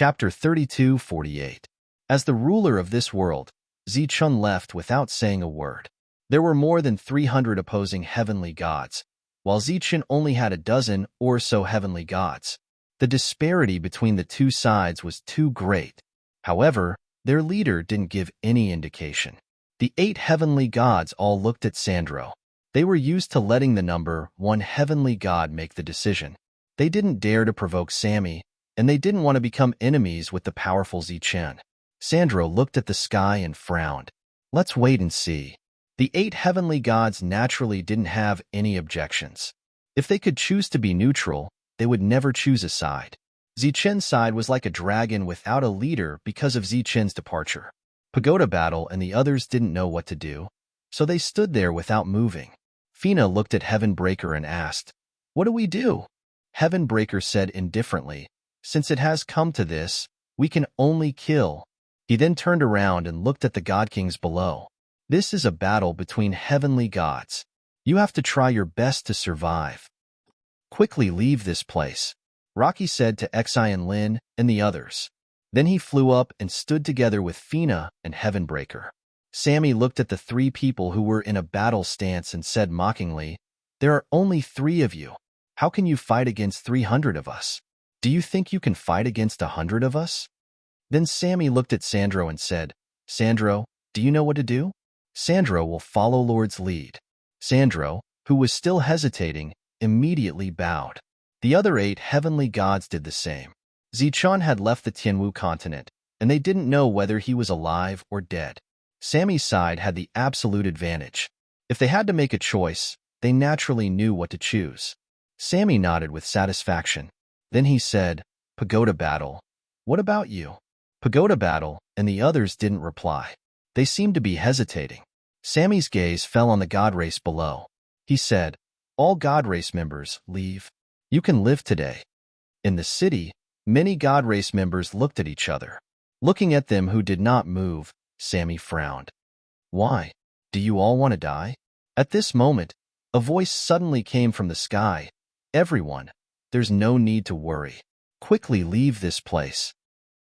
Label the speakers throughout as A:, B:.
A: Chapter 32:48. As the ruler of this world, Zichun left without saying a word. There were more than 300 opposing heavenly gods, while Zichun only had a dozen or so heavenly gods. The disparity between the two sides was too great. However, their leader didn't give any indication. The 8 heavenly gods all looked at Sandro. They were used to letting the number 1 heavenly god make the decision. They didn't dare to provoke Sammy, and they didn't want to become enemies with the powerful Zichun. Sandro looked at the sky and frowned. Let's wait and see. The 8 heavenly gods naturally didn't have any objections. If they could choose to be neutral, they would never choose a side. Zichun's side was like a dragon without a leader because of Zichun's departure. Pagoda Battle and the others didn't know what to do, so they stood there without moving. Fina looked at Heavenbreaker and asked, "What do we do?" Heavenbreaker said indifferently, "Since it has come to this, we can only kill." He then turned around and looked at the God Kings below. "This is a battle between heavenly gods. You have to try your best to survive. Quickly leave this place," Rocky said to Xian Lin and the others. Then he flew up and stood together with Fina and Heavenbreaker. Sammy looked at the 3 people who were in a battle stance and said mockingly, "There are only 3 of you. How can you fight against 300 of us? Do you think you can fight against 100 of us?" Then Sammy looked at Sandro and said, "Sandro, do you know what to do?" "Sandro will follow Lord's lead." Sandro, who was still hesitating, immediately bowed. The other 8 heavenly gods did the same. Zichun had left the Tianwu continent, and they didn't know whether he was alive or dead. Sammy's side had the absolute advantage. If they had to make a choice, they naturally knew what to choose. Sammy nodded with satisfaction. Then he said, "Pagoda Battle, what about you?" Pagoda Battle and the others didn't reply. They seemed to be hesitating. Sammy's gaze fell on the god race below. He said, "All god race members, leave. You can live today." In the city, many god race members looked at each other. Looking at them who did not move, Sammy frowned. "Why? Do you all want to die?" At this moment, a voice suddenly came from the sky. "Everyone, there's no need to worry. Quickly leave this place."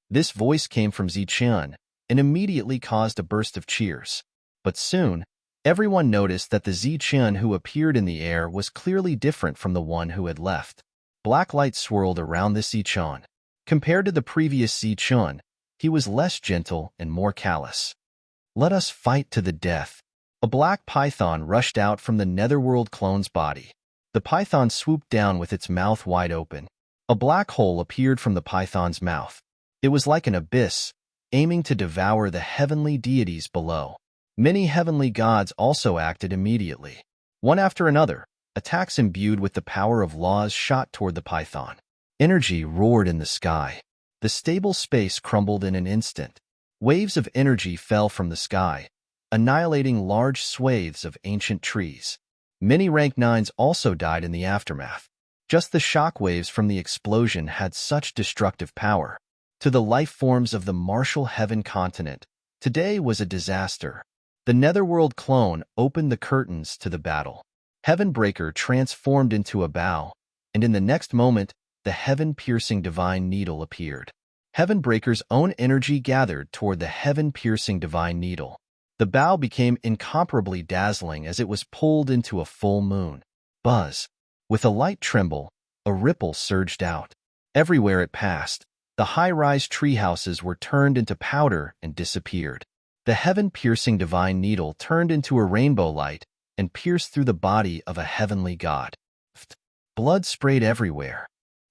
A: This voice came from Zichun and immediately caused a burst of cheers. But soon, everyone noticed that the Zichun who appeared in the air was clearly different from the one who had left. Black light swirled around this Zichun. Compared to the previous Zichun, he was less gentle and more callous. "Let us fight to the death." A black python rushed out from the Netherworld clone's body. The python swooped down with its mouth wide open. A black hole appeared from the python's mouth. It was like an abyss, aiming to devour the heavenly deities below. Many heavenly gods also acted immediately. One after another, attacks imbued with the power of laws shot toward the python. Energy roared in the sky. The stable space crumbled in an instant. Waves of energy fell from the sky, annihilating large swathes of ancient trees. Many rank 9s also died in the aftermath. Just the shock waves from the explosion had such destructive power. To the life forms of the martial heaven continent, today was a disaster. The Netherworld clone opened the curtains to the battle. Heavenbreaker transformed into a bow, and in the next moment, the heaven-piercing divine needle appeared. Heavenbreaker's own energy gathered toward the heaven-piercing divine needle. The bow became incomparably dazzling as it was pulled into a full moon. Buzz. With a light tremble, a ripple surged out. Everywhere it passed, the high-rise treehouses were turned into powder and disappeared. The heaven-piercing divine needle turned into a rainbow light and pierced through the body of a heavenly god. Blood sprayed everywhere.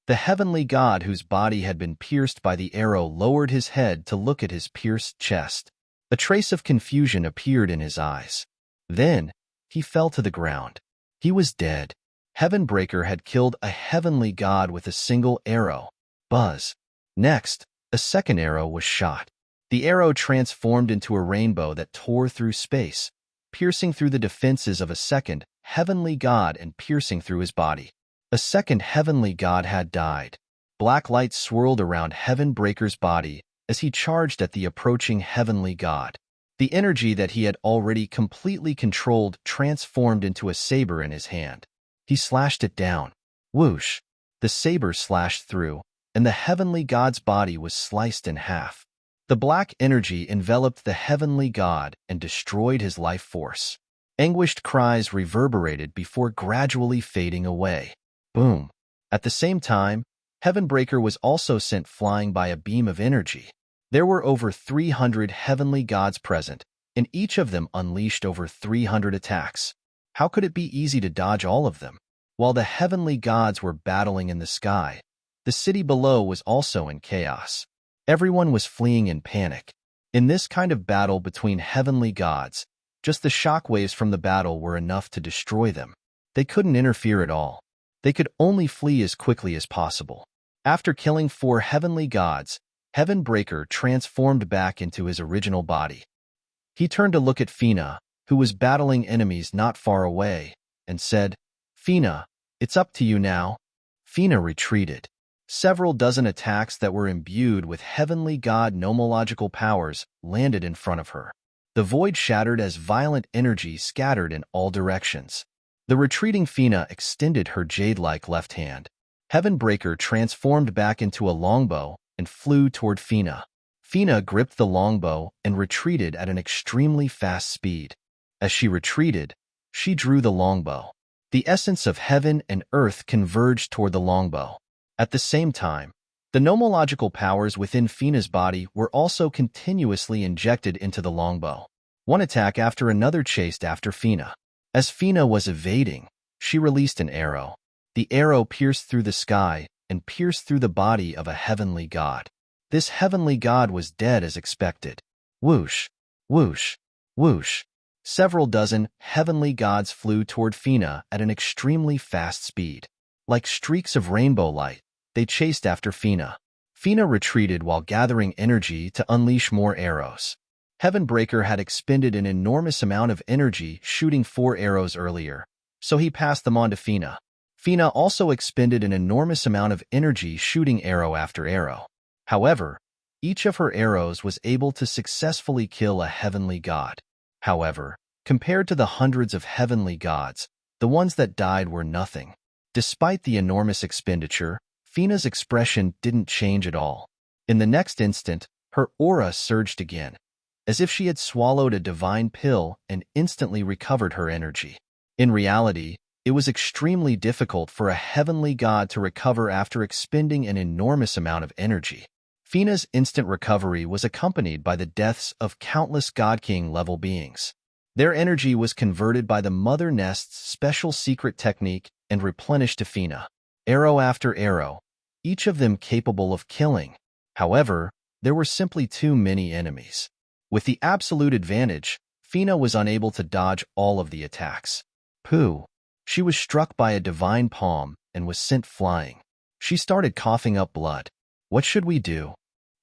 A: The heavenly god whose body had been pierced by the arrow lowered his head to look at his pierced chest. A trace of confusion appeared in his eyes. Then, he fell to the ground. He was dead. Heavenbreaker had killed a heavenly god with a single arrow. Buzz. Next, a second arrow was shot. The arrow transformed into a rainbow that tore through space, piercing through the defenses of a second heavenly god and piercing through his body. A second heavenly god had died. Black light swirled around Heavenbreaker's body as he charged at the approaching heavenly god. The energy that he had already completely controlled transformed into a saber in his hand. He slashed it down. Whoosh! The saber slashed through, and the heavenly god's body was sliced in half. The black energy enveloped the heavenly god and destroyed his life force. Anguished cries reverberated before gradually fading away. Boom! At the same time, Heavenbreaker was also sent flying by a beam of energy. There were over 300 heavenly gods present, and each of them unleashed over 300 attacks. How could it be easy to dodge all of them? While the heavenly gods were battling in the sky, the city below was also in chaos. Everyone was fleeing in panic. In this kind of battle between heavenly gods, just the shockwaves from the battle were enough to destroy them. They couldn't interfere at all. They could only flee as quickly as possible. After killing 4 heavenly gods, Heavenbreaker transformed back into his original body. He turned to look at Fina, who was battling enemies not far away, and said, "Fina, it's up to you now." Fina retreated. Several dozen attacks that were imbued with heavenly god nomological powers landed in front of her. The void shattered as violent energy scattered in all directions. The retreating Fina extended her jade-like left hand. Heavenbreaker transformed back into a longbow and flew toward Fina. Fina gripped the longbow and retreated at an extremely fast speed. As she retreated, she drew the longbow. The essence of heaven and earth converged toward the longbow. At the same time, the nomological powers within Fina's body were also continuously injected into the longbow. One attack after another chased after Fina. As Fina was evading, she released an arrow. The arrow pierced through the sky and pierced through the body of a heavenly god. This heavenly god was dead as expected. Whoosh, whoosh, whoosh. Several dozen heavenly gods flew toward Fina at an extremely fast speed. Like streaks of rainbow light, they chased after Fina. Fina retreated while gathering energy to unleash more arrows. Heavenbreaker had expended an enormous amount of energy shooting 4 arrows earlier, so he passed them on to Fina. Fina also expended an enormous amount of energy shooting arrow after arrow. However, each of her arrows was able to successfully kill a heavenly god. However, compared to the hundreds of heavenly gods, the ones that died were nothing. Despite the enormous expenditure, Fina's expression didn't change at all. In the next instant, her aura surged again, as if she had swallowed a divine pill and instantly recovered her energy. In reality, it was extremely difficult for a heavenly god to recover after expending an enormous amount of energy. Fina's instant recovery was accompanied by the deaths of countless God King-level beings. Their energy was converted by the Mother Nest's special secret technique and replenished to Fina, arrow after arrow, each of them capable of killing. However, there were simply too many enemies. With the absolute advantage, Fina was unable to dodge all of the attacks. Pooh! She was struck by a divine palm and was sent flying. She started coughing up blood. What should we do?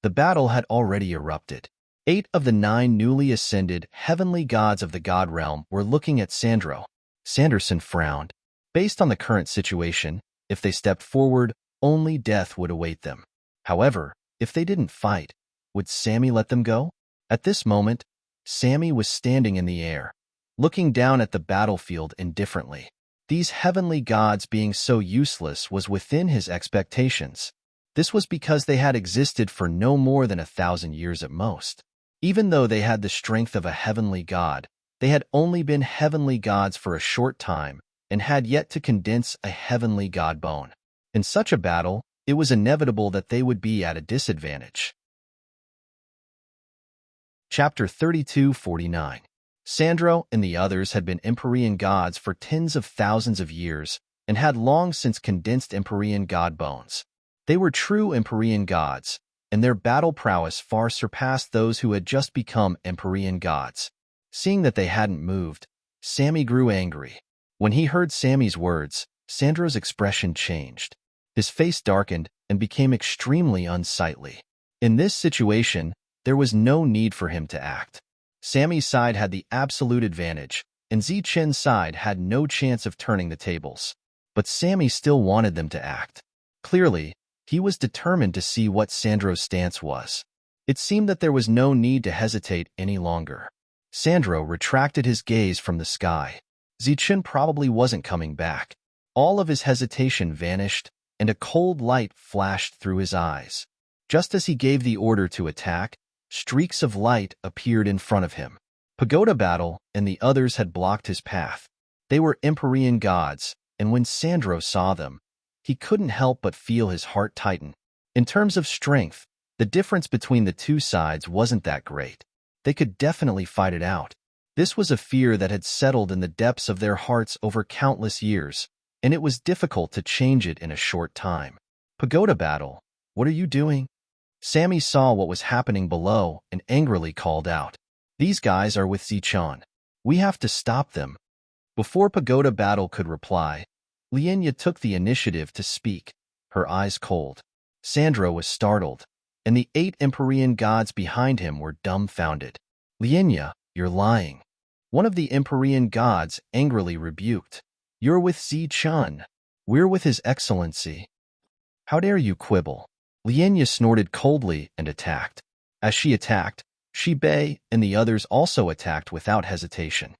A: The battle had already erupted. 8 of the 9 newly ascended heavenly gods of the god realm were looking at Sandro. Sanderson frowned. Based on the current situation, if they stepped forward, only death would await them. However, if they didn't fight, would Sammy let them go? At this moment, Sammy was standing in the air, looking down at the battlefield indifferently. These heavenly gods being so useless was within his expectations. This was because they had existed for no more than 1,000 years at most. Even though they had the strength of a heavenly god, they had only been heavenly gods for a short time and had yet to condense a heavenly god bone. In such a battle, it was inevitable that they would be at a disadvantage. Chapter 32:49. Sandro and the others had been Empyrean gods for tens of thousands of years and had long since condensed Empyrean god bones. They were true Empyrean gods, and their battle prowess far surpassed those who had just become Empyrean gods. Seeing that they hadn't moved, Sammy grew angry. When he heard Sammy's words, Sandro's expression changed. His face darkened and became extremely unsightly. In this situation, there was no need for him to act. Sammy's side had the absolute advantage, and Zichen's side had no chance of turning the tables. But Sammy still wanted them to act. Clearly, he was determined to see what Sandro's stance was. It seemed that there was no need to hesitate any longer. Sandro retracted his gaze from the sky. Zichen probably wasn't coming back. All of his hesitation vanished, and a cold light flashed through his eyes. Just as he gave the order to attack, streaks of light appeared in front of him. Pagoda Battle and the others had blocked his path. They were Empyrean gods, and when Sandro saw them, he couldn't help but feel his heart tighten. In terms of strength, the difference between the two sides wasn't that great. They could definitely fight it out. This was a fear that had settled in the depths of their hearts over countless years, and it was difficult to change it in a short time. Pagoda Battle, what are you doing? Sammy saw what was happening below and angrily called out. These guys are with Zichun. We have to stop them. Before Pagoda Battle could reply, Lienya took the initiative to speak, her eyes cold. Sandro was startled, and the 8 Empyrean gods behind him were dumbfounded. Lienya, you're lying. One of the Empyrean gods angrily rebuked. You're with Zichun. We're with His Excellency. How dare you quibble? Lienya snorted coldly and attacked. As she attacked, Shibei and the others also attacked without hesitation.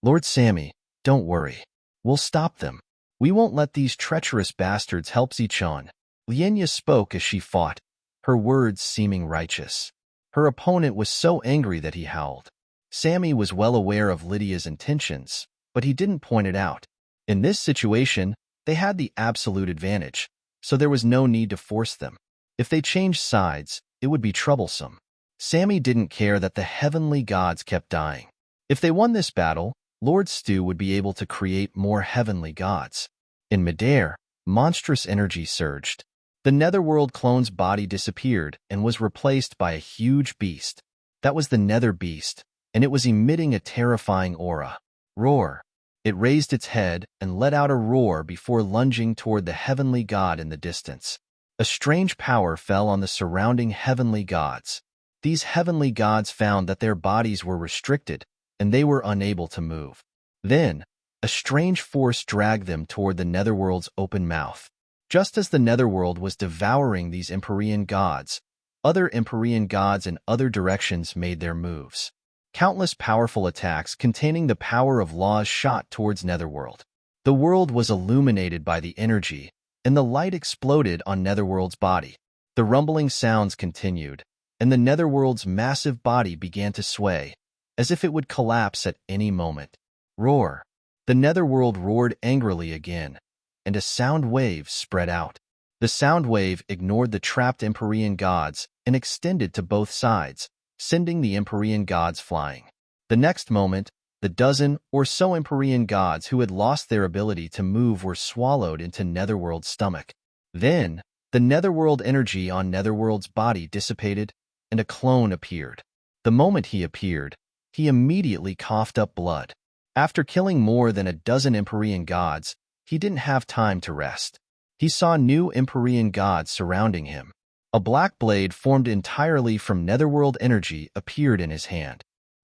A: Lord Sammy, don't worry. We'll stop them. We won't let these treacherous bastards help Zichun. Lienya spoke as she fought, her words seeming righteous. Her opponent was so angry that he howled. Sammy was well aware of Lydia's intentions, but he didn't point it out. In this situation, they had the absolute advantage, so there was no need to force them. If they changed sides, it would be troublesome. Sammy didn't care that the heavenly gods kept dying. If they won this battle, Lord Stu would be able to create more heavenly gods. In midair, monstrous energy surged. The Netherworld clone's body disappeared and was replaced by a huge beast. That was the Nether Beast, and it was emitting a terrifying aura. Roar. It raised its head and let out a roar before lunging toward the heavenly god in the distance. A strange power fell on the surrounding heavenly gods. These heavenly gods found that their bodies were restricted, and they were unable to move. Then, a strange force dragged them toward the Netherworld's open mouth. Just as the Netherworld was devouring these Empyrean gods, other Empyrean gods in other directions made their moves. Countless powerful attacks containing the power of laws shot towards Netherworld. The world was illuminated by the energy, and the light exploded on Netherworld's body. The rumbling sounds continued, and the Netherworld's massive body began to sway, as if it would collapse at any moment. Roar. The Netherworld roared angrily again, and a sound wave spread out. The sound wave ignored the trapped Empyrean gods and extended to both sides, sending the Empyrean gods flying. The next moment, the dozen or so Empyrean gods who had lost their ability to move were swallowed into Netherworld's stomach. Then, the Netherworld energy on Netherworld's body dissipated, and a clone appeared. The moment he appeared, he immediately coughed up blood. After killing more than a dozen Empyrean gods, he didn't have time to rest. He saw new Empyrean gods surrounding him. A black blade formed entirely from Netherworld energy appeared in his hand.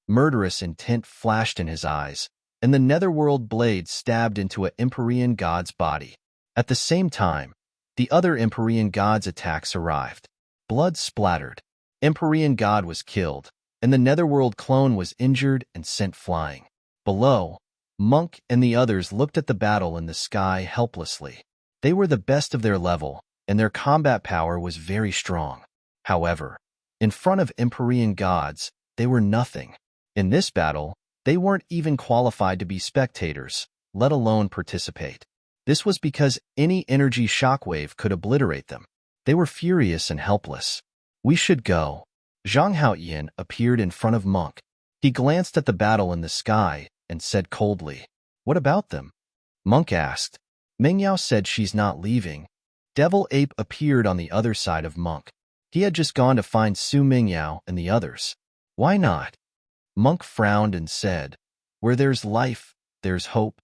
A: Murderous intent flashed in his eyes, and the Netherworld blade stabbed into an Empyrean god's body. At the same time, the other Empyrean god's attacks arrived. Blood splattered. Empyrean god was killed, and the Netherworld clone was injured and sent flying. Below, Monk and the others looked at the battle in the sky helplessly. They were the best of their level, and their combat power was very strong. However, in front of Empyrean gods, they were nothing. In this battle, they weren't even qualified to be spectators, let alone participate. This was because any energy shockwave could obliterate them. They were furious and helpless. We should go. Zhang Haoyan appeared in front of Monk. He glanced at the battle in the sky and said coldly, "What about them?" Monk asked. Mengyao said she's not leaving. Devil Ape appeared on the other side of Monk. He had just gone to find Su Mingyao and the others. Why not? Monk frowned and said, "Where there's life, there's hope."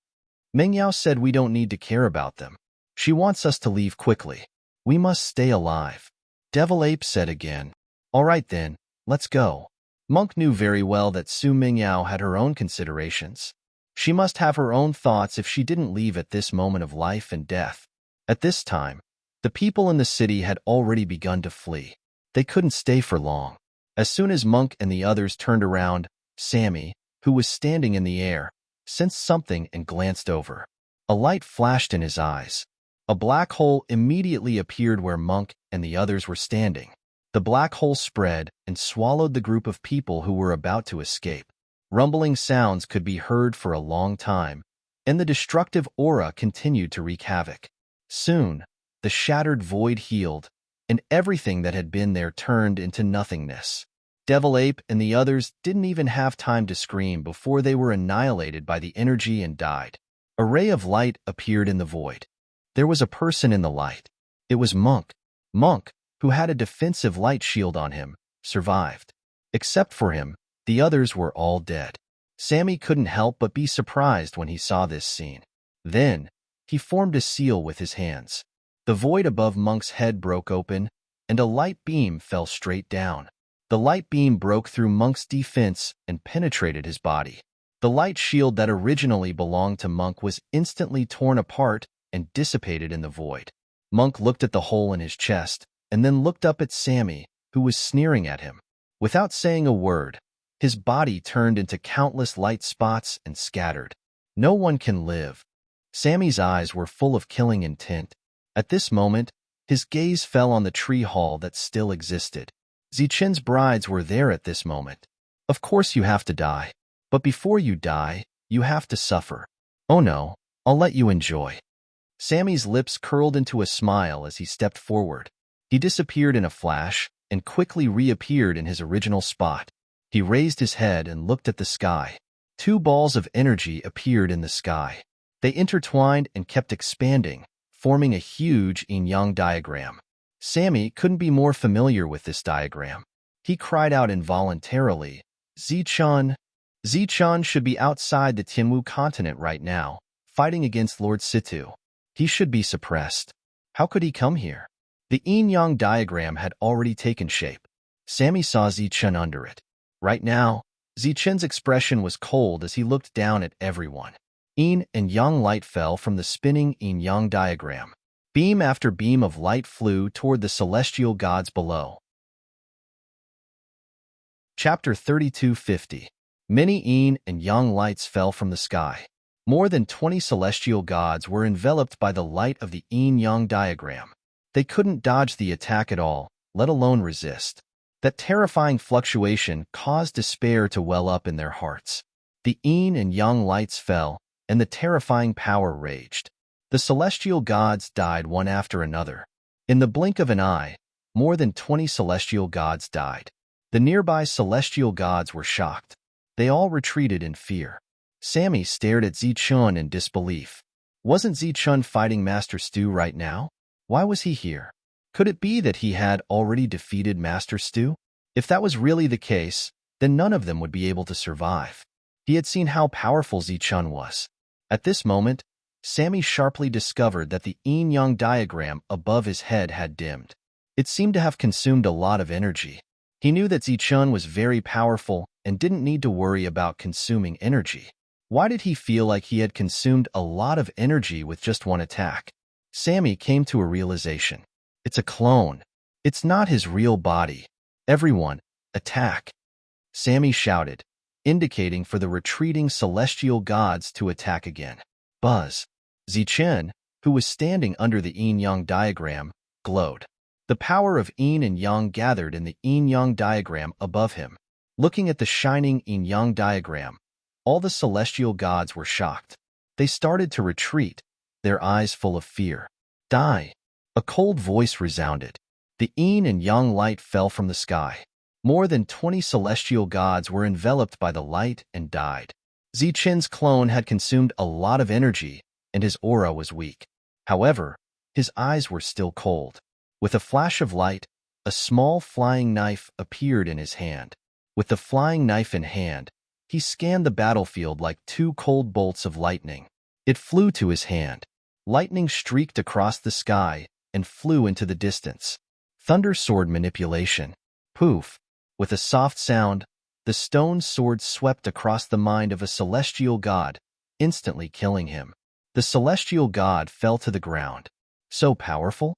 A: Mingyao said we don't need to care about them. She wants us to leave quickly. We must stay alive. Devil Ape said again, "All right then, let's go." Monk knew very well that Su Mingyao had her own considerations. She must have her own thoughts if she didn't leave at this moment of life and death. At this time, the people in the city had already begun to flee. They couldn't stay for long. As soon as Monk and the others turned around, Sammy, who was standing in the air, sensed something and glanced over. A light flashed in his eyes. A black hole immediately appeared where Monk and the others were standing. The black hole spread and swallowed the group of people who were about to escape. Rumbling sounds could be heard for a long time, and the destructive aura continued to wreak havoc. Soon, the shattered void healed, and everything that had been there turned into nothingness. Devil Ape and the others didn't even have time to scream before they were annihilated by the energy and died. A ray of light appeared in the void. There was a person in the light. It was Monk. Monk, who had a defensive light shield on him, survived. Except for him, the others were all dead. Sammy couldn't help but be surprised when he saw this scene. Then, he formed a seal with his hands. The void above Monk's head broke open, and a light beam fell straight down. The light beam broke through Monk's defense and penetrated his body. The light shield that originally belonged to Monk was instantly torn apart and dissipated in the void. Monk looked at the hole in his chest, and then looked up at Sammy, who was sneering at him. Without saying a word, his body turned into countless light spots and scattered. No one can live. Sammy's eyes were full of killing intent. At this moment, his gaze fell on the tree hall that still existed. Zichen's brides were there at this moment. Of course you have to die. But before you die, you have to suffer. Oh no, I'll let you enjoy. Sammy's lips curled into a smile as he stepped forward. He disappeared in a flash and quickly reappeared in his original spot. He raised his head and looked at the sky. Two balls of energy appeared in the sky. They intertwined and kept expanding, forming a huge yin-yang diagram. Sammy couldn't be more familiar with this diagram. He cried out involuntarily, Zichun! Zichun should be outside the Tianwu continent right now, fighting against Lord Situ. He should be suppressed. How could he come here? The yin-yang diagram had already taken shape. Sammy saw Zichun under it. Right now, Zichun's expression was cold as he looked down at everyone. Yin and yang light fell from the spinning yin-yang diagram. Beam after beam of light flew toward the celestial gods below. Chapter 3250. Many yin and yang lights fell from the sky. More than 20 celestial gods were enveloped by the light of the yin-yang diagram. They couldn't dodge the attack at all, let alone resist. That terrifying fluctuation caused despair to well up in their hearts. The yin and yang lights fell, and the terrifying power raged. The celestial gods died one after another. In the blink of an eye, more than 20 celestial gods died. The nearby celestial gods were shocked. They all retreated in fear. Sammy stared at Zichun in disbelief. Wasn't Zichun fighting Master Stu right now? Why was he here? Could it be that he had already defeated Master Stu? If that was really the case, then none of them would be able to survive. He had seen how powerful Zichun was. At this moment, Sammy sharply discovered that the yin-yang diagram above his head had dimmed. It seemed to have consumed a lot of energy. He knew that Zichun was very powerful and didn't need to worry about consuming energy. Why did he feel like he had consumed a lot of energy with just one attack? Sammy came to a realization. It's a clone. It's not his real body. Everyone, attack! Sammy shouted, indicating for the retreating celestial gods to attack again. Buzz! Zichen, who was standing under the yin-yang diagram, glowed. The power of yin and yang gathered in the yin-yang diagram above him. Looking at the shining yin-yang diagram, all the celestial gods were shocked. They started to retreat, their eyes full of fear. Die! A cold voice resounded. The yin and yang light fell from the sky. More than 20 celestial gods were enveloped by the light and died. Zichen's clone had consumed a lot of energy, and his aura was weak. However, his eyes were still cold. With a flash of light, a small flying knife appeared in his hand. With the flying knife in hand, he scanned the battlefield like two cold bolts of lightning. It flew to his hand. Lightning streaked across the sky and flew into the distance. Thunder sword manipulation. Poof! With a soft sound, the stone sword swept across the mind of a celestial god, instantly killing him. The celestial god fell to the ground. So powerful?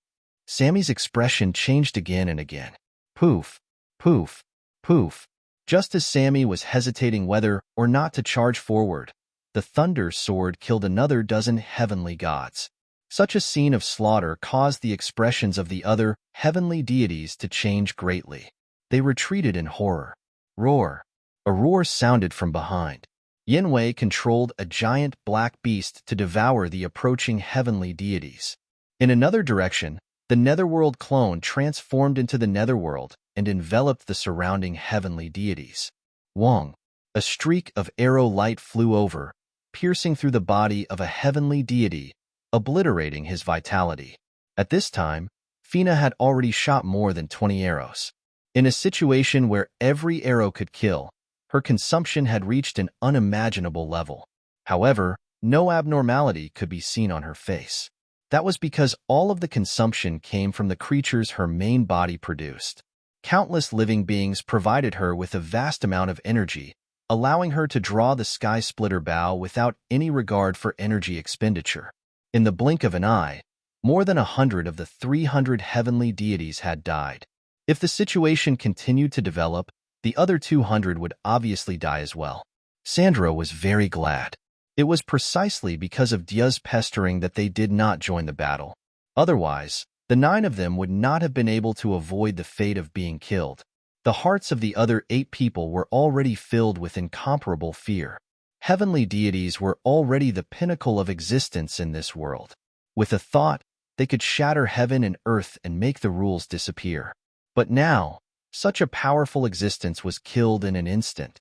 A: Sammy's expression changed again and again. Poof! Poof! Poof! Just as Sammy was hesitating whether or not to charge forward, the thunder sword killed another dozen heavenly gods. Such a scene of slaughter caused the expressions of the other heavenly deities to change greatly. They retreated in horror. Roar! A roar sounded from behind. Yinwei controlled a giant black beast to devour the approaching heavenly deities. In another direction, the netherworld clone transformed into the netherworld and enveloped the surrounding heavenly deities. Wong! A streak of arrow light flew over, piercing through the body of a heavenly deity, obliterating his vitality. At this time, Fina had already shot more than 20 arrows. In a situation where every arrow could kill, her consumption had reached an unimaginable level. However, no abnormality could be seen on her face. That was because all of the consumption came from the creatures her main body produced. Countless living beings provided her with a vast amount of energy, allowing her to draw the sky splitter bow without any regard for energy expenditure. In the blink of an eye, more than 100 of the 300 heavenly deities had died. If the situation continued to develop, the other 200 would obviously die as well. Sandra was very glad. It was precisely because of Dia's pestering that they did not join the battle. Otherwise, the 9 of them would not have been able to avoid the fate of being killed. The hearts of the other 8 people were already filled with incomparable fear. Heavenly deities were already the pinnacle of existence in this world. With a thought, they could shatter heaven and earth and make the rules disappear. But now, such a powerful existence was killed in an instant.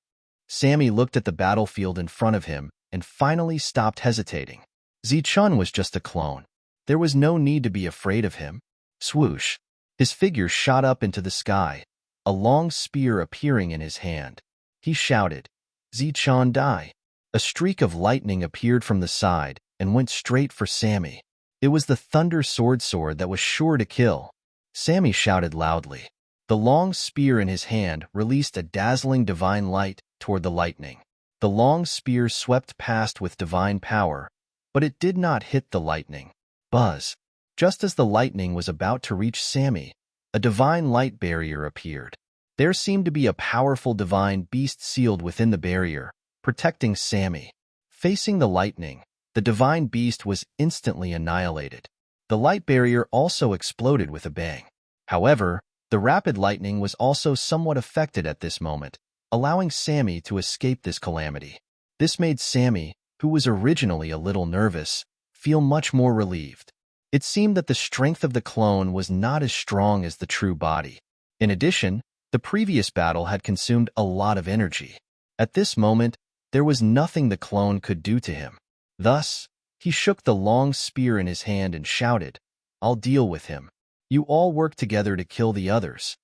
A: Sammy looked at the battlefield in front of him and finally stopped hesitating. Zichun was just a clone. There was no need to be afraid of him. Swoosh! His figure shot up into the sky, a long spear appearing in his hand. He shouted, "Zichun, die!" A streak of lightning appeared from the side and went straight for Sammy. It was the Thunder sword that was sure to kill. Sammy shouted loudly. The long spear in his hand released a dazzling divine light toward the lightning. The long spear swept past with divine power, but it did not hit the lightning. Buzz! Just as the lightning was about to reach Sammy, a divine light barrier appeared. There seemed to be a powerful divine beast sealed within the barrier, protecting Sammy. Facing the lightning, the divine beast was instantly annihilated. The light barrier also exploded with a bang. However, the rapid lightning was also somewhat affected at this moment, allowing Sammy to escape this calamity. This made Sammy, who was originally a little nervous, feel much more relieved. It seemed that the strength of the clone was not as strong as the true body. In addition, the previous battle had consumed a lot of energy. At this moment, there was nothing the clone could do to him. Thus, he shook the long spear in his hand and shouted, "I'll deal with him. You all work together to kill the others."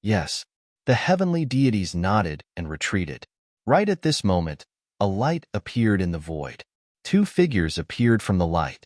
A: Yes, the heavenly deities nodded and retreated. Right at this moment, a light appeared in the void. 2 figures appeared from the light.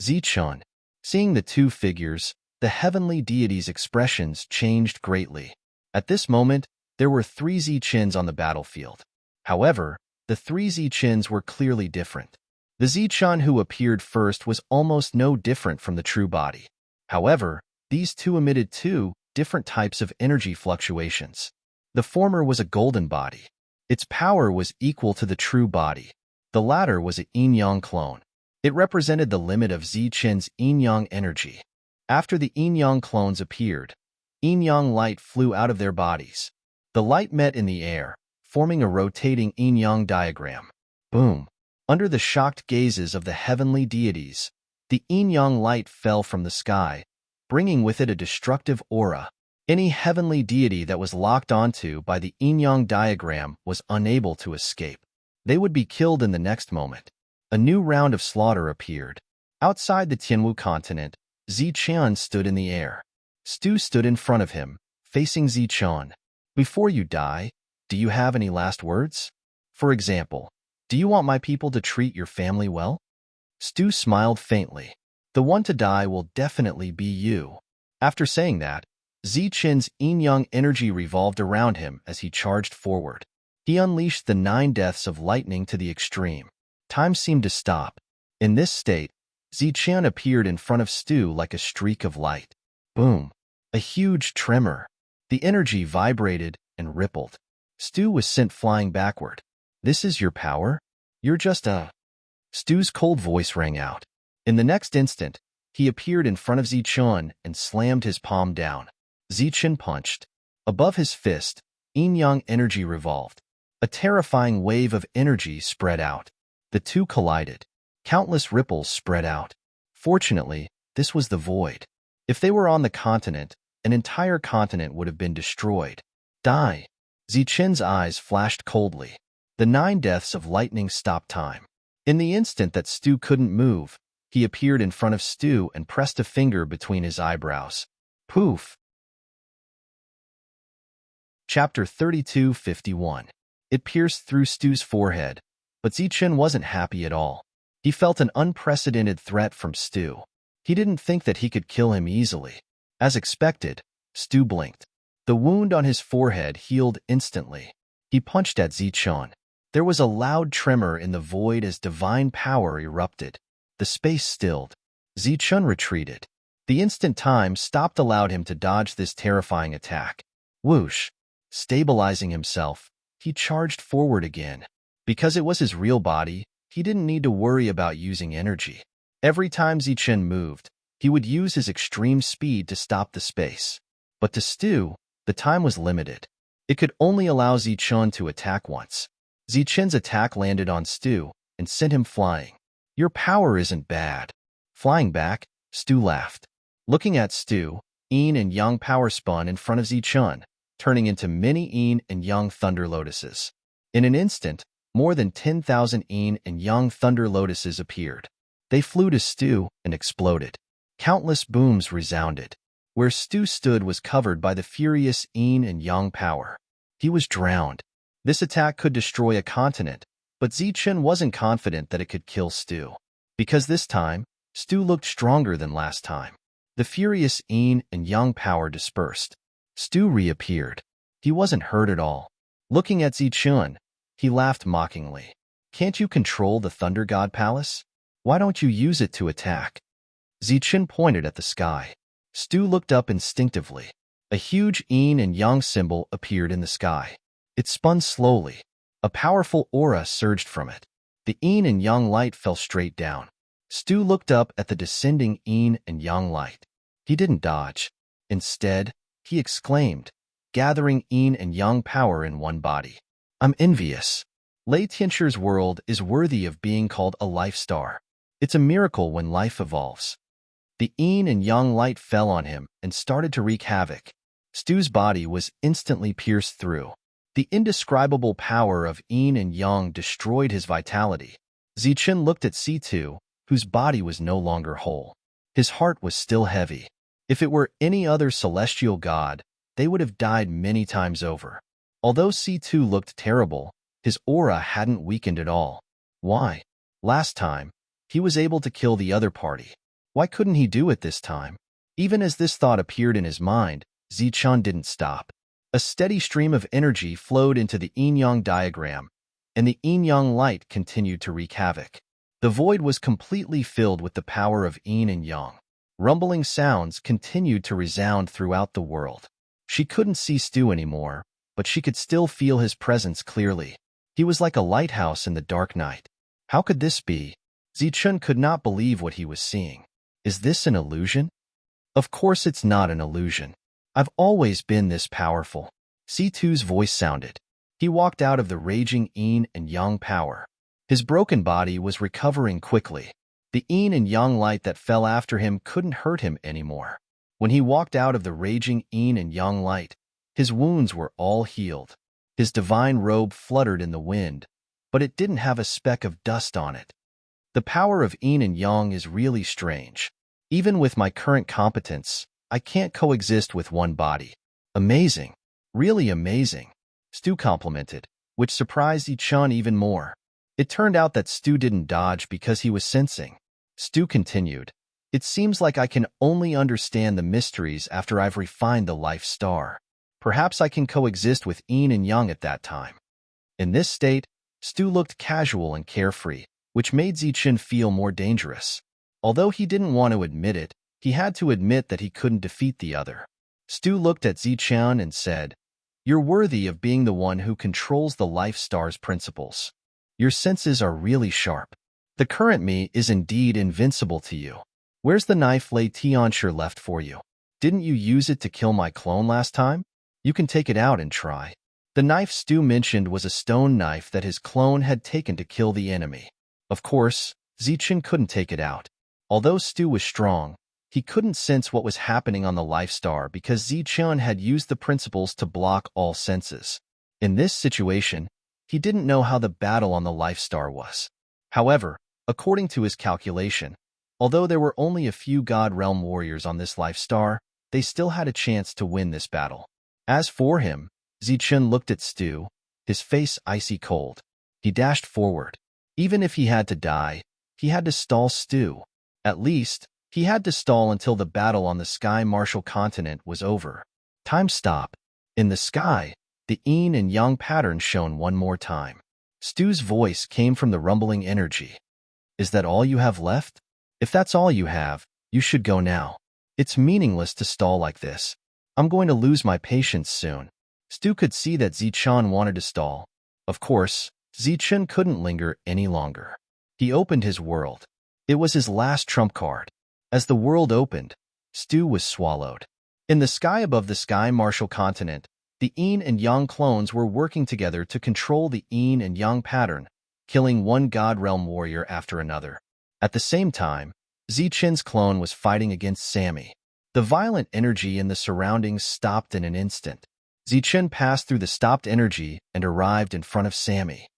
A: Zichun. Seeing the 2 figures, the heavenly deities' expressions changed greatly. At this moment, there were 3 Zichuns on the battlefield. However, the 3 Zichuns were clearly different. The Zichun who appeared first was almost no different from the true body. However, these 2 emitted 2 different types of energy fluctuations. The former was a golden body. Its power was equal to the true body. The latter was a yin-yang clone. It represented the limit of Zichun's yin-yang energy. After the yin-yang clones appeared, yin-yang light flew out of their bodies. The light met in the air, forming a rotating yin-yang diagram. Boom! Under the shocked gazes of the heavenly deities, the yin-yang light fell from the sky, bringing with it a destructive aura. Any heavenly deity that was locked onto by the yin-yang diagram was unable to escape. They would be killed in the next moment. A new round of slaughter appeared. Outside the Tianwu continent, Zichun stood in the air. Stu stood in front of him, facing Zichun. "Before you die, do you have any last words? For example, do you want my people to treat your family well?" Stu smiled faintly. "The one to die will definitely be you." After saying that, Zichun's yin-yang energy revolved around him as he charged forward. He unleashed the 9 deaths of lightning to the extreme. Time seemed to stop. In this state, Zichun appeared in front of Stu like a streak of light. Boom! A huge tremor. The energy vibrated and rippled. Stu was sent flying backward. "This is your power? You're just a..." Stu's cold voice rang out. In the next instant, he appeared in front of Zichun and slammed his palm down. Zichun punched. Above his fist, yin-yang energy revolved. A terrifying wave of energy spread out. The two collided. Countless ripples spread out. Fortunately, this was the void. If they were on the continent, an entire continent would have been destroyed. Die! Zichun's eyes flashed coldly. The 9 deaths of lightning stopped time. In the instant that Stu couldn't move, he appeared in front of Stu and pressed a finger between his eyebrows. Poof! Chapter 32:51. It pierced through Stu's forehead, but Zichun wasn't happy at all. He felt an unprecedented threat from Stu. He didn't think that he could kill him easily. As expected, Stu blinked. The wound on his forehead healed instantly. He punched at Zichun. There was a loud tremor in the void as divine power erupted. The space stilled. Zichun retreated. The instant time stopped allowed him to dodge this terrifying attack. Whoosh! Stabilizing himself, he charged forward again. Because it was his real body, he didn't need to worry about using energy. Every time Zichun moved, he would use his extreme speed to stop the space. But to Stu, the time was limited. It could only allow Zichun to attack once. Zichun's attack landed on Stu and sent him flying. Your power isn't bad. Flying back, Stu laughed. Looking at Stu, yin and yang power spun in front of Zichun, turning into many yin and yang thunder lotuses. In an instant, more than 10,000 yin and yang thunder lotuses appeared. They flew to Stu and exploded. Countless booms resounded. Where Stu stood was covered by the furious yin and yang power. He was drowned. This attack could destroy a continent, but Zichun wasn't confident that it could kill Stu. Because this time, Stu looked stronger than last time. The furious yin and yang power dispersed. Stu reappeared. He wasn't hurt at all. Looking at Zichun, he laughed mockingly. Can't you control the Thunder God Palace? Why don't you use it to attack? Zichun pointed at the sky. Stu looked up instinctively. A huge yin and yang symbol appeared in the sky. It spun slowly. A powerful aura surged from it. The yin and yang light fell straight down. Stu looked up at the descending yin and yang light. He didn't dodge. Instead, he exclaimed, gathering yin and yang power in one body. I'm envious. Lei Tianchu's world is worthy of being called a life star. It's a miracle when life evolves. The yin and yang light fell on him and started to wreak havoc. Stu's body was instantly pierced through. The indescribable power of yin and yang destroyed his vitality. Zichun looked at C2, whose body was no longer whole. His heart was still heavy. If it were any other celestial god, they would have died many times over. Although C2 looked terrible, his aura hadn't weakened at all. Why? Last time, he was able to kill the other party. Why couldn't he do it this time? Even as this thought appeared in his mind, Zichun didn't stop. A steady stream of energy flowed into the yin-yang diagram, and the yin-yang light continued to wreak havoc. The void was completely filled with the power of yin and yang. Rumbling sounds continued to resound throughout the world. She couldn't see Stu anymore, but she could still feel his presence clearly. He was like a lighthouse in the dark night. How could this be? Zichun could not believe what he was seeing. Is this an illusion? Of course it's not an illusion. I've always been this powerful. C2's voice sounded. He walked out of the raging yin and yang power. His broken body was recovering quickly. The yin and yang light that fell after him couldn't hurt him anymore. When he walked out of the raging yin and yang light, his wounds were all healed. His divine robe fluttered in the wind, but it didn't have a speck of dust on it. The power of yin and yang is really strange. Even with my current competence, I can't coexist with one body. Amazing. Really amazing. Stu complimented, which surprised Zichun even more. It turned out that Stu didn't dodge because he was sensing. Stu continued, it seems like I can only understand the mysteries after I've refined the life star. Perhaps I can coexist with yin and yang at that time. In this state, Stu looked casual and carefree, which made Zichun feel more dangerous. Although he didn't want to admit it, he had to admit that he couldn't defeat the other. Stu looked at Zichun and said, you're worthy of being the one who controls the life star's principles. Your senses are really sharp. The current me is indeed invincible to you. Where's the knife Lei Tianshi left for you? Didn't you use it to kill my clone last time? You can take it out and try. The knife Stu mentioned was a stone knife that his clone had taken to kill the enemy. Of course, Zichen couldn't take it out. Although Stu was strong, he couldn't sense what was happening on the Life Star because Zichen had used the principles to block all senses. In this situation, he didn't know how the battle on the Life Star was. However, according to his calculation, although there were only a few God Realm warriors on this Life Star, they still had a chance to win this battle. As for him, Zichen looked at Stu, his face icy cold. He dashed forward. Even if he had to die, he had to stall Stu. At least, he had to stall until the battle on the Sky Martial continent was over. Time stop. In the sky, the yin and yang pattern shone one more time. Stu's voice came from the rumbling energy. Is that all you have left? If that's all you have, you should go now. It's meaningless to stall like this. I'm going to lose my patience soon. Stu could see that Zichen wanted to stall. Of course, Zichen couldn't linger any longer. He opened his world. It was his last trump card. As the world opened, Stu was swallowed. In the sky above the Sky Martial continent, the yin and yang clones were working together to control the yin and yang pattern, killing one God Realm warrior after another. At the same time, Zichen's clone was fighting against Sammy. The violent energy in the surroundings stopped in an instant. Zichen passed through the stopped energy and arrived in front of Sammy.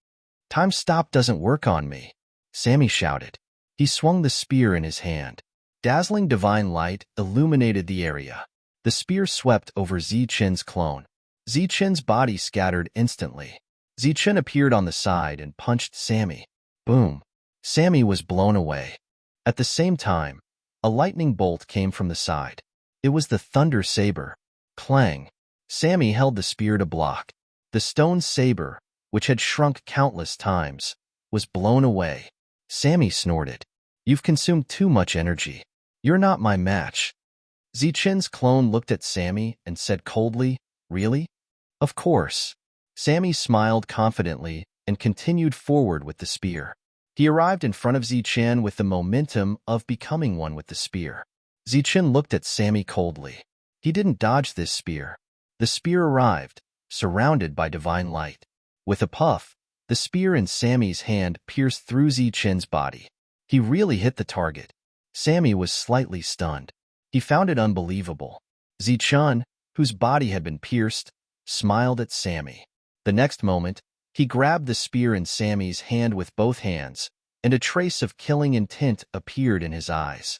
A: Time stop doesn't work on me, Sammy shouted. He swung the spear in his hand. Dazzling divine light illuminated the area. The spear swept over Zichen's clone. Zichen's body scattered instantly. Zichen appeared on the side and punched Sammy. Boom! Sammy was blown away. At the same time, a lightning bolt came from the side. It was the thunder saber. Clang! Sammy held the spear to block. The stone saber, which had shrunk countless times, was blown away. Sammy snorted. You've consumed too much energy. You're not my match. Zichen's clone looked at Sammy and said coldly, Really? Of course. Sammy smiled confidently and continued forward with the spear. He arrived in front of Zichen with the momentum of becoming one with the spear. Zichen looked at Sammy coldly. He didn't dodge this spear. The spear arrived, surrounded by divine light. With a puff, the spear in Sammy's hand pierced through Zichen's body. He really hit the target. Sammy was slightly stunned. He found it unbelievable. Zichen, whose body had been pierced, smiled at Sammy. The next moment, he grabbed the spear in Sammy's hand with both hands, and a trace of killing intent appeared in his eyes.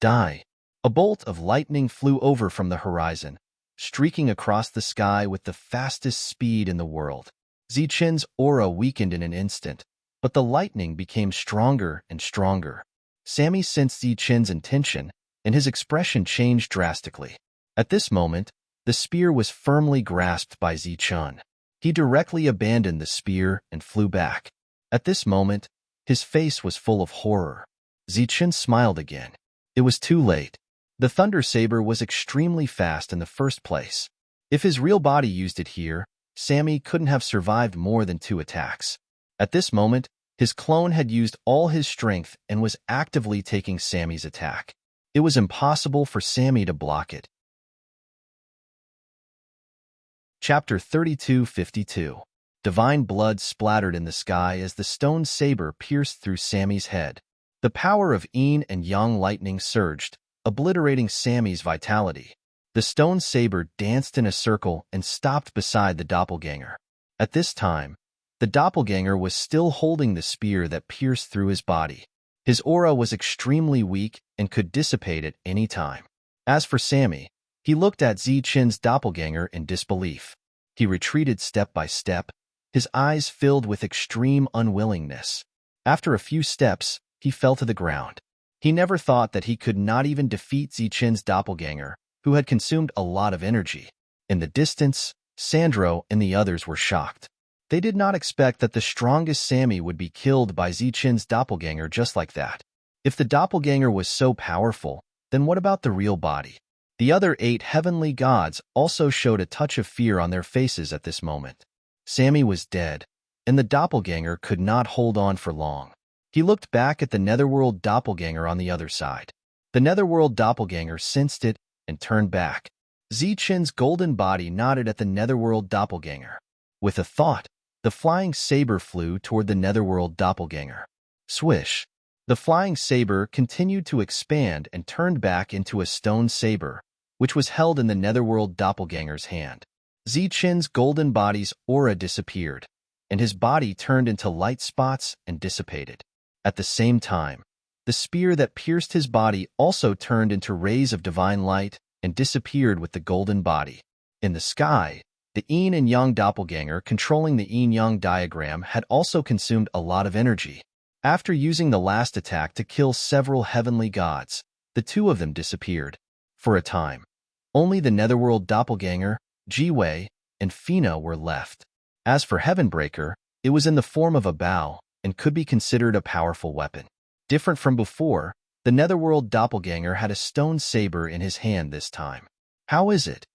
A: Die! A bolt of lightning flew over from the horizon, streaking across the sky with the fastest speed in the world. Zichen's aura weakened in an instant, but the lightning became stronger and stronger. Sammy sensed Zichen's intention, and his expression changed drastically. At this moment, the spear was firmly grasped by Zichen. He directly abandoned the spear and flew back. At this moment, his face was full of horror. Zichen smiled again. It was too late. The Thunder Saber was extremely fast in the first place. If his real body used it here, Sammy couldn't have survived more than 2 attacks. At this moment, his clone had used all his strength and was actively taking Sammy's attack. It was impossible for Sammy to block it. Chapter 3252. Divine blood splattered in the sky as the stone saber pierced through Sammy's head. The power of yin and yang lightning surged, obliterating Sammy's vitality. The stone saber danced in a circle and stopped beside the doppelganger. At this time, the doppelganger was still holding the spear that pierced through his body. His aura was extremely weak and could dissipate at any time. As for Sammy, he looked at Zichen's doppelganger in disbelief. He retreated step by step, his eyes filled with extreme unwillingness. After a few steps, he fell to the ground. He never thought that he could not even defeat Zichen's doppelganger, who had consumed a lot of energy. In the distance, Sandro and the others were shocked. They did not expect that the strongest Sammy would be killed by Zichen's doppelganger just like that. If the doppelganger was so powerful, then what about the real body? The other 8 heavenly gods also showed a touch of fear on their faces at this moment. Sammy was dead, and the doppelganger could not hold on for long. He looked back at the netherworld doppelganger on the other side. The netherworld doppelganger sensed it and turned back. Zichen's golden body nodded at the netherworld doppelganger. With a thought, the flying saber flew toward the netherworld doppelganger. Swish! The flying saber continued to expand and turned back into a stone saber, which was held in the netherworld doppelganger's hand. Zichen's golden body's aura disappeared, and his body turned into light spots and dissipated. At the same time, the spear that pierced his body also turned into rays of divine light and disappeared with the golden body. In the sky, the yin and yang doppelganger controlling the yin-yang diagram had also consumed a lot of energy. After using the last attack to kill several heavenly gods, the two of them disappeared. For a time, only the netherworld doppelganger, Jiwei, and Fina were left. As for Heavenbreaker, it was in the form of a bow and could be considered a powerful weapon. Different from before, the netherworld doppelganger had a stone saber in his hand this time. How is it?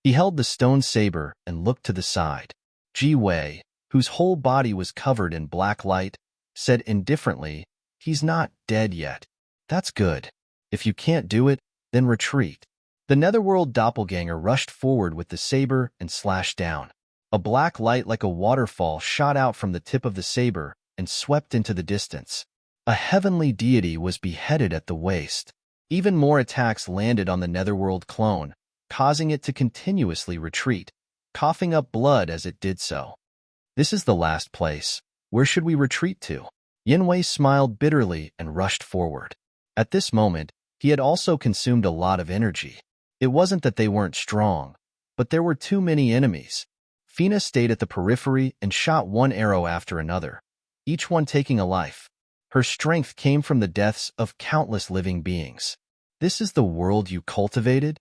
A: He held the stone saber and looked to the side. Jiwei, whose whole body was covered in black light, said indifferently, "He's not dead yet." "That's good. If you can't do it, then retreat." The netherworld doppelganger rushed forward with the saber and slashed down. A black light like a waterfall shot out from the tip of the saber and swept into the distance. A heavenly deity was beheaded at the waist. Even more attacks landed on the netherworld clone, causing it to continuously retreat, coughing up blood as it did so. "This is the last place. Where should we retreat to?" Yinwei smiled bitterly and rushed forward. At this moment, he had also consumed a lot of energy. It wasn't that they weren't strong, but there were too many enemies. Fina stayed at the periphery and shot one arrow after another, each one taking a life. Her strength came from the deaths of countless living beings. "This is the world you cultivated?"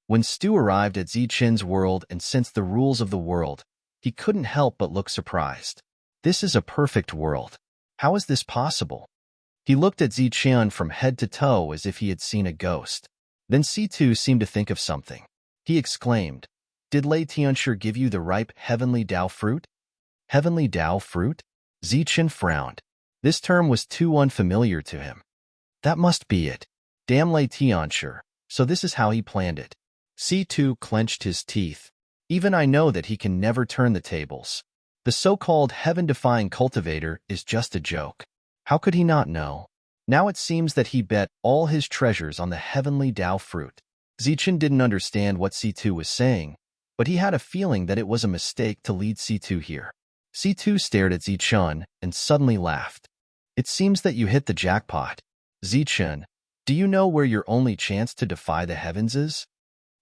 A: When Stu arrived at Zichen's world and sensed the rules of the world, he couldn't help but look surprised. "This is a perfect world. How is this possible?" He looked at Zichen from head to toe as if he had seen a ghost. Then C2 seemed to think of something. He exclaimed, "Did Lei Tianshi give you the ripe heavenly Dao fruit?" "Heavenly Dao fruit?" Zichen frowned. This term was too unfamiliar to him. "That must be it. Damn Lei Tianshi. So this is how he planned it." C2 clenched his teeth. "Even I know that he can never turn the tables. The so-called heaven-defying cultivator is just a joke. How could he not know? Now it seems that he bet all his treasures on the heavenly Dao fruit." Zichen didn't understand what C2 was saying, but he had a feeling that it was a mistake to lead C2 here. C2 stared at Zichen and suddenly laughed. "It seems that you hit the jackpot. Zichen, do you know where your only chance to defy the heavens is?"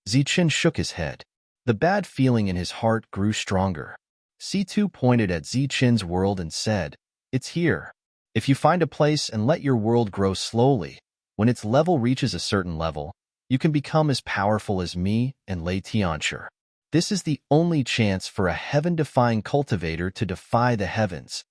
A: Zichen shook his head. The bad feeling in his heart grew stronger. C2 pointed at Zichen's world and said, "It's here. If you find a place and let your world grow slowly, when its level reaches a certain level, you can become as powerful as me and Lei Tianshi. This is the only chance for a heaven-defying cultivator to defy the heavens."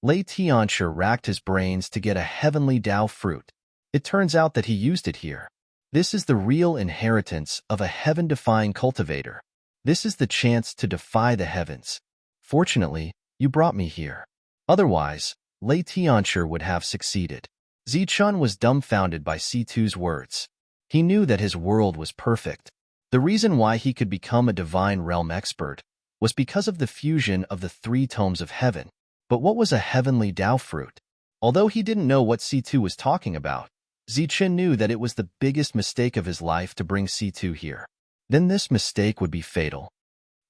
A: Lei Tianshi racked his brains to get a heavenly Dao fruit. It turns out that he used it here. This is the real inheritance of a heaven-defying cultivator. This is the chance to defy the heavens. Fortunately, you brought me here. Otherwise, Lei Tianshi would have succeeded. Zichen was dumbfounded by C2's words. He knew that his world was perfect. The reason why he could become a divine realm expert was because of the fusion of the three tomes of heaven. But what was a heavenly Dao fruit? Although he didn't know what C2 was talking about, Zichen knew that it was the biggest mistake of his life to bring C2 here. Then this mistake would be fatal.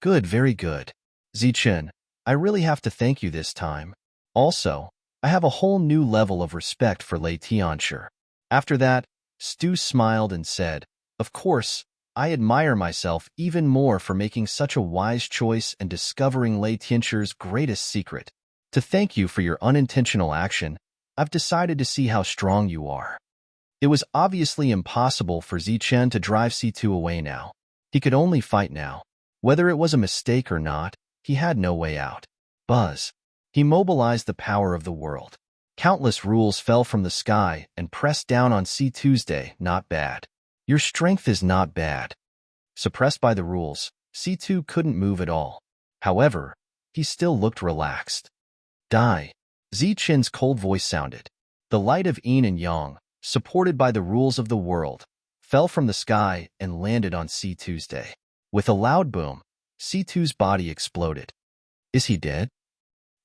A: "Good, very good. Zichen, I really have to thank you this time. Also, I have a whole new level of respect for Lei Tianshi." After that, Stu smiled and said, "Of course, I admire myself even more for making such a wise choice and discovering Lei Tianshi's greatest secret. To thank you for your unintentional action, I've decided to see how strong you are." It was obviously impossible for Zichen to drive C2 away now. He could only fight now. Whether it was a mistake or not, he had no way out. Buzz. He mobilized the power of the world. Countless rules fell from the sky and pressed down on C2's day. "Not bad. Your strength is not bad." Suppressed by the rules, C2 couldn't move at all. However, he still looked relaxed. "Die." Zichen's cold voice sounded. The light of yin and yang, supported by the rules of the world, fell from the sky and landed on C2's day. With a loud boom, C2's body exploded. Is he dead?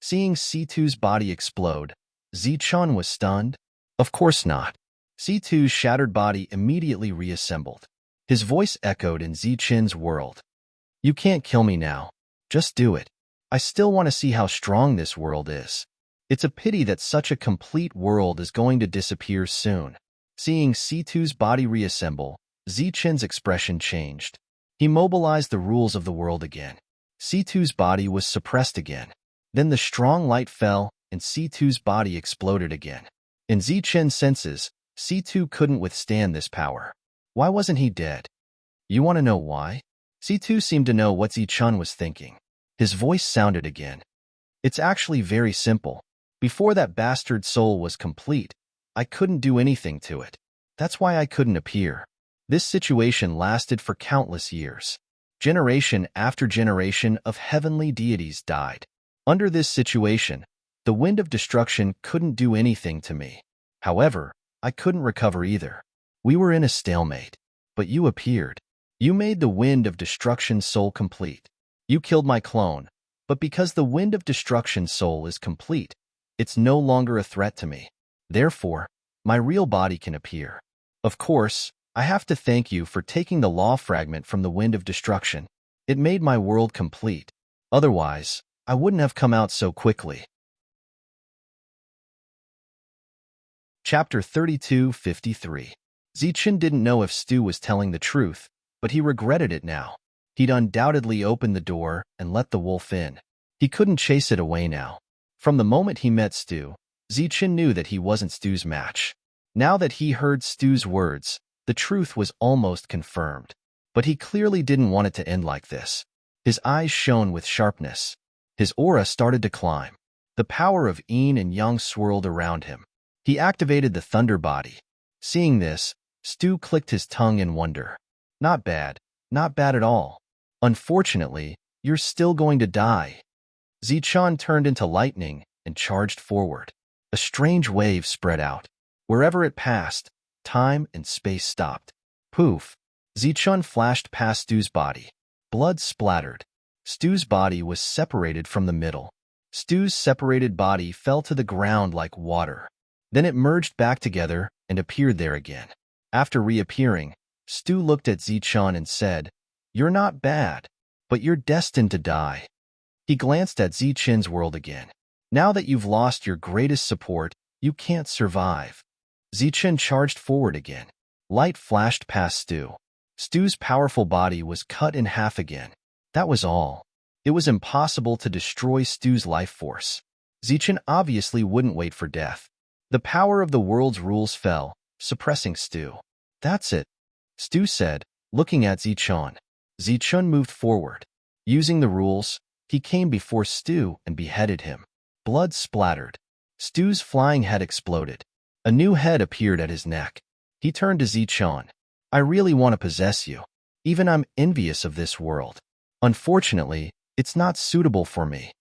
A: Seeing C2's body explode, Zichun was stunned. Of course not. C2's shattered body immediately reassembled. His voice echoed in Zichen's world. You can't kill me now. Just do it. I still want to see how strong this world is. It's a pity that such a complete world is going to disappear soon. Seeing C2's body reassemble, Zichen's expression changed. He mobilized the rules of the world again. C2's body was suppressed again. Then the strong light fell, and C2's body exploded again. In Zichen's senses, C2 couldn't withstand this power. Why wasn't he dead? You want to know why? C2 seemed to know what Zichun was thinking. His voice sounded again. It's actually very simple. Before that bastard soul was complete, I couldn't do anything to it. That's why I couldn't appear. This situation lasted for countless years. Generation after generation of heavenly deities died. Under this situation, the wind of destruction couldn't do anything to me. However, I couldn't recover either. We were in a stalemate. But you appeared. You made the wind of destruction soul complete. You killed my clone. But because the wind of destruction soul is complete, it's no longer a threat to me. Therefore, my real body can appear. Of course, I have to thank you for taking the law fragment from the wind of destruction. It made my world complete. Otherwise, I wouldn't have come out so quickly. Chapter 32:53. Zichen didn't know if Stu was telling the truth, but he regretted it now. He'd undoubtedly opened the door and let the wolf in. He couldn't chase it away now. From the moment he met Stu, Zichen knew that he wasn't Stu's match. Now that he heard Stu's words, the truth was almost confirmed. But he clearly didn't want it to end like this. His eyes shone with sharpness. His aura started to climb. The power of yin and yang swirled around him. He activated the thunder body. Seeing this, Stu clicked his tongue in wonder. Not bad. Not bad at all. Unfortunately, you're still going to die. Zichun turned into lightning and charged forward. A strange wave spread out. Wherever it passed, time and space stopped. Poof! Zichun flashed past Stu's body. Blood splattered. Stu's body was separated from the middle. Stu's separated body fell to the ground like water. Then it merged back together and appeared there again. After reappearing, Stu looked at Zichun and said, "You're not bad, but you're destined to die." He glanced at Zichen's world again. Now that you've lost your greatest support, you can't survive. Zichen charged forward again. Light flashed past Stu. Stu's powerful body was cut in half again. That was all. It was impossible to destroy Stu's life force. Zichen obviously wouldn't wait for death. The power of the world's rules fell, suppressing Stu. That's it, Stu said, looking at Zichun. Zichun moved forward. Using the rules, he came before Stu and beheaded him. Blood splattered. Stu's flying head exploded. A new head appeared at his neck. He turned to Zichun. I really want to possess you. Even I'm envious of this world. Unfortunately, it's not suitable for me.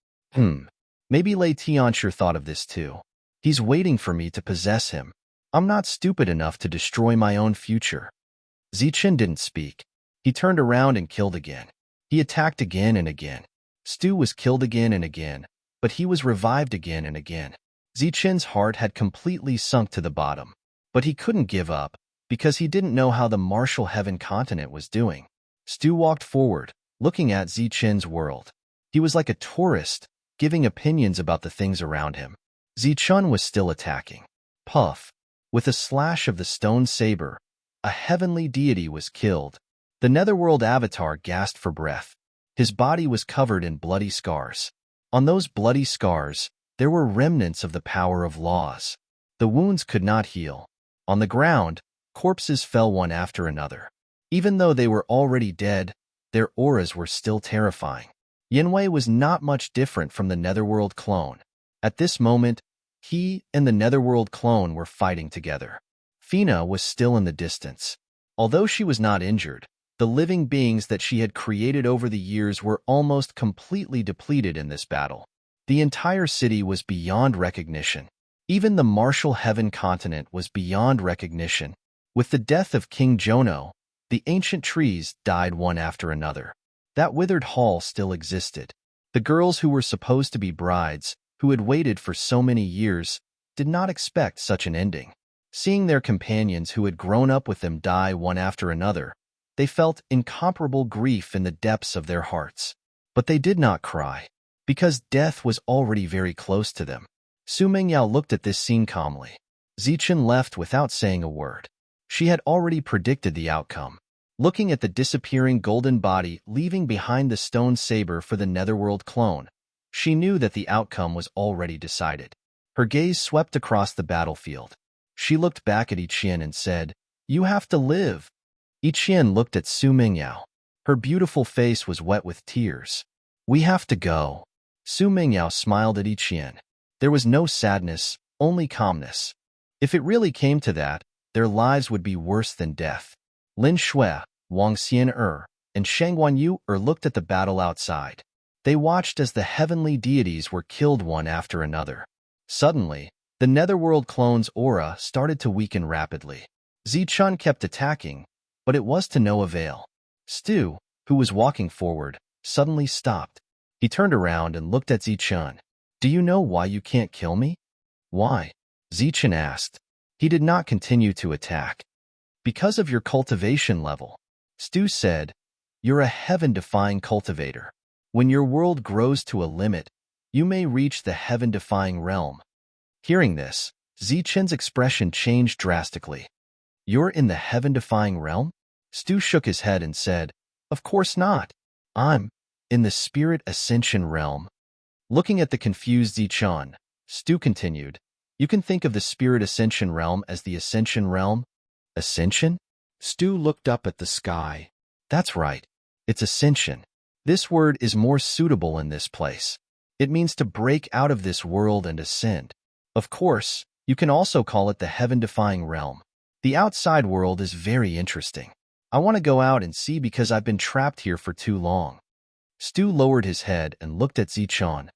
A: Maybe Lei Tianxue thought of this too. He's waiting for me to possess him. I'm not stupid enough to destroy my own future. Zichen didn't speak. He turned around and killed again. He attacked again and again. Stu was killed again and again, but he was revived again and again. Zichen's heart had completely sunk to the bottom. But he couldn't give up, because he didn't know how the martial heaven continent was doing. Stu walked forward, looking at Zichen's world. He was like a tourist, giving opinions about the things around him. Zichun was still attacking. Puff! With a slash of the stone saber, a heavenly deity was killed. The netherworld avatar gasped for breath. His body was covered in bloody scars. On those bloody scars, there were remnants of the power of laws. The wounds could not heal. On the ground, corpses fell one after another. Even though they were already dead, their auras were still terrifying. Yanwei was not much different from the netherworld clone. At this moment, he and the netherworld clone were fighting together. Fina was still in the distance. Although she was not injured, the living beings that she had created over the years were almost completely depleted in this battle. The entire city was beyond recognition. Even the martial heaven continent was beyond recognition. With the death of King Jono, the ancient trees died one after another. That withered hall still existed. The girls who were supposed to be brides, who had waited for so many years, did not expect such an ending. Seeing their companions who had grown up with them die one after another, they felt incomparable grief in the depths of their hearts. But they did not cry, because death was already very close to them. Su Mingyao looked at this scene calmly. Zichen left without saying a word. She had already predicted the outcome. Looking at the disappearing golden body leaving behind the stone saber for the Netherworld clone, she knew that the outcome was already decided. Her gaze swept across the battlefield. She looked back at Yiqian and said, "You have to live." Yiqian looked at Su Mingyao. Her beautiful face was wet with tears. "We have to go." Su Mingyao smiled at Yiqian. There was no sadness, only calmness. If it really came to that, their lives would be worse than death. Lin Shui, Wang Xian'er, and Shang Wanyu looked at the battle outside. They watched as the heavenly deities were killed one after another. Suddenly, the Netherworld clone's aura started to weaken rapidly. Zichun kept attacking, but it was to no avail. Stu, who was walking forward, suddenly stopped. He turned around and looked at Zichun. "Do you know why you can't kill me?" "Why?" Zichun asked. He did not continue to attack. "Because of your cultivation level," Stu said. "You're a heaven-defying cultivator. When your world grows to a limit, you may reach the heaven-defying realm." Hearing this, Zichun's expression changed drastically. "You're in the heaven-defying realm?" Stu shook his head and said, "Of course not. I'm in the spirit ascension realm." Looking at the confused Zichun, Stu continued, "You can think of the spirit ascension realm as the ascension realm." "Ascension?" Stu looked up at the sky. "That's right. It's ascension. This word is more suitable in this place. It means to break out of this world and ascend. Of course, you can also call it the heaven-defying realm. The outside world is very interesting. I want to go out and see because I've been trapped here for too long." Stu lowered his head and looked at Zichun.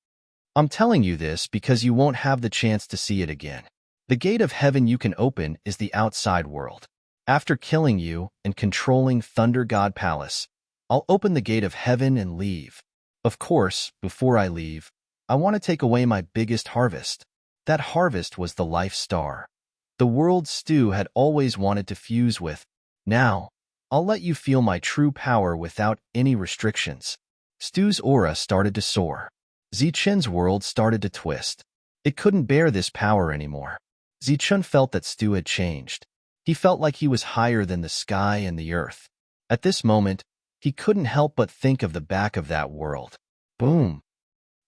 A: "I'm telling you this because you won't have the chance to see it again. The gate of heaven you can open is the outside world. After killing you and controlling Thunder God Palace, I'll open the gate of heaven and leave. Of course, before I leave, I want to take away my biggest harvest." That harvest was the life star. The world Stu had always wanted to fuse with. "Now, I'll let you feel my true power without any restrictions." Stu's aura started to soar. Zichun's world started to twist. It couldn't bear this power anymore. Zichun felt that Stu had changed. He felt like he was higher than the sky and the earth. At this moment, he couldn't help but think of the back of that world. Boom!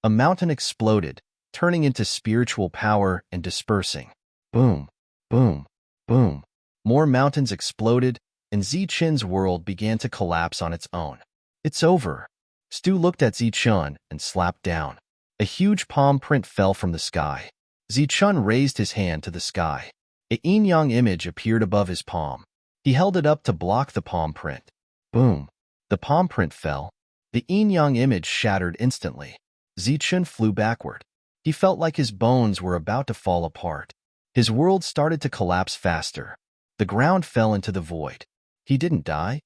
A: A mountain exploded, turning into spiritual power and dispersing. Boom! Boom! Boom! More mountains exploded, and Zichun's world began to collapse on its own. "It's over." Stu looked at Zichun and slapped down. A huge palm print fell from the sky. Zichun raised his hand to the sky. A yin-yang image appeared above his palm. He held it up to block the palm print. Boom! The palm print fell. The yin-yang image shattered instantly. Zichun flew backward. He felt like his bones were about to fall apart. His world started to collapse faster. The ground fell into the void. He didn't die.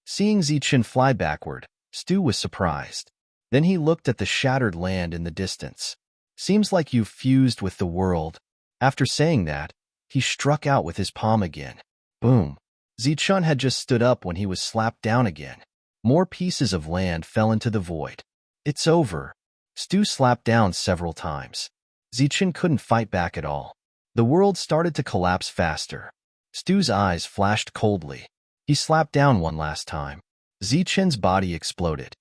A: Seeing Zichun fly backward, Stu was surprised. Then he looked at the shattered land in the distance. "Seems like you've fused with the world." After saying that, he struck out with his palm again. Boom! Zichun had just stood up when he was slapped down again. More pieces of land fell into the void. "It's over." Stu slapped down several times. Zichun couldn't fight back at all. The world started to collapse faster. Stu's eyes flashed coldly. He slapped down one last time. Zichun's body exploded.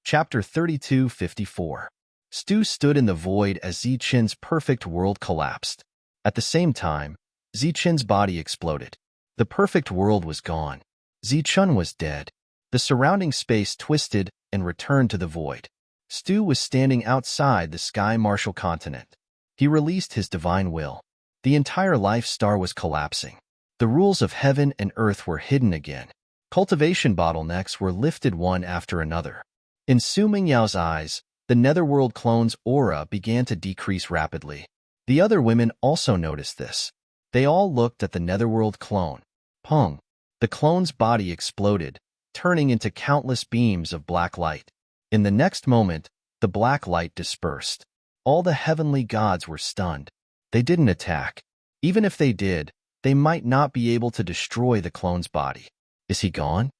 A: Chapter 32:54. Stu stood in the void as Zichun's perfect world collapsed. At the same time, Zichun's body exploded. The perfect world was gone. Zichun was dead. The surrounding space twisted and returned to the void. Stu was standing outside the Sky Martial continent. He released his divine will. The entire life star was collapsing. The rules of heaven and earth were hidden again. Cultivation bottlenecks were lifted one after another. In Su Mingyao's eyes, the netherworld clone's aura began to decrease rapidly. The other women also noticed this. They all looked at the netherworld clone. Pung! The clone's body exploded, turning into countless beams of black light. In the next moment, the black light dispersed. All the heavenly gods were stunned. They didn't attack. Even if they did, they might not be able to destroy the clone's body. Is he gone?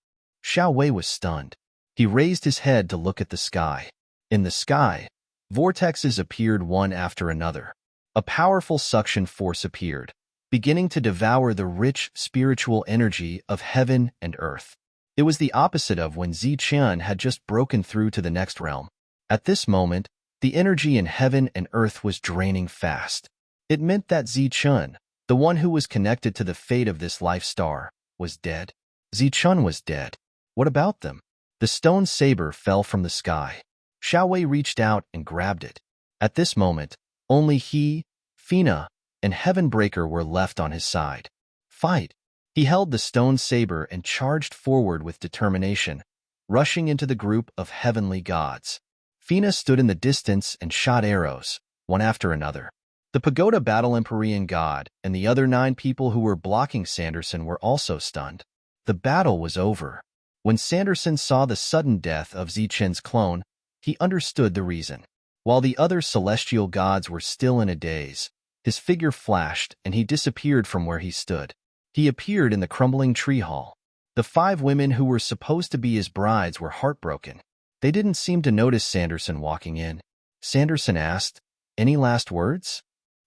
A: Xiao Wei was stunned. He raised his head to look at the sky. In the sky, vortexes appeared one after another. A powerful suction force appeared, beginning to devour the rich spiritual energy of heaven and earth. It was the opposite of when Zichen had just broken through to the next realm. At this moment, the energy in heaven and earth was draining fast. It meant that Zichen, the one who was connected to the fate of this life star, was dead. Zichen was dead. What about them? The stone saber fell from the sky. Xiao Wei reached out and grabbed it. At this moment, only he, Fina, and Heavenbreaker were left on his side. Fight! He held the stone saber and charged forward with determination, rushing into the group of heavenly gods. Fina stood in the distance and shot arrows, one after another. The Pagoda Battle Empyrean god and the other 9 people who were blocking Sanderson were also stunned. The battle was over. When Sanderson saw the sudden death of Zichen's clone, he understood the reason. While the other celestial gods were still in a daze, his figure flashed and he disappeared from where he stood. He appeared in the crumbling tree hall. The 5 women who were supposed to be his brides were heartbroken. They didn't seem to notice Sanderson walking in. Sanderson asked, "Any last words?"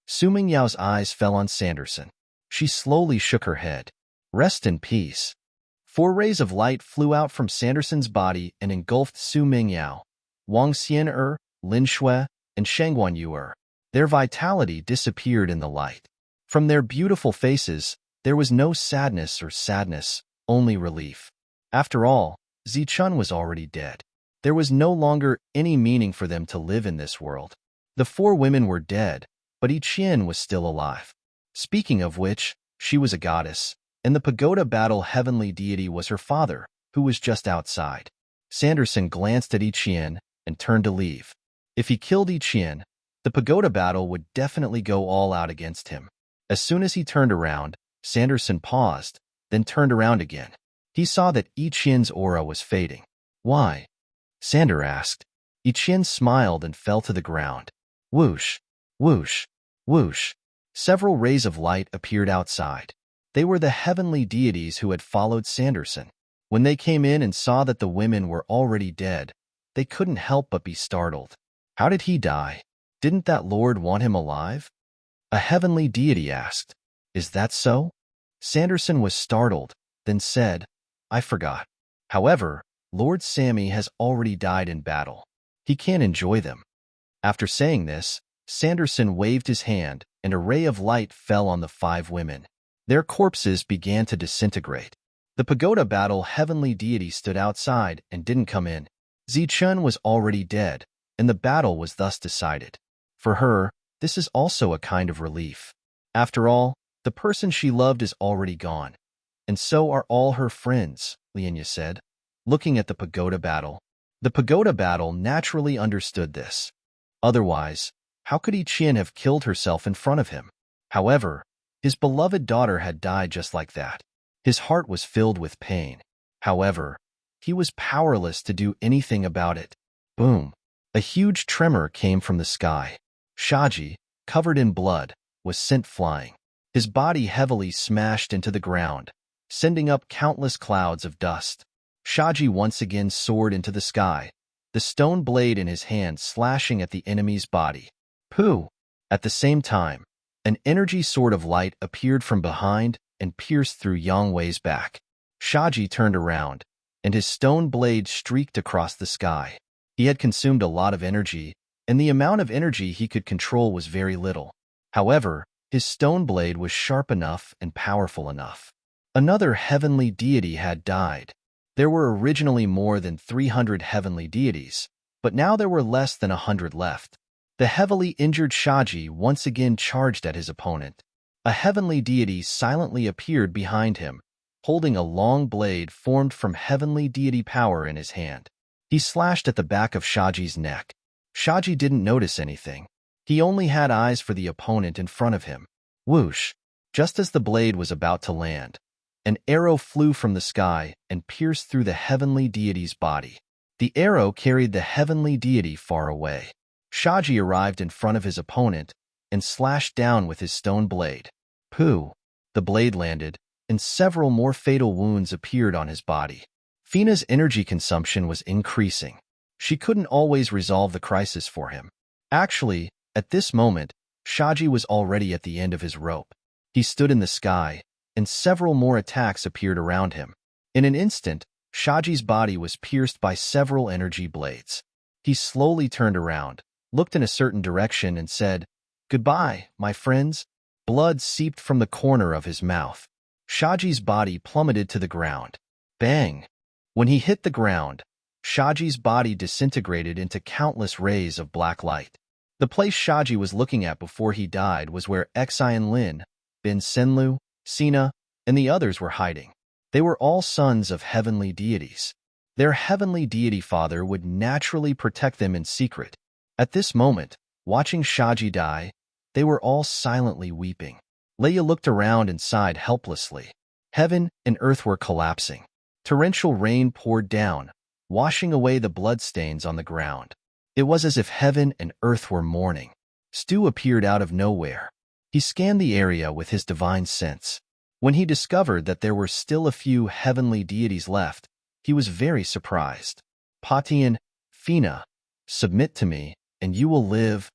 A: Su Mingyao's eyes fell on Sanderson. She slowly shook her head. "Rest in peace." 4 rays of light flew out from Sanderson's body and engulfed Su Mingyao, Wang Xian'er, Lin Shui, and Shangguan Yu'er. Their vitality disappeared in the light. From their beautiful faces, there was no sadness or sadness, only relief. After all, Zichen was already dead. There was no longer any meaning for them to live in this world. The 4 women were dead, but Yiqian was still alive. Speaking of which, she was a goddess, and the Pagoda Battle heavenly deity was her father, who was just outside. Sanderson glanced at Yiqian and turned to leave. If he killed Yiqian, the Pagoda Battle would definitely go all out against him. As soon as he turned around, Sanderson paused, then turned around again. He saw that Yiqian's aura was fading. "Why?" Sander asked. Yiqian smiled and fell to the ground. Whoosh, whoosh, whoosh. Several rays of light appeared outside. They were the heavenly deities who had followed Sanderson. When they came in and saw that the women were already dead, they couldn't help but be startled. How did he die? Didn't that lord want him alive? A heavenly deity asked. Is that so? Sanderson was startled, then said, I forgot. However, Lord Sammy has already died in battle. He can't enjoy them. After saying this, Sanderson waved his hand, and a ray of light fell on the 5 women. Their corpses began to disintegrate. The Pagoda Battle heavenly deity stood outside and didn't come in. Zichen was already dead, and the battle was thus decided. For her, this is also a kind of relief. After all, the person she loved is already gone. And so are all her friends, Lianya said, looking at the Pagoda Battle. The Pagoda Battle naturally understood this. Otherwise, how could Yiqian have killed herself in front of him? However, his beloved daughter had died just like that. His heart was filled with pain. However, he was powerless to do anything about it. Boom! A huge tremor came from the sky. Shaji, covered in blood, was sent flying. His body heavily smashed into the ground, sending up countless clouds of dust. Shaji once again soared into the sky, the stone blade in his hand slashing at the enemy's body. Pooh! At the same time, an energy sword of light appeared from behind and pierced through Yang Wei's back. Shaji turned around, and his stone blade streaked across the sky. He had consumed a lot of energy, and the amount of energy he could control was very little. However, his stone blade was sharp enough and powerful enough. Another heavenly deity had died. There were originally more than 300 heavenly deities, but now there were less than 100 left. The heavily injured Shaji once again charged at his opponent. A heavenly deity silently appeared behind him, holding a long blade formed from heavenly deity power in his hand. He slashed at the back of Shaji's neck. Shaji didn't notice anything. He only had eyes for the opponent in front of him. Whoosh! Just as the blade was about to land, an arrow flew from the sky and pierced through the heavenly deity's body. The arrow carried the heavenly deity far away. Shaji arrived in front of his opponent and slashed down with his stone blade. Pooh! The blade landed, and several more fatal wounds appeared on his body. Fina's energy consumption was increasing. She couldn't always resolve the crisis for him. Actually, at this moment, Shaji was already at the end of his rope. He stood in the sky, and several more attacks appeared around him. In an instant, Shaji's body was pierced by several energy blades. He slowly turned around, looked in a certain direction, and said, "Goodbye, my friends." Blood seeped from the corner of his mouth. Shaji's body plummeted to the ground. Bang! When he hit the ground, Shaji's body disintegrated into countless rays of black light. The place Shaji was looking at before he died was where Xian Lin, Bin Senlu, Sina, and the others were hiding. They were all sons of heavenly deities. Their heavenly deity father would naturally protect them in secret. At this moment, watching Shaji die, they were all silently weeping. Leia looked around and sighed helplessly. Heaven and earth were collapsing. Torrential rain poured down, washing away the bloodstains on the ground. It was as if heaven and earth were mourning. Stu appeared out of nowhere. He scanned the area with his divine sense. When he discovered that there were still a few heavenly deities left, he was very surprised. Patian, Fina, submit to me, and you will live.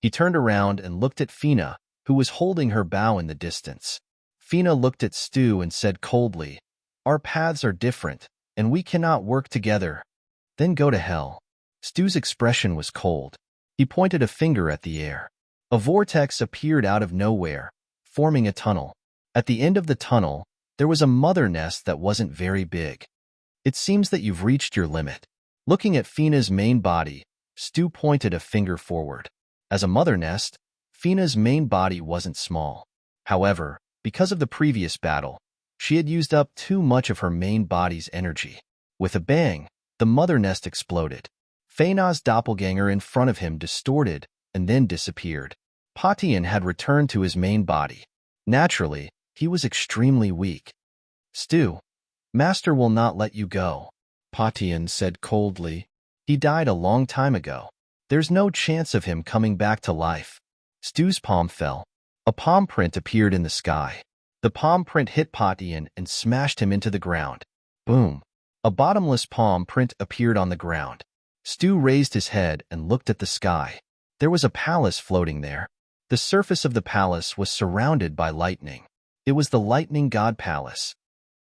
A: He turned around and looked at Fina, who was holding her bow in the distance. Fina looked at Stu and said coldly, "Our paths are different, and we cannot work together. Then go to hell." Stu's expression was cold. He pointed a finger at the air. A vortex appeared out of nowhere, forming a tunnel. At the end of the tunnel, there was a mother nest that wasn't very big. "It seems that you've reached your limit." Looking at Fina's main body, Stu pointed a finger forward. As a mother nest, Fina's main body wasn't small. However, because of the previous battle, she had used up too much of her main body's energy. With a bang, the mother nest exploded. Fina's doppelganger in front of him distorted and then disappeared. Patian had returned to his main body. Naturally, he was extremely weak. "Stu, Master will not let you go," Patian said coldly. "He died a long time ago. There's no chance of him coming back to life." Stu's palm fell. A palm print appeared in the sky. The palm print hit Patian and smashed him into the ground. Boom! A bottomless palm print appeared on the ground. Stu raised his head and looked at the sky. There was a palace floating there. The surface of the palace was surrounded by lightning. It was the lightning god palace.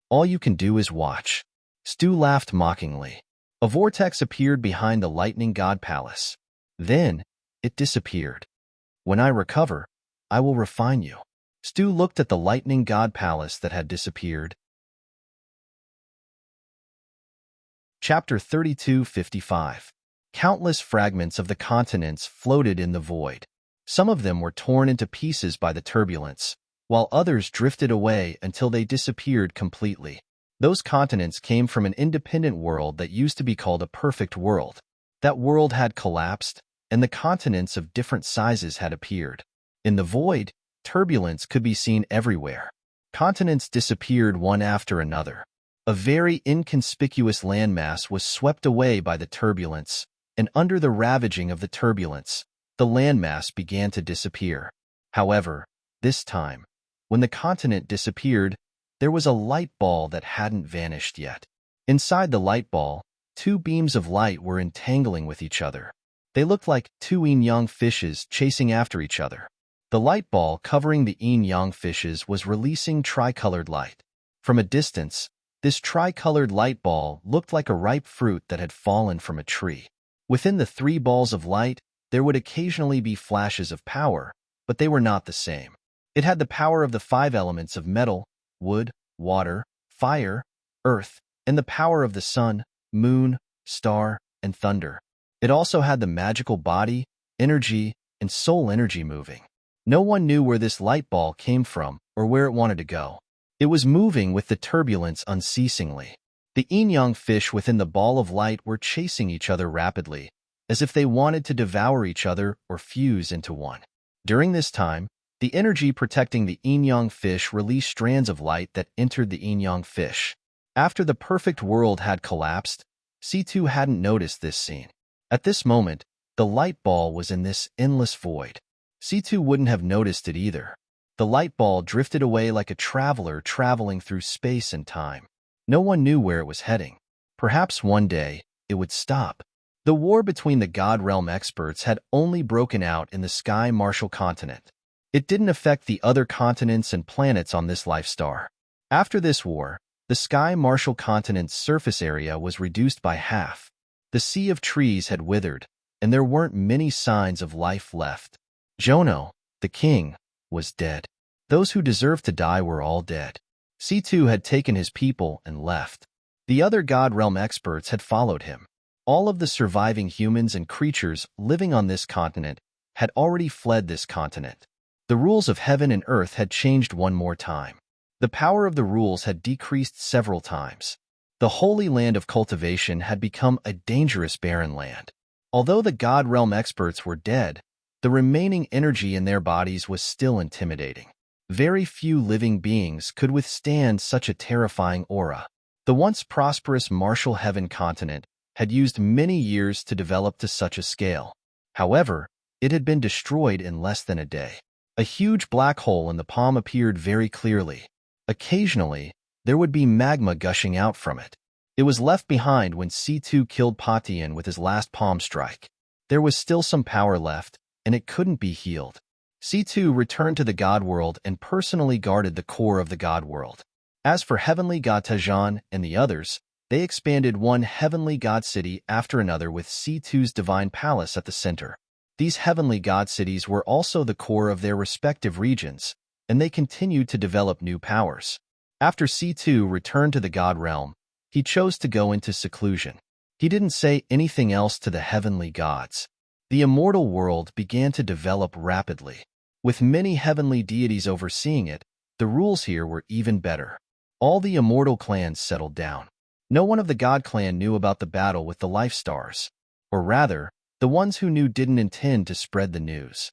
A: "All you can do is watch." Stu laughed mockingly. A vortex appeared behind the lightning god palace. Then, it disappeared. "When I recover, I will refine you." Stu looked at the lightning god palace that had disappeared. Chapter 32:55. Countless fragments of the continents floated in the void. Some of them were torn into pieces by the turbulence, while others drifted away until they disappeared completely. Those continents came from an independent world that used to be called a perfect world. That world had collapsed, and the continents of different sizes had appeared. In the void, turbulence could be seen everywhere. Continents disappeared one after another. A very inconspicuous landmass was swept away by the turbulence, and under the ravaging of the turbulence, the landmass began to disappear. However, this time, when the continent disappeared, there was a light ball that hadn't vanished yet. Inside the light ball, two beams of light were entangling with each other. They looked like two yin-yang fishes chasing after each other. The light ball covering the yin-yang fishes was releasing tricolored light. From a distance, this tricolored light ball looked like a ripe fruit that had fallen from a tree. Within the three balls of light, there would occasionally be flashes of power, but they were not the same. It had the power of the five elements of metal, wood, water, fire, earth, and the power of the sun, moon, star, and thunder. It also had the magical body, energy, and soul energy moving. No one knew where this light ball came from or where it wanted to go. It was moving with the turbulence unceasingly. The yin-yang fish within the ball of light were chasing each other rapidly, as if they wanted to devour each other or fuse into one. During this time, the energy protecting the yin-yang fish released strands of light that entered the yin-yang fish. After the perfect world had collapsed, C2 hadn't noticed this scene. At this moment, the light ball was in this endless void. C2 wouldn't have noticed it either. The light ball drifted away like a traveler traveling through space and time. No one knew where it was heading. Perhaps one day, it would stop. The war between the God Realm experts had only broken out in the Sky Martial continent. It didn't affect the other continents and planets on this life star. After this war, the Sky Martial continent's surface area was reduced by half. The sea of trees had withered, and there weren't many signs of life left. Jono, the king, was dead. Those who deserved to die were all dead. C2 had taken his people and left. The other God Realm experts had followed him. All of the surviving humans and creatures living on this continent had already fled this continent. The rules of heaven and earth had changed one more time. The power of the rules had decreased several times. The holy land of cultivation had become a dangerous barren land. Although the God Realm experts were dead, the remaining energy in their bodies was still intimidating. Very few living beings could withstand such a terrifying aura. The once prosperous Martial Heaven continent had used many years to develop to such a scale. However, it had been destroyed in less than a day. A huge black hole in the palm appeared very clearly. Occasionally, there would be magma gushing out from it. It was left behind when C2 killed Patian with his last palm strike. There was still some power left, and it couldn't be healed. C2 returned to the God World and personally guarded the core of the God World. As for Heavenly God Tajan and the others, they expanded one Heavenly God City after another with C2's Divine Palace at the center. These Heavenly God Cities were also the core of their respective regions, and they continued to develop new powers. After C2 returned to the God Realm, he chose to go into seclusion. He didn't say anything else to the heavenly gods. The immortal world began to develop rapidly. With many heavenly deities overseeing it, the rules here were even better. All the immortal clans settled down. No one of the God clan knew about the battle with the life stars. Or rather, the ones who knew didn't intend to spread the news.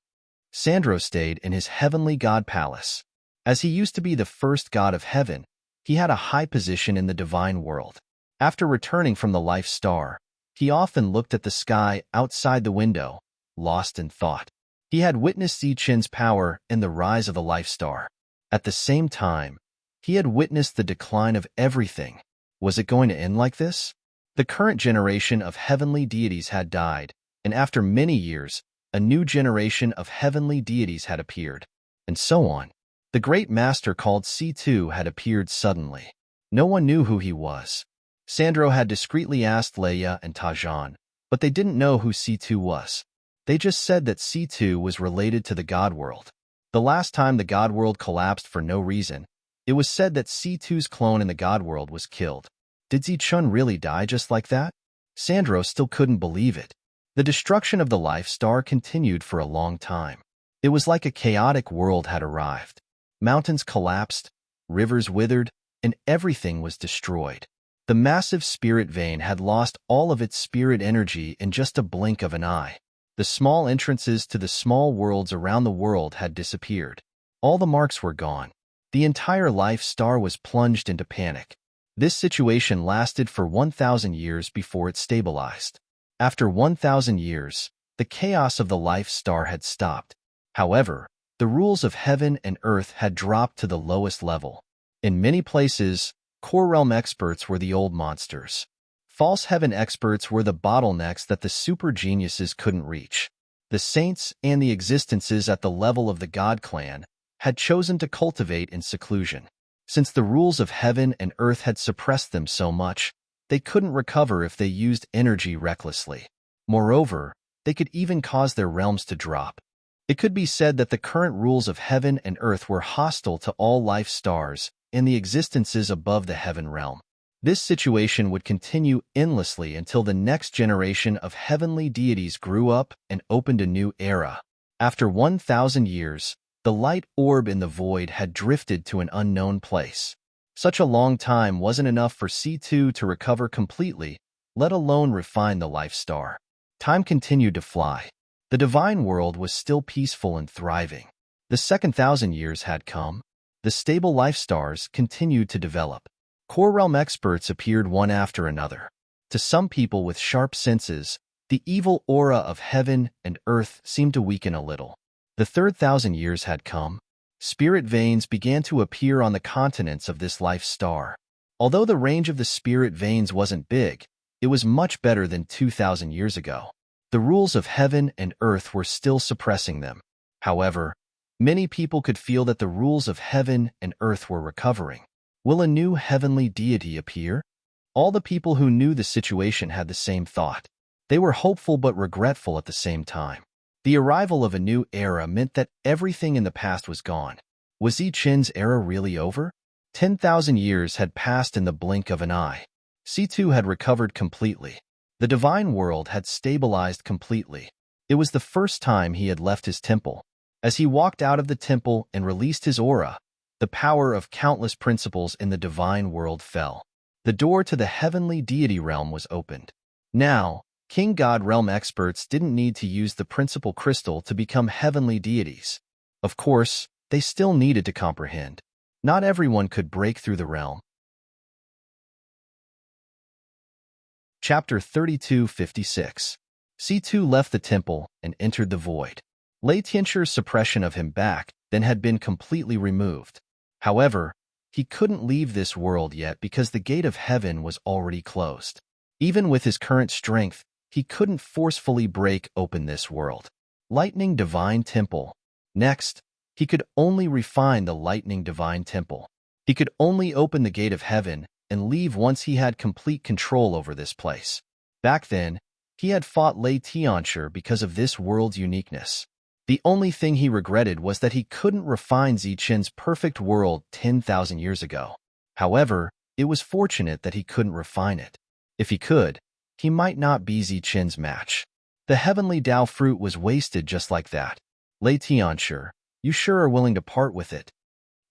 A: Sandro stayed in his heavenly God palace. As he used to be the first god of heaven, he had a high position in the divine world. After returning from the life star, he often looked at the sky outside the window, lost in thought. He had witnessed Zichen's power and the rise of the life star. At the same time, he had witnessed the decline of everything. Was it going to end like this? The current generation of heavenly deities had died, and after many years, a new generation of heavenly deities had appeared, and so on. The great master called C2 had appeared suddenly. No one knew who he was. Sandro had discreetly asked Leia and Tajan, but they didn't know who C2 was. They just said that C2 was related to the God World. The last time the God World collapsed for no reason, it was said that C2's clone in the God World was killed. Did Zichun really die just like that? Sandro still couldn't believe it. The destruction of the life star continued for a long time. It was like a chaotic world had arrived. Mountains collapsed, rivers withered, and everything was destroyed. The massive spirit vein had lost all of its spirit energy in just a blink of an eye. The small entrances to the small worlds around the world had disappeared. All the marks were gone. The entire life star was plunged into panic. This situation lasted for 1,000 years before it stabilized. After 1,000 years, the chaos of the life star had stopped. However, the rules of heaven and earth had dropped to the lowest level. In many places, core realm experts were the old monsters. False heaven experts were the bottlenecks that the super geniuses couldn't reach. The saints and the existences at the level of the God clan had chosen to cultivate in seclusion. Since the rules of heaven and earth had suppressed them so much, they couldn't recover if they used energy recklessly. Moreover, they could even cause their realms to drop. It could be said that the current rules of heaven and earth were hostile to all life stars and the existences above the heaven realm. This situation would continue endlessly until the next generation of heavenly deities grew up and opened a new era. After 1,000 years, the light orb in the void had drifted to an unknown place. Such a long time wasn't enough for C2 to recover completely, let alone refine the life star. Time continued to fly. The divine world was still peaceful and thriving. The second 1,000 years had come. The stable life stars continued to develop. Core realm experts appeared one after another. To some people with sharp senses, the evil aura of heaven and earth seemed to weaken a little. The third 1,000 years had come. Spirit veins began to appear on the continents of this life star. Although the range of the spirit veins wasn't big, it was much better than 2,000 years ago. The rules of heaven and earth were still suppressing them. However, many people could feel that the rules of heaven and earth were recovering. Will a new heavenly deity appear? All the people who knew the situation had the same thought. They were hopeful but regretful at the same time. The arrival of a new era meant that everything in the past was gone. Was Zi Qin's era really over? 10,000 years had passed in the blink of an eye. C2 had recovered completely. The divine world had stabilized completely. It was the first time he had left his temple. As he walked out of the temple and released his aura, the power of countless principles in the divine world fell. The door to the heavenly deity realm was opened. Now, King God realm experts didn't need to use the principal crystal to become heavenly deities. Of course, they still needed to comprehend. Not everyone could break through the realm. Chapter 32:56. C2 left the temple and entered the void. Lei Tianchu's suppression of him back then had been completely removed. However, he couldn't leave this world yet because the gate of heaven was already closed. Even with his current strength, he couldn't forcefully break open this world. Lightning Divine Temple. Next, he could only refine the Lightning Divine Temple. He could only open the gate of heaven and leave once he had complete control over this place. Back then, he had fought Lei Tianchu because of this world's uniqueness. The only thing he regretted was that he couldn't refine Zi Qin's perfect world 10,000 years ago. However, it was fortunate that he couldn't refine it. If he could, he might not be Zi Qin's match. The heavenly Dao fruit was wasted just like that. Lei Tianchu, you sure are willing to part with it?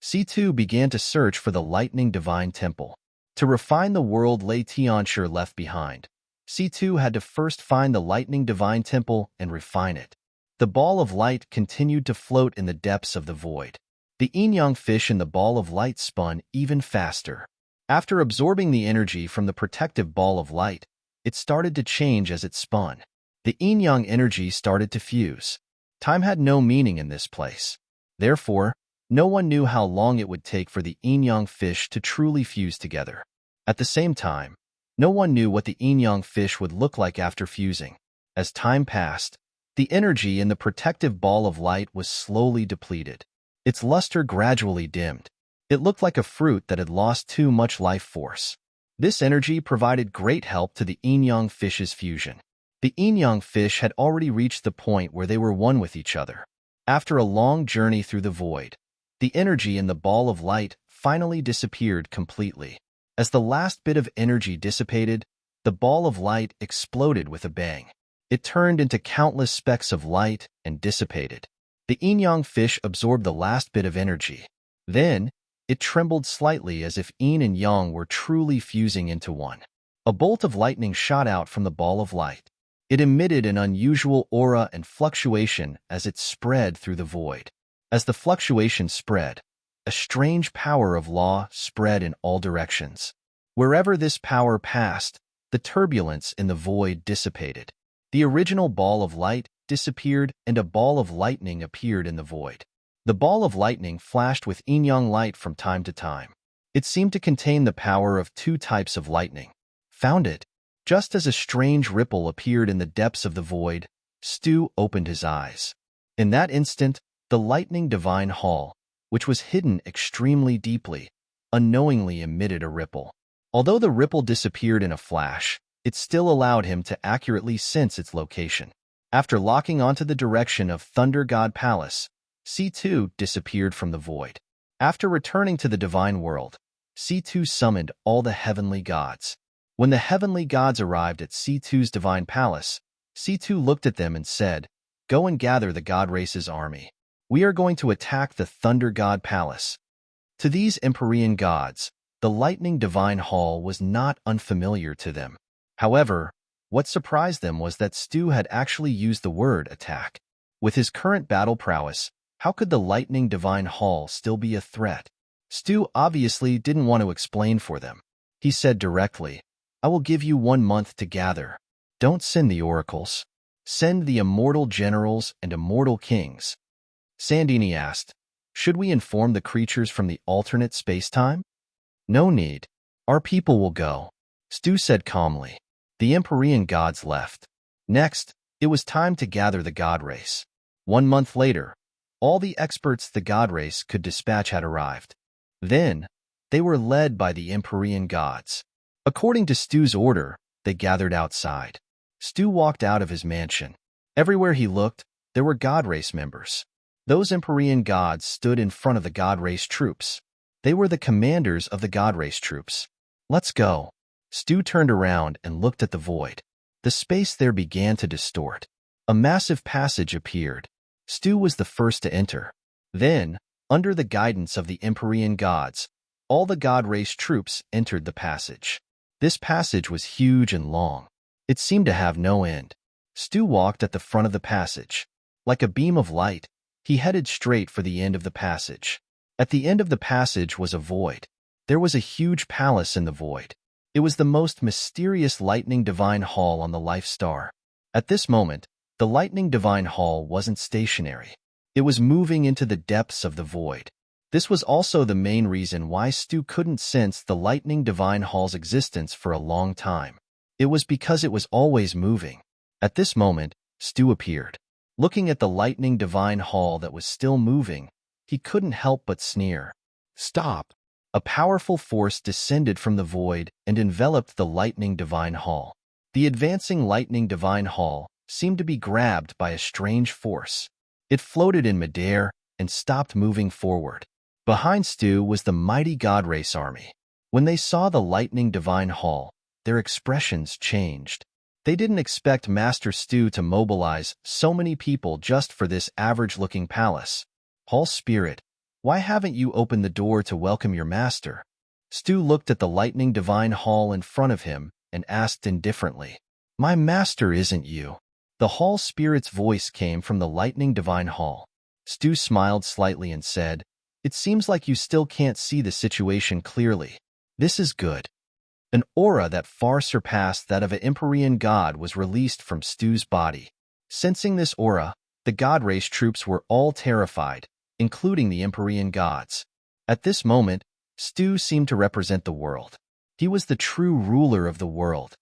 A: C2 began to search for the Lightning Divine Temple. To refine the world Lei Tianchu left behind, C2 had to first find the Lightning Divine Temple and refine it. The ball of light continued to float in the depths of the void. The yin-yang fish in the ball of light spun even faster. After absorbing the energy from the protective ball of light, it started to change as it spun. The yin-yang energy started to fuse. Time had no meaning in this place. Therefore, no one knew how long it would take for the yin-yang fish to truly fuse together. At the same time, no one knew what the yin-yang fish would look like after fusing. As time passed, the energy in the protective ball of light was slowly depleted. Its luster gradually dimmed. It looked like a fruit that had lost too much life force. This energy provided great help to the yin-yang fish's fusion. The yin-yang fish had already reached the point where they were one with each other. After a long journey through the void, the energy in the ball of light finally disappeared completely. As the last bit of energy dissipated, the ball of light exploded with a bang. It turned into countless specks of light and dissipated. The yin-yang fish absorbed the last bit of energy. Then, it trembled slightly as if yin and yang were truly fusing into one. A bolt of lightning shot out from the ball of light. It emitted an unusual aura and fluctuation as it spread through the void. As the fluctuation spread, a strange power of law spread in all directions. Wherever this power passed, the turbulence in the void dissipated. The original ball of light disappeared and a ball of lightning appeared in the void. The ball of lightning flashed with yin-yang light from time to time. It seemed to contain the power of two types of lightning. Found it. Just as a strange ripple appeared in the depths of the void, Stu opened his eyes. In that instant, the lightning divine hall, which was hidden extremely deeply, unknowingly emitted a ripple. Although the ripple disappeared in a flash, it still allowed him to accurately sense its location. After locking onto the direction of Thunder God Palace, C2 disappeared from the void. After returning to the divine world, C2 summoned all the heavenly gods. When the heavenly gods arrived at C2's divine palace, C2 looked at them and said, "Go and gather the god race's army. We are going to attack the Thunder God Palace." To these Empyrean gods, the lightning divine hall was not unfamiliar to them. However, what surprised them was that Stu had actually used the word attack. With his current battle prowess, how could the lightning divine hall still be a threat? Stu obviously didn't want to explain for them. He said directly, "I will give you 1 month to gather. Don't send the oracles. Send the immortal generals and immortal kings." Sandini asked, "Should we inform the creatures from the alternate space-time?" "No need. Our people will go," Stu said calmly. The Empyrean gods left. Next, it was time to gather the god race. 1 month later, all the experts the god race could dispatch had arrived. Then, they were led by the Empyrean gods. According to Stu's order, they gathered outside. Stu walked out of his mansion. Everywhere he looked, there were god race members. Those Empyrean gods stood in front of the god race troops. They were the commanders of the god race troops. "Let's go." Stu turned around and looked at the void. The space there began to distort. A massive passage appeared. Stu was the first to enter. Then, under the guidance of the Empyrean gods, all the god race troops entered the passage. This passage was huge and long. It seemed to have no end. Stu walked at the front of the passage. Like a beam of light, he headed straight for the end of the passage. At the end of the passage was a void. There was a huge palace in the void. It was the most mysterious lightning divine hall on the Life Star. At this moment, the lightning divine hall wasn't stationary. It was moving into the depths of the void. This was also the main reason why Stu couldn't sense the lightning divine hall's existence for a long time. It was because it was always moving. At this moment, Stu appeared. Looking at the lightning divine hall that was still moving, he couldn't help but sneer. "Stop!" A powerful force descended from the void and enveloped the lightning divine hall. The advancing lightning divine hall seemed to be grabbed by a strange force. It floated in midair and stopped moving forward. Behind Stu was the mighty god race army. When they saw the lightning divine hall, their expressions changed. They didn't expect Master Stu to mobilize so many people just for this average-looking palace. "Hall Spirit, why haven't you opened the door to welcome your master?" Stu looked at the lightning divine hall in front of him and asked indifferently, "My master isn't you." The hall spirit's voice came from the lightning divine hall. Stu smiled slightly and said, "It seems like you still can't see the situation clearly. This is good." An aura that far surpassed that of an Empyrean god was released from Stu's body. Sensing this aura, the god race troops were all terrified, including the Empyrean gods. At this moment, Stu seemed to represent the world. He was the true ruler of the world.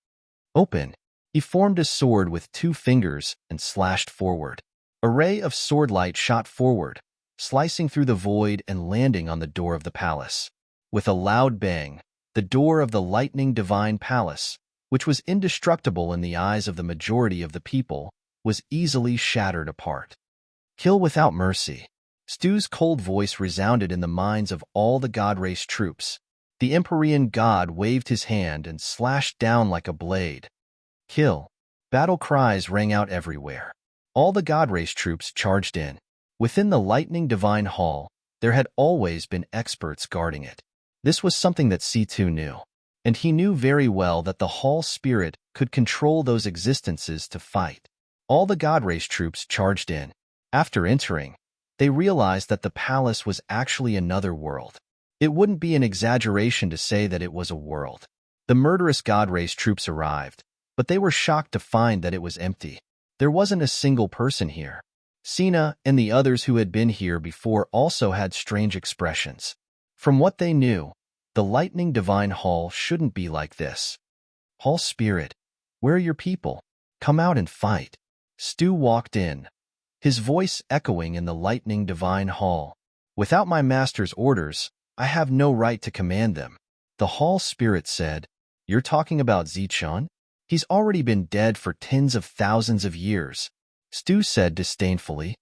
A: "Open." He formed a sword with 2 fingers and slashed forward. A ray of swordlight shot forward, slicing through the void and landing on the door of the palace. With a loud bang, the door of the lightning divine palace, which was indestructible in the eyes of the majority of the people, was easily shattered apart. "Kill without mercy." Stu's cold voice resounded in the minds of all the god race troops. The Empyrean god waved his hand and slashed down like a blade. "Kill." Battle cries rang out everywhere. All the god race troops charged in. Within the lightning divine hall, there had always been experts guarding it. This was something that C2 knew, and he knew very well that the hall spirit could control those existences to fight. All the god race troops charged in. After entering, they realized that the palace was actually another world. It wouldn't be an exaggeration to say that it was a world. The murderous god race troops arrived, but they were shocked to find that it was empty. There wasn't a single person here. Sina and the others who had been here before also had strange expressions. From what they knew, the lightning divine hall shouldn't be like this. "Hall Spirit, where are your people? Come out and fight." Stu walked in, his voice echoing in the lightning divine hall. "Without my master's orders, I have no right to command them." The hall spirit said, "You're talking about Zichun? He's already been dead for tens of thousands of years," Stu said disdainfully.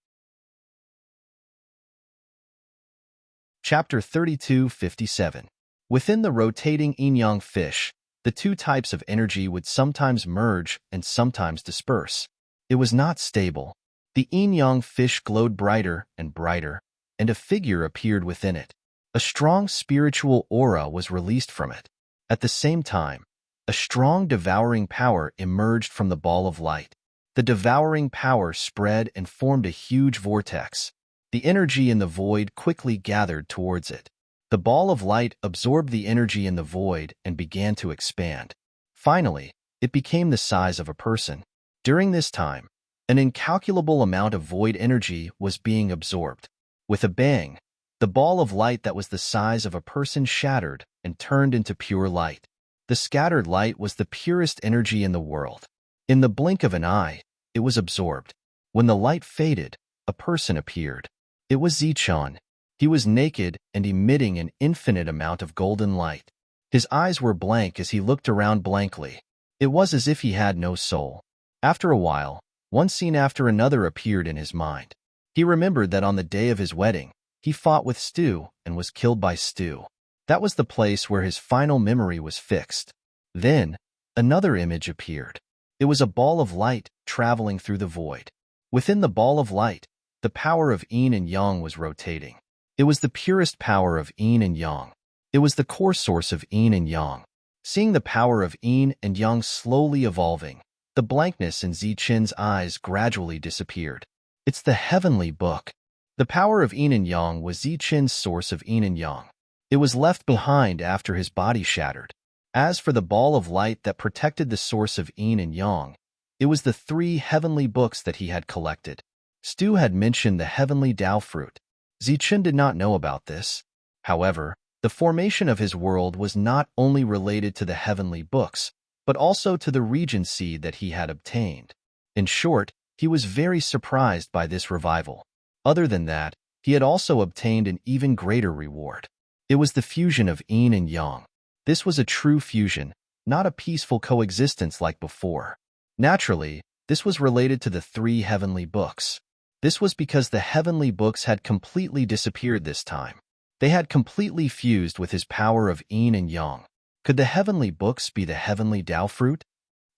A: Chapter 3257. Within the rotating yin-yang fish, the 2 types of energy would sometimes merge and sometimes disperse. It was not stable. The yin-yang fish glowed brighter and brighter, and a figure appeared within it. A strong spiritual aura was released from it. At the same time, a strong devouring power emerged from the ball of light. The devouring power spread and formed a huge vortex. The energy in the void quickly gathered towards it. The ball of light absorbed the energy in the void and began to expand. Finally, it became the size of a person. During this time, an incalculable amount of void energy was being absorbed. With a bang, the ball of light that was the size of a person shattered and turned into pure light. The scattered light was the purest energy in the world. In the blink of an eye, it was absorbed. When the light faded, a person appeared. It was Zichun. He was naked and emitting an infinite amount of golden light. His eyes were blank as he looked around blankly. It was as if he had no soul. After a while, one scene after another appeared in his mind. He remembered that on the day of his wedding, he fought with Stu and was killed by Stu. That was the place where his final memory was fixed. Then, another image appeared. It was a ball of light traveling through the void. Within the ball of light, the power of yin and yang was rotating. It was the purest power of yin and yang. It was the core source of yin and yang. Seeing the power of yin and yang slowly evolving, the blankness in Zichun's eyes gradually disappeared. It's the heavenly book. The power of yin and yang was Zichun's source of yin and yang. It was left behind after his body shattered. As for the ball of light that protected the source of yin and yang, it was the 3 heavenly books that he had collected. Stu had mentioned the heavenly Tao fruit. Zichun did not know about this. However, the formation of his world was not only related to the heavenly books, but also to the regency that he had obtained. In short, he was very surprised by this revival. Other than that, he had also obtained an even greater reward. It was the fusion of yin and yang. This was a true fusion, not a peaceful coexistence like before. Naturally, this was related to the 3 heavenly books. This was because the heavenly books had completely disappeared this time. They had completely fused with his power of yin and yang. Could the heavenly books be the heavenly Tao fruit?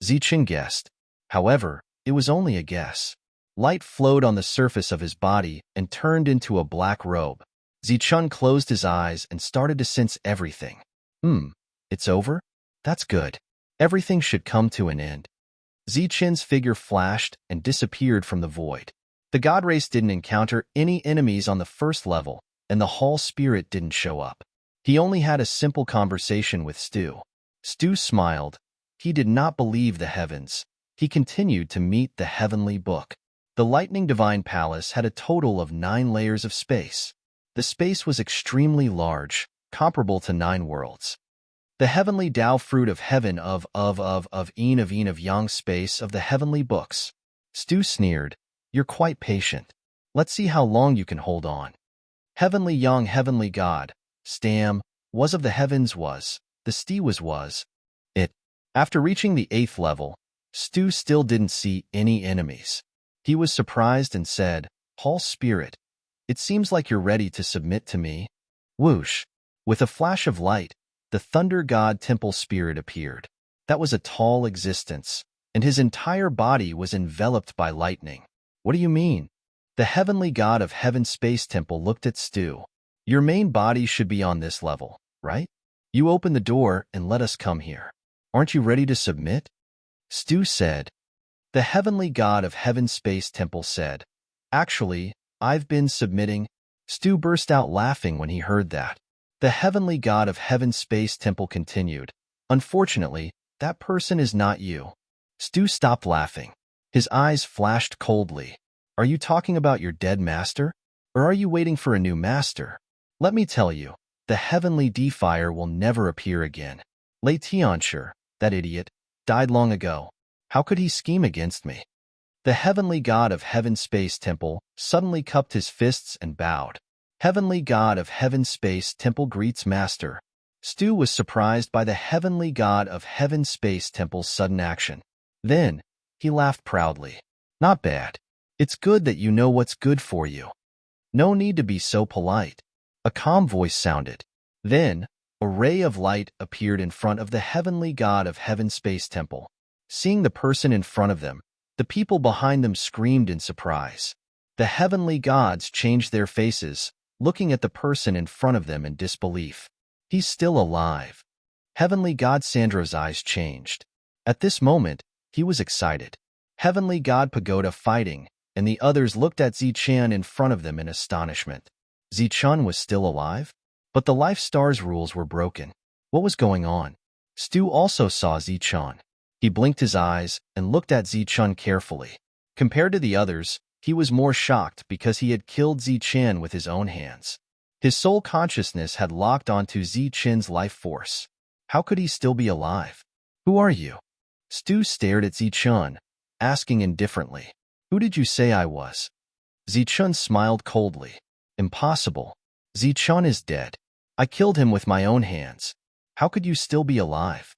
A: Zichun guessed. However, it was only a guess. Light flowed on the surface of his body and turned into a black robe. Zichun closed his eyes and started to sense everything. It's over? That's good. Everything should come to an end. Zichun's figure flashed and disappeared from the void. The god race didn't encounter any enemies on the first level, and the hall spirit didn't show up. He only had a simple conversation with Stu. Stu smiled. He did not believe the heavens. He continued to meet the heavenly book. The Lightning Divine Palace had a total of 9 layers of space. The space was extremely large, comparable to 9 worlds. The heavenly Tao fruit of heaven of yin of yang space of the heavenly books. Stu sneered. You're quite patient. Let's see how long you can hold on. Heavenly yang heavenly god. Stam, was of the heavens was, the sti was, it. After reaching the 8th level, Stu still didn't see any enemies. He was surprised and said, Hall Spirit, it seems like you're ready to submit to me. Whoosh! With a flash of light, the Thunder God Temple Spirit appeared. That was a tall existence, and his entire body was enveloped by lightning. What do you mean? The heavenly god of Heaven Space Temple looked at Stu. Your main body should be on this level, right? You open the door and let us come here. Aren't you ready to submit? Stu said. The heavenly god of Heaven Space Temple said, Actually, I've been submitting. Stu burst out laughing when he heard that. The heavenly god of Heaven Space Temple continued, Unfortunately, that person is not you. Stu stopped laughing. His eyes flashed coldly. Are you talking about your dead master? Or are you waiting for a new master? Let me tell you, the heavenly Defier will never appear again. Lei Tianshi, that idiot, died long ago. How could he scheme against me? The heavenly god of Heaven Space Temple suddenly cupped his fists and bowed. Heavenly god of Heaven Space Temple greets master. Stu was surprised by the heavenly god of Heaven Space Temple's sudden action. Then, he laughed proudly. Not bad. It's good that you know what's good for you. No need to be so polite. A calm voice sounded. Then, a ray of light appeared in front of the heavenly god of Heaven Space Temple. Seeing the person in front of them, the people behind them screamed in surprise. The heavenly gods changed their faces, looking at the person in front of them in disbelief. He's still alive. Heavenly God Sandro's eyes changed. At this moment, he was excited. Heavenly God Pagoda fighting, and the others looked at Zichun in front of them in astonishment. Zichun was still alive? But the Life Star's rules were broken. What was going on? Stu also saw Zichun. He blinked his eyes and looked at Zichun carefully. Compared to the others, he was more shocked because he had killed Zichun with his own hands. His soul consciousness had locked onto Zichun's life force. How could he still be alive? Who are you? Stu stared at Zichun, asking indifferently. Who did you say I was? Zichun smiled coldly. Impossible. Zichun is dead. I killed him with my own hands. How could you still be alive?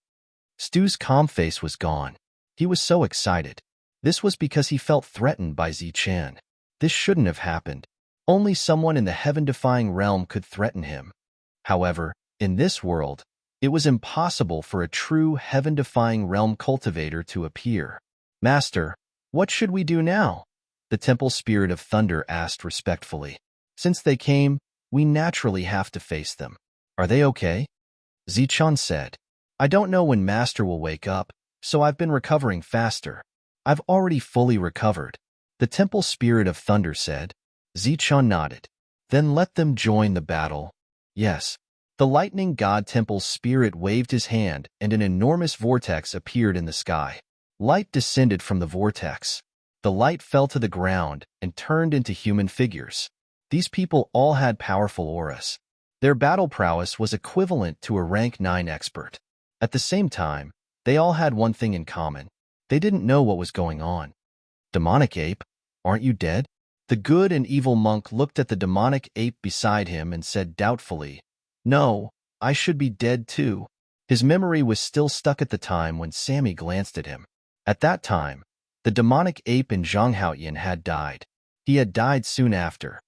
A: Stu's calm face was gone. He was so excited. This was because he felt threatened by Zichun. This shouldn't have happened. Only someone in the heaven-defying realm could threaten him. However, in this world, it was impossible for a true heaven-defying realm cultivator to appear. Master, what should we do now? The temple spirit of thunder asked respectfully. Since they came, we naturally have to face them. Are they okay? Zichun said. I don't know when Master will wake up, so I've been recovering faster. I've already fully recovered. The temple spirit of thunder said. Zichun nodded. Then let them join the battle. Yes. The lightning god temple's spirit waved his hand and an enormous vortex appeared in the sky. Light descended from the vortex. The light fell to the ground and turned into human figures. These people all had powerful auras. Their battle prowess was equivalent to a rank 9 expert. At the same time, they all had one thing in common. They didn't know what was going on. Demonic ape, aren't you dead? The good and evil monk looked at the demonic ape beside him and said doubtfully, No, I should be dead too. His memory was still stuck at the time when Sammy glanced at him. At that time, the demonic ape in Zhonghaoyan had died. He had died soon after.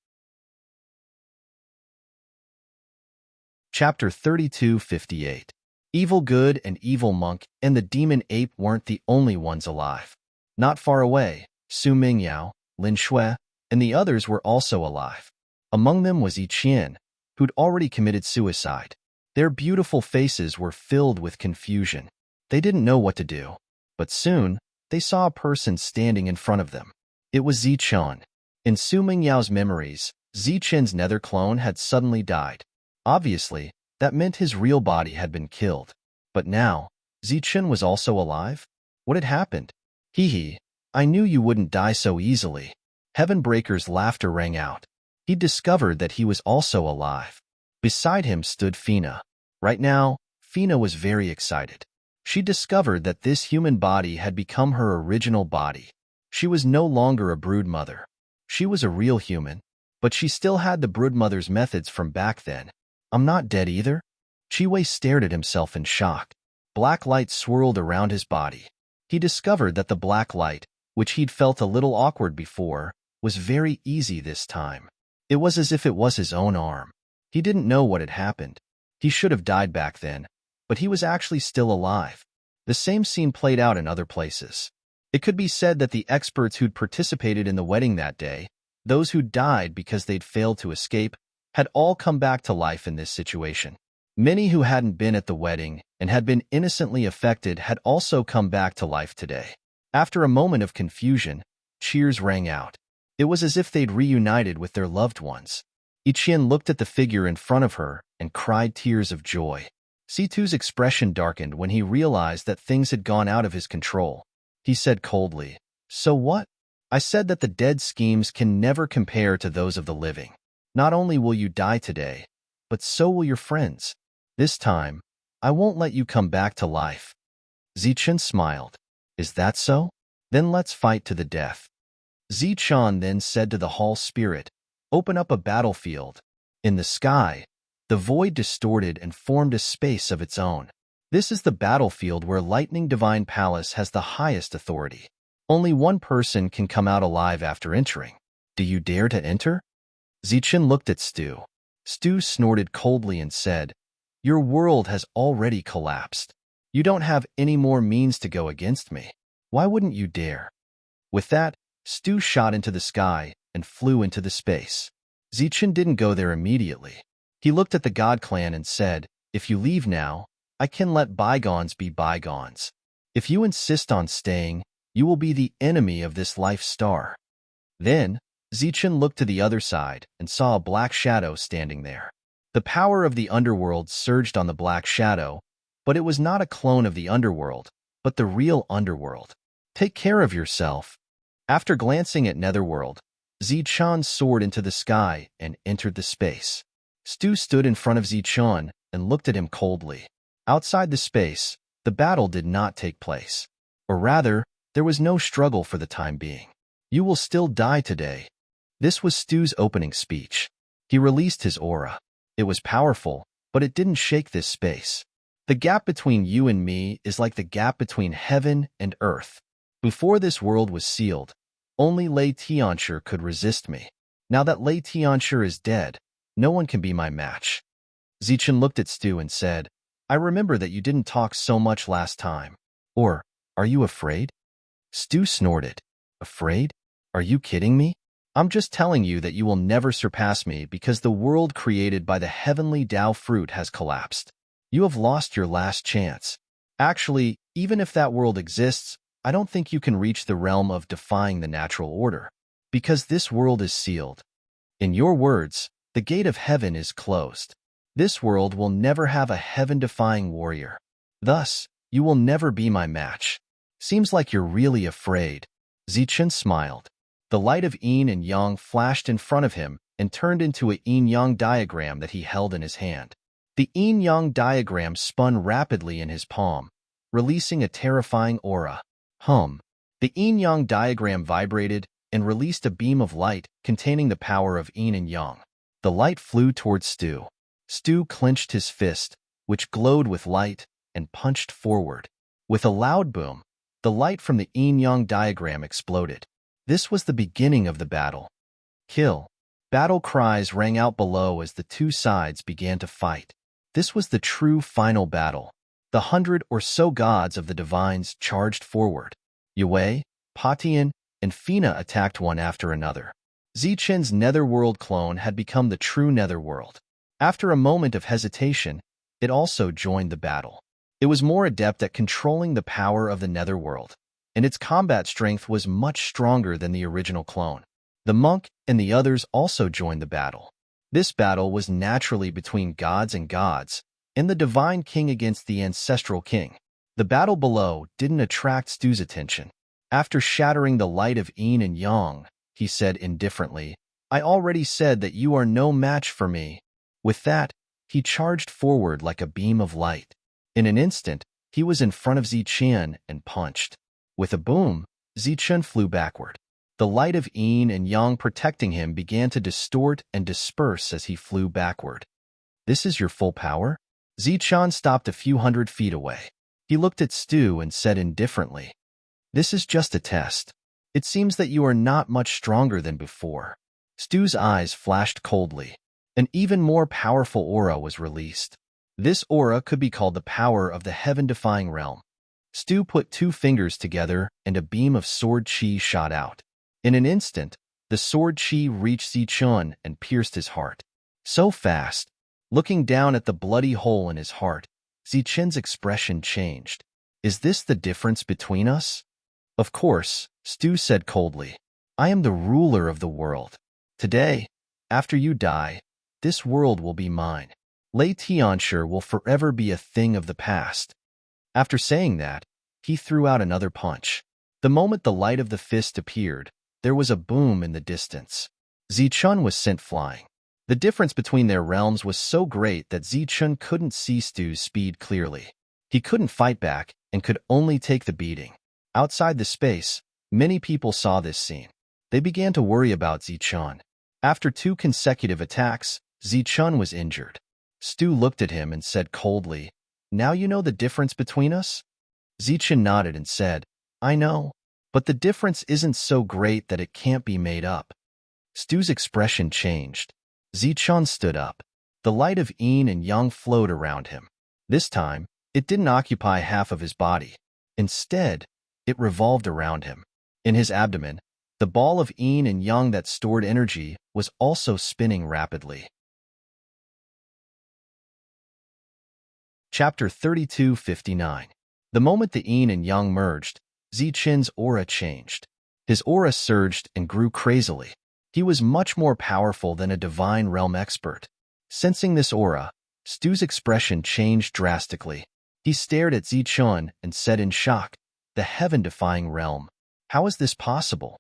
A: Chapter 32:58. Evil good and evil monk and the demon ape weren't the only ones alive. Not far away, Su Mingyao, Lin Shui, and the others were also alive. Among them was Yiqian, who'd already committed suicide. Their beautiful faces were filled with confusion. They didn't know what to do. But soon, they saw a person standing in front of them. It was Zichun. In Su Mingyao's memories, Zichun's nether clone had suddenly died. Obviously, that meant his real body had been killed. But now, Zichun was also alive? What had happened? Hee, I knew you wouldn't die so easily. Heavenbreaker's laughter rang out. He discovered that he was also alive. Beside him stood Fina. Right now, Fina was very excited. She discovered that this human body had become her original body. She was no longer a broodmother. She was a real human, but she still had the broodmother's methods from back then. I'm not dead either? Chiwei stared at himself in shock. Black light swirled around his body. He discovered that the black light, which he'd felt a little awkward before, was very easy this time. It was as if it was his own arm. He didn't know what had happened. He should have died back then, but he was actually still alive. The same scene played out in other places. It could be said that the experts who'd participated in the wedding that day, those who died because they'd failed to escape, had all come back to life in this situation. Many who hadn't been at the wedding and had been innocently affected had also come back to life today. After a moment of confusion, cheers rang out. It was as if they'd reunited with their loved ones. Yiqian looked at the figure in front of her and cried tears of joy. C2's expression darkened when he realized that things had gone out of his control. He said coldly, So what? I said that the dead schemes can never compare to those of the living. Not only will you die today, but so will your friends. This time, I won't let you come back to life. Zichun smiled. Is that so? Then let's fight to the death. Zichun then said to the hall spirit, Open up a battlefield. In the sky, the void distorted and formed a space of its own. This is the battlefield where Lightning Divine Palace has the highest authority. Only one person can come out alive after entering. Do you dare to enter? Zichun looked at Stu. Stu snorted coldly and said, Your world has already collapsed. You don't have any more means to go against me. Why wouldn't you dare? With that, Stu shot into the sky and flew into the space. Zichen didn't go there immediately. He looked at the God clan and said, "If you leave now, I can let bygones be bygones. If you insist on staying, you will be the enemy of this life star." Then, Zichen looked to the other side and saw a black shadow standing there. The power of the underworld surged on the black shadow, but it was not a clone of the underworld, but the real underworld. "Take care of yourself." After glancing at Netherworld, Zichen soared into the sky and entered the space. Stu stood in front of Zichen and looked at him coldly. Outside the space, the battle did not take place. Or rather, there was no struggle for the time being. "You will still die today." This was Stu's opening speech. He released his aura. It was powerful, but it didn't shake this space. "The gap between you and me is like the gap between heaven and earth. Before this world was sealed, only Lei Tianxia could resist me. Now that Lei Tianxia is dead, no one can be my match." Zichen looked at Stu and said, "I remember that you didn't talk so much last time. Or, are you afraid?" Stu snorted. "Afraid? Are you kidding me? I'm just telling you that you will never surpass me because the world created by the heavenly Tao fruit has collapsed. You have lost your last chance. Actually, even if that world exists, I don't think you can reach the realm of defying the natural order, because this world is sealed. In your words, the gate of heaven is closed. This world will never have a heaven-defying warrior. Thus, you will never be my match. Seems like you're really afraid." Zichen smiled. The light of yin and yang flashed in front of him and turned into a yin-yang diagram that he held in his hand. The yin-yang diagram spun rapidly in his palm, releasing a terrifying aura. The yin-yang diagram vibrated and released a beam of light containing the power of yin and yang. The light flew towards Stu. Stu clenched his fist, which glowed with light, and punched forward. With a loud boom, the light from the yin-yang diagram exploded. This was the beginning of the battle. "Kill!" Battle cries rang out below as the two sides began to fight. This was the true final battle. The 100 or so gods of the divines charged forward. Yue, Patian, and Fina attacked one after another. Zichen's netherworld clone had become the true netherworld. After a moment of hesitation, it also joined the battle. It was more adept at controlling the power of the netherworld, and its combat strength was much stronger than the original clone. The monk and the others also joined the battle. This battle was naturally between gods and the divine king against the ancestral king. The battle below didn't attract Stu's attention. After shattering the light of yin and yang, he said indifferently, "I already said that you are no match for me." With that, he charged forward like a beam of light. In an instant, he was in front of Zichen and punched. With a boom, Zichen flew backward. The light of yin and yang protecting him began to distort and disperse as he flew backward. "This is your full power?" Zichen stopped a few hundred feet away. He looked at Stu and said indifferently, "This is just a test. It seems that you are not much stronger than before." Stu's eyes flashed coldly. An even more powerful aura was released. This aura could be called the power of the heaven-defying realm. Stu put two fingers together and a beam of sword chi shot out. In an instant, the sword chi reached Zichen and pierced his heart. So fast, looking down at the bloody hole in his heart, Zichen's expression changed. "Is this the difference between us?" "Of course," Stu said coldly. "I am the ruler of the world. Today, after you die, this world will be mine. Lei Tianxia will forever be a thing of the past." After saying that, he threw out another punch. The moment the light of the fist appeared, there was a boom in the distance. Zichen was sent flying. The difference between their realms was so great that Zichen couldn't see Stu's speed clearly. He couldn't fight back and could only take the beating. Outside the space, many people saw this scene. They began to worry about Zichen. After 2 consecutive attacks, Zichen was injured. Stu looked at him and said coldly, "Now you know the difference between us?" Zichen nodded and said, "I know, but the difference isn't so great that it can't be made up." Stu's expression changed. Zichen stood up. The light of yin and yang flowed around him. This time, it didn't occupy half of his body. Instead, it revolved around him. In his abdomen, The ball of yin and yang that stored energy was also spinning rapidly. Chapter 32:59. The moment the yin and yang merged, Zichen's aura changed. His aura surged and grew crazily. He was much more powerful than a divine realm expert. Sensing this aura, Stu's expression changed drastically. He stared at Zichun and said in shock, "The heaven-defying realm. How is this possible?"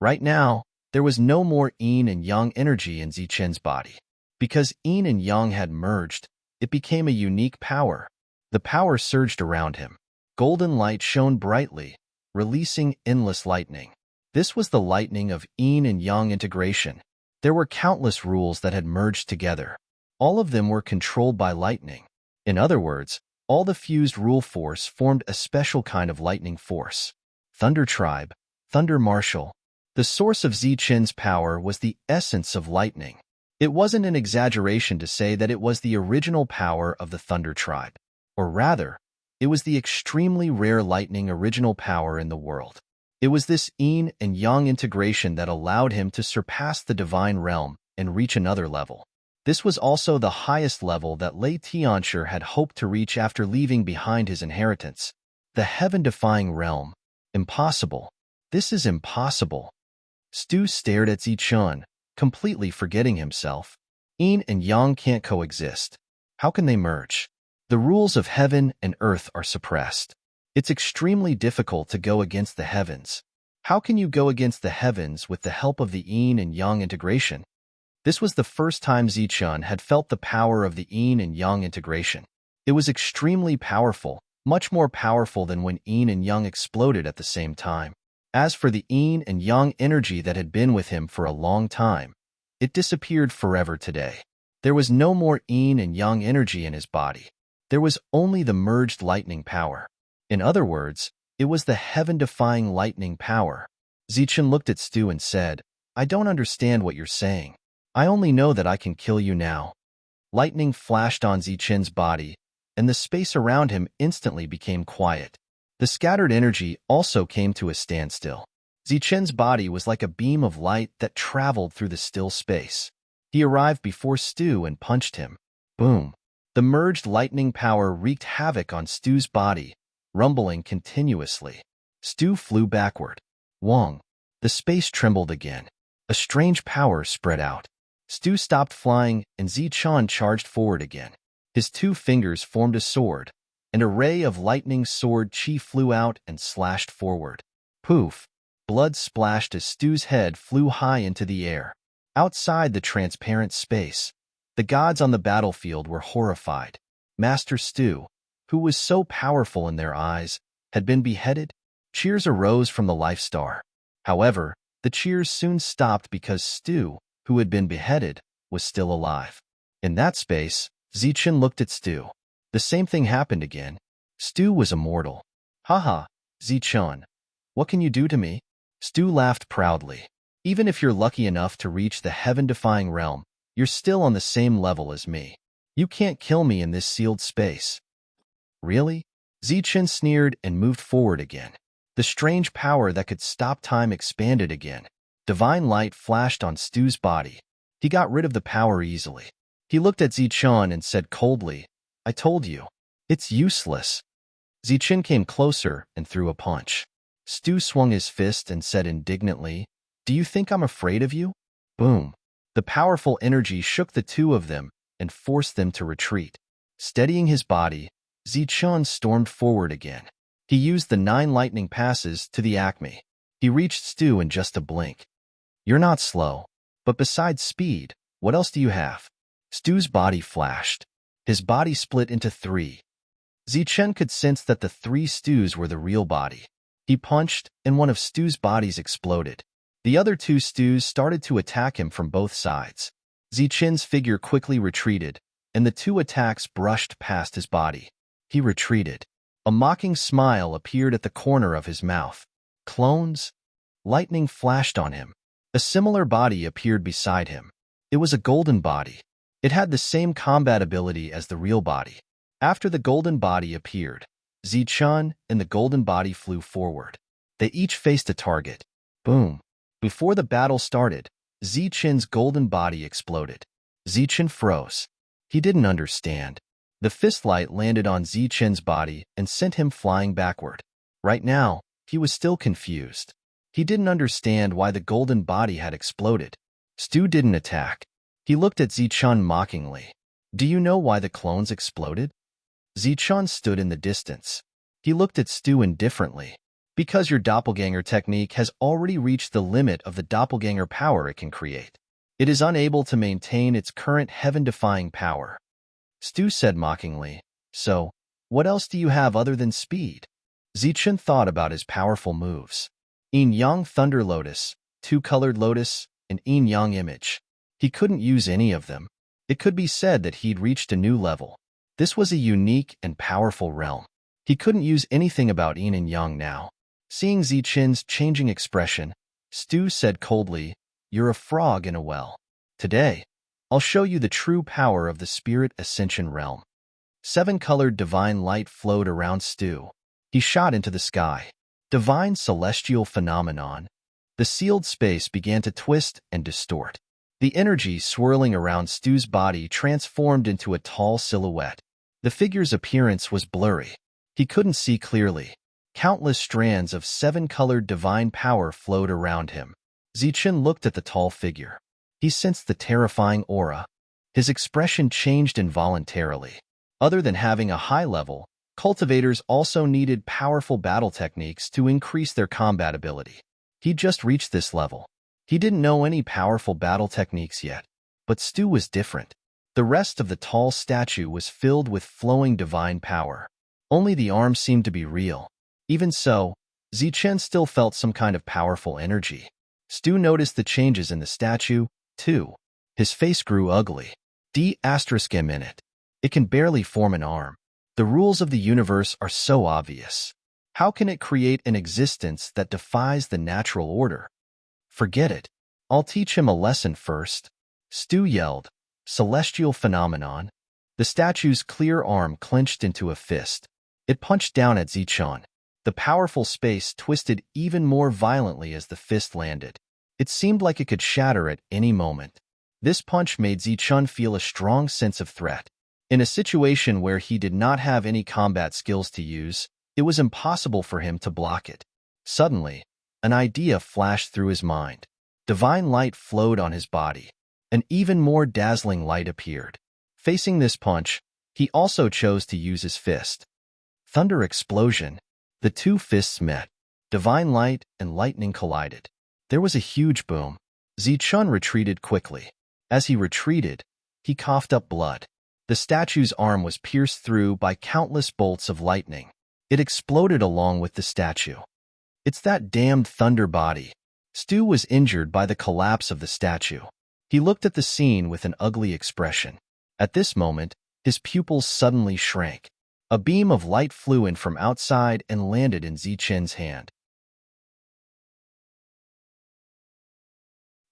A: Right now, there was no more yin and yang energy in Zichen's body. Because yin and yang had merged, it became a unique power. The power surged around him. Golden light shone brightly, releasing endless lightning. This was the lightning of yin and yang integration. There were countless rules that had merged together. All of them were controlled by lightning. In other words, all the fused rule force formed a special kind of lightning force. Thunder Tribe, Thunder Marshal. The source of Zichen's power was the essence of lightning. It wasn't an exaggeration to say that it was the original power of the Thunder Tribe. Or rather, it was the extremely rare lightning original power in the world. It was this yin and yang integration that allowed him to surpass the divine realm and reach another level. This was also the highest level that Lei Tianxia had hoped to reach after leaving behind his inheritance. The heaven-defying realm. Impossible. This is impossible. Stu stared at Zichun, completely forgetting himself. Yin and yang can't coexist. How can they merge? The rules of heaven and earth are suppressed. It's extremely difficult to go against the heavens. How can you go against the heavens with the help of the yin and yang integration? This was the first time Zichun had felt the power of the yin and yang integration. It was extremely powerful, much more powerful than when yin and yang exploded at the same time. As for the yin and yang energy that had been with him for a long time, it disappeared forever today. There was no more yin and yang energy in his body. There was only the merged lightning power. In other words, it was the heaven-defying lightning power. Zichun looked at Stu and said, "I don't understand what you're saying. I only know that I can kill you now." Lightning flashed on Zichun's body, and the space around him instantly became quiet. The scattered energy also came to a standstill. Zichun's body was like a beam of light that traveled through the still space. He arrived before Stu and punched him. Boom! The merged lightning power wreaked havoc on Stu's body, rumbling continuously. Stu flew backward. Wong! The space trembled again. A strange power spread out. Stu stopped flying and Zichun charged forward again. His two fingers formed a sword. An array of lightning sword chi flew out and slashed forward. Poof! Blood splashed as Stu's head flew high into the air. Outside the transparent space, the gods on the battlefield were horrified. Master Stu, who was so powerful in their eyes, had been beheaded. Cheers arose from the Life Star. However, the cheers soon stopped because Stu, who had been beheaded, was still alive. In that space, Zichun looked at Stu. The same thing happened again. Stu was immortal. Haha, Zichun. What can you do to me? Stu laughed proudly. Even if you're lucky enough to reach the heaven-defying realm, you're still on the same level as me. You can't kill me in this sealed space. Really? Zichun sneered and moved forward again. The strange power that could stop time expanded again. Divine light flashed on Stu's body. He got rid of the power easily. He looked at Zichun and said coldly, "I told you. It's useless." Zichun came closer and threw a punch. Stu swung his fist and said indignantly, "Do you think I'm afraid of you?" Boom. The powerful energy shook the two of them and forced them to retreat. Steadying his body, Zichun stormed forward again. He used the 9 lightning passes to the acme. He reached Stu in just a blink. "You're not slow. But besides speed, what else do you have?" Stu's body flashed. His body split into 3. Zichun could sense that the 3 Stus were the real body. He punched, and one of Stu's bodies exploded. The other 2 Stus started to attack him from both sides. Zichun's figure quickly retreated, and the 2 attacks brushed past his body. He retreated. A mocking smile appeared at the corner of his mouth. Clones? Lightning flashed on him. A similar body appeared beside him. It was a golden body. It had the same combat ability as the real body. After the golden body appeared, Zichun and the golden body flew forward. They each faced a target. Boom. Before the battle started, Zichen's golden body exploded. Zichen froze. He didn't understand. The fist light landed on Zichen's body and sent him flying backward. Right now, he was still confused. He didn't understand why the golden body had exploded. Stu didn't attack. He looked at Zichen mockingly. Do you know why the clones exploded? Zichen stood in the distance. He looked at Stu indifferently. Because your doppelganger technique has already reached the limit of the doppelganger power it can create. It is unable to maintain its current heaven-defying power. Stu said mockingly, so, what else do you have other than speed? Zichen thought about his powerful moves. Yin-Yang Thunder Lotus, Two-Colored Lotus, and Yin-Yang Image. He couldn't use any of them. It could be said that he'd reached a new level. This was a unique and powerful realm. He couldn't use anything about Yin and Yang now. Seeing Zichen's changing expression, Stu said coldly, "You're a frog in a well. Today, I'll show you the true power of the Spirit Ascension realm." 7-colored divine light flowed around Stu. He shot into the sky. Divine celestial phenomenon. The sealed space began to twist and distort. The energy swirling around Stu's body transformed into a tall silhouette. The figure's appearance was blurry. He couldn't see clearly. Countless strands of 7-colored divine power flowed around him. Zichen looked at the tall figure. He sensed the terrifying aura. His expression changed involuntarily. Other than having a high level, cultivators also needed powerful battle techniques to increase their combat ability. He just reached this level. He didn't know any powerful battle techniques yet. But Stu was different. The rest of the tall statue was filled with flowing divine power. Only the arms seemed to be real. Even so, Zichen still felt some kind of powerful energy. Stu noticed the changes in the statue, too. His face grew ugly. D***M in it. It can barely form an arm. The rules of the universe are so obvious. How can it create an existence that defies the natural order? Forget it. I'll teach him a lesson first. Stu yelled. Celestial phenomenon. The statue's clear arm clenched into a fist. It punched down at Zichen. The powerful space twisted even more violently as the fist landed. It seemed like it could shatter at any moment. This punch made Zichen feel a strong sense of threat. In a situation where he did not have any combat skills to use, it was impossible for him to block it. Suddenly, an idea flashed through his mind. Divine light flowed on his body. An even more dazzling light appeared. Facing this punch, he also chose to use his fist. Thunder explosion. The two fists met. Divine light and lightning collided. There was a huge boom. Zichen retreated quickly. As he retreated, he coughed up blood. The statue's arm was pierced through by countless bolts of lightning. It exploded along with the statue. It's that damned thunder body. Stu was injured by the collapse of the statue. He looked at the scene with an ugly expression. At this moment, his pupils suddenly shrank. A beam of light flew in from outside and landed in Zichen's hand.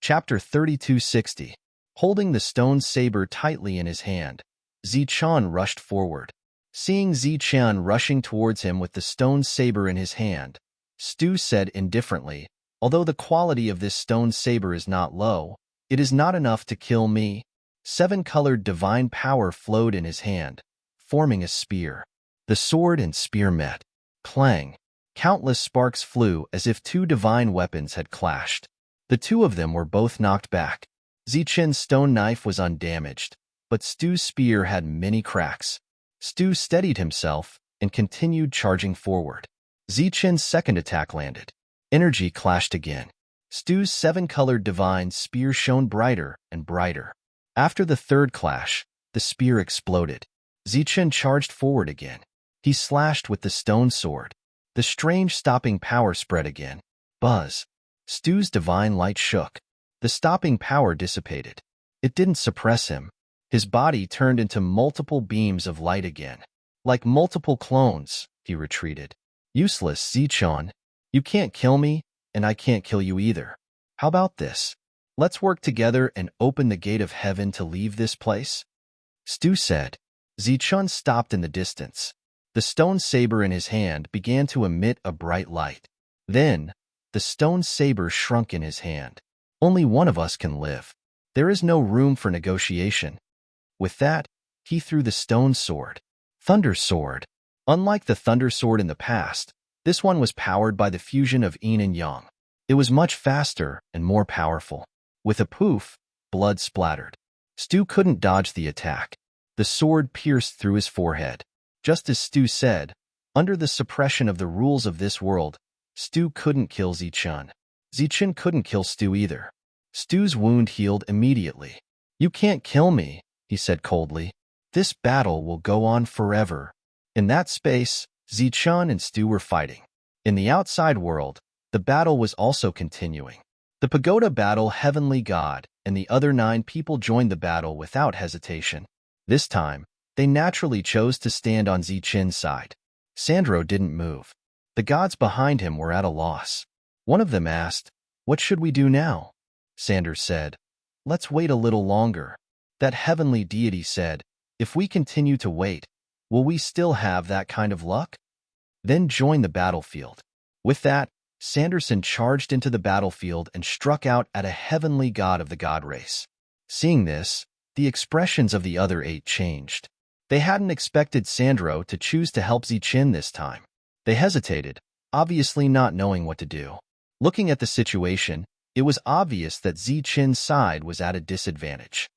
A: Chapter 3260. Holding the stone saber tightly in his hand, Zichen rushed forward. Seeing Zichen rushing towards him with the stone saber in his hand, Stu said indifferently, "Although the quality of this stone saber is not low, it is not enough to kill me." 7-colored divine power flowed in his hand, forming a spear. The sword and spear met. Clang! Countless sparks flew as if two divine weapons had clashed. The two of them were both knocked back. Zichen's stone knife was undamaged, but Stu's spear had many cracks. Stu steadied himself and continued charging forward. Zichen's second attack landed. Energy clashed again. Stu's 7-colored divine spear shone brighter and brighter. After the third clash, the spear exploded. Zichen charged forward again. He slashed with the stone sword. The strange stopping power spread again. Buzz. Stu's divine light shook. The stopping power dissipated. It didn't suppress him. His body turned into multiple beams of light again. Like multiple clones, he retreated. Useless, Zichen. You can't kill me, and I can't kill you either. How about this? Let's work together and open the gate of heaven to leave this place? Stu said. Zichen stopped in the distance. The stone saber in his hand began to emit a bright light. Then, the stone saber shrunk in his hand. Only one of us can live. There is no room for negotiation. With that, he threw the stone sword. Thunder Sword. Unlike the Thunder Sword in the past, this one was powered by the fusion of yin and yang. It was much faster and more powerful. With a poof, blood splattered. Stu couldn't dodge the attack. The sword pierced through his forehead. Just as Stu said, under the suppression of the rules of this world, Stu couldn't kill Zichun. Zichun couldn't kill Stu either. Stu's wound healed immediately. "You can't kill me," he said coldly. "This battle will go on forever." In that space, Zichun and Stu were fighting. In the outside world, the battle was also continuing. The pagoda battle Heavenly God and the other 9 people joined the battle without hesitation. This time, they naturally chose to stand on Zichun's side. Sandro didn't move. The gods behind him were at a loss. One of them asked, "What should we do now?" Sandro said, "Let's wait a little longer." That heavenly deity said, "If we continue to wait, will we still have that kind of luck?" Then join the battlefield. With that, Sanderson charged into the battlefield and struck out at a heavenly god of the god race. Seeing this, the expressions of the other 8 changed. They hadn't expected Sandro to choose to help Zichun this time. They hesitated, obviously not knowing what to do. Looking at the situation, it was obvious that Zichun's side was at a disadvantage.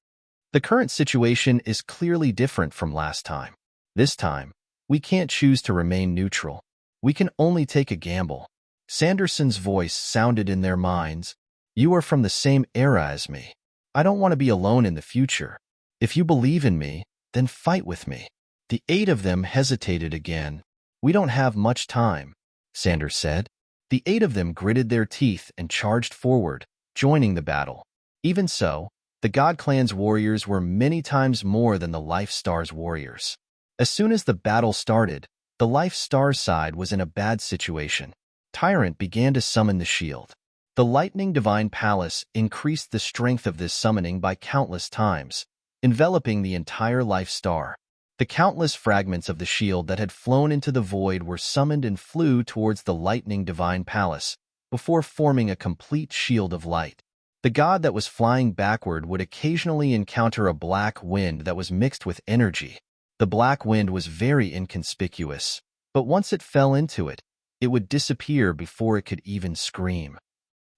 A: The current situation is clearly different from last time. This time, we can't choose to remain neutral. We can only take a gamble. Sanderson's voice sounded in their minds. "You are from the same era as me. I don't want to be alone in the future. If you believe in me, then fight with me." The 8 of them hesitated again. "We don't have much time," Sanders said. The 8 of them gritted their teeth and charged forward, joining the battle. Even so, the God Clan's warriors were many times more than the Life Star's warriors. As soon as the battle started, the Life Star's side was in a bad situation. Tyrant began to summon the shield. The Lightning Divine Palace increased the strength of this summoning by countless times, enveloping the entire Life Star. The countless fragments of the shield that had flown into the void were summoned and flew towards the Lightning Divine Palace, before forming a complete shield of light. The god that was flying backward would occasionally encounter a black wind that was mixed with energy. The black wind was very inconspicuous, but once it fell into it, it would disappear before it could even scream.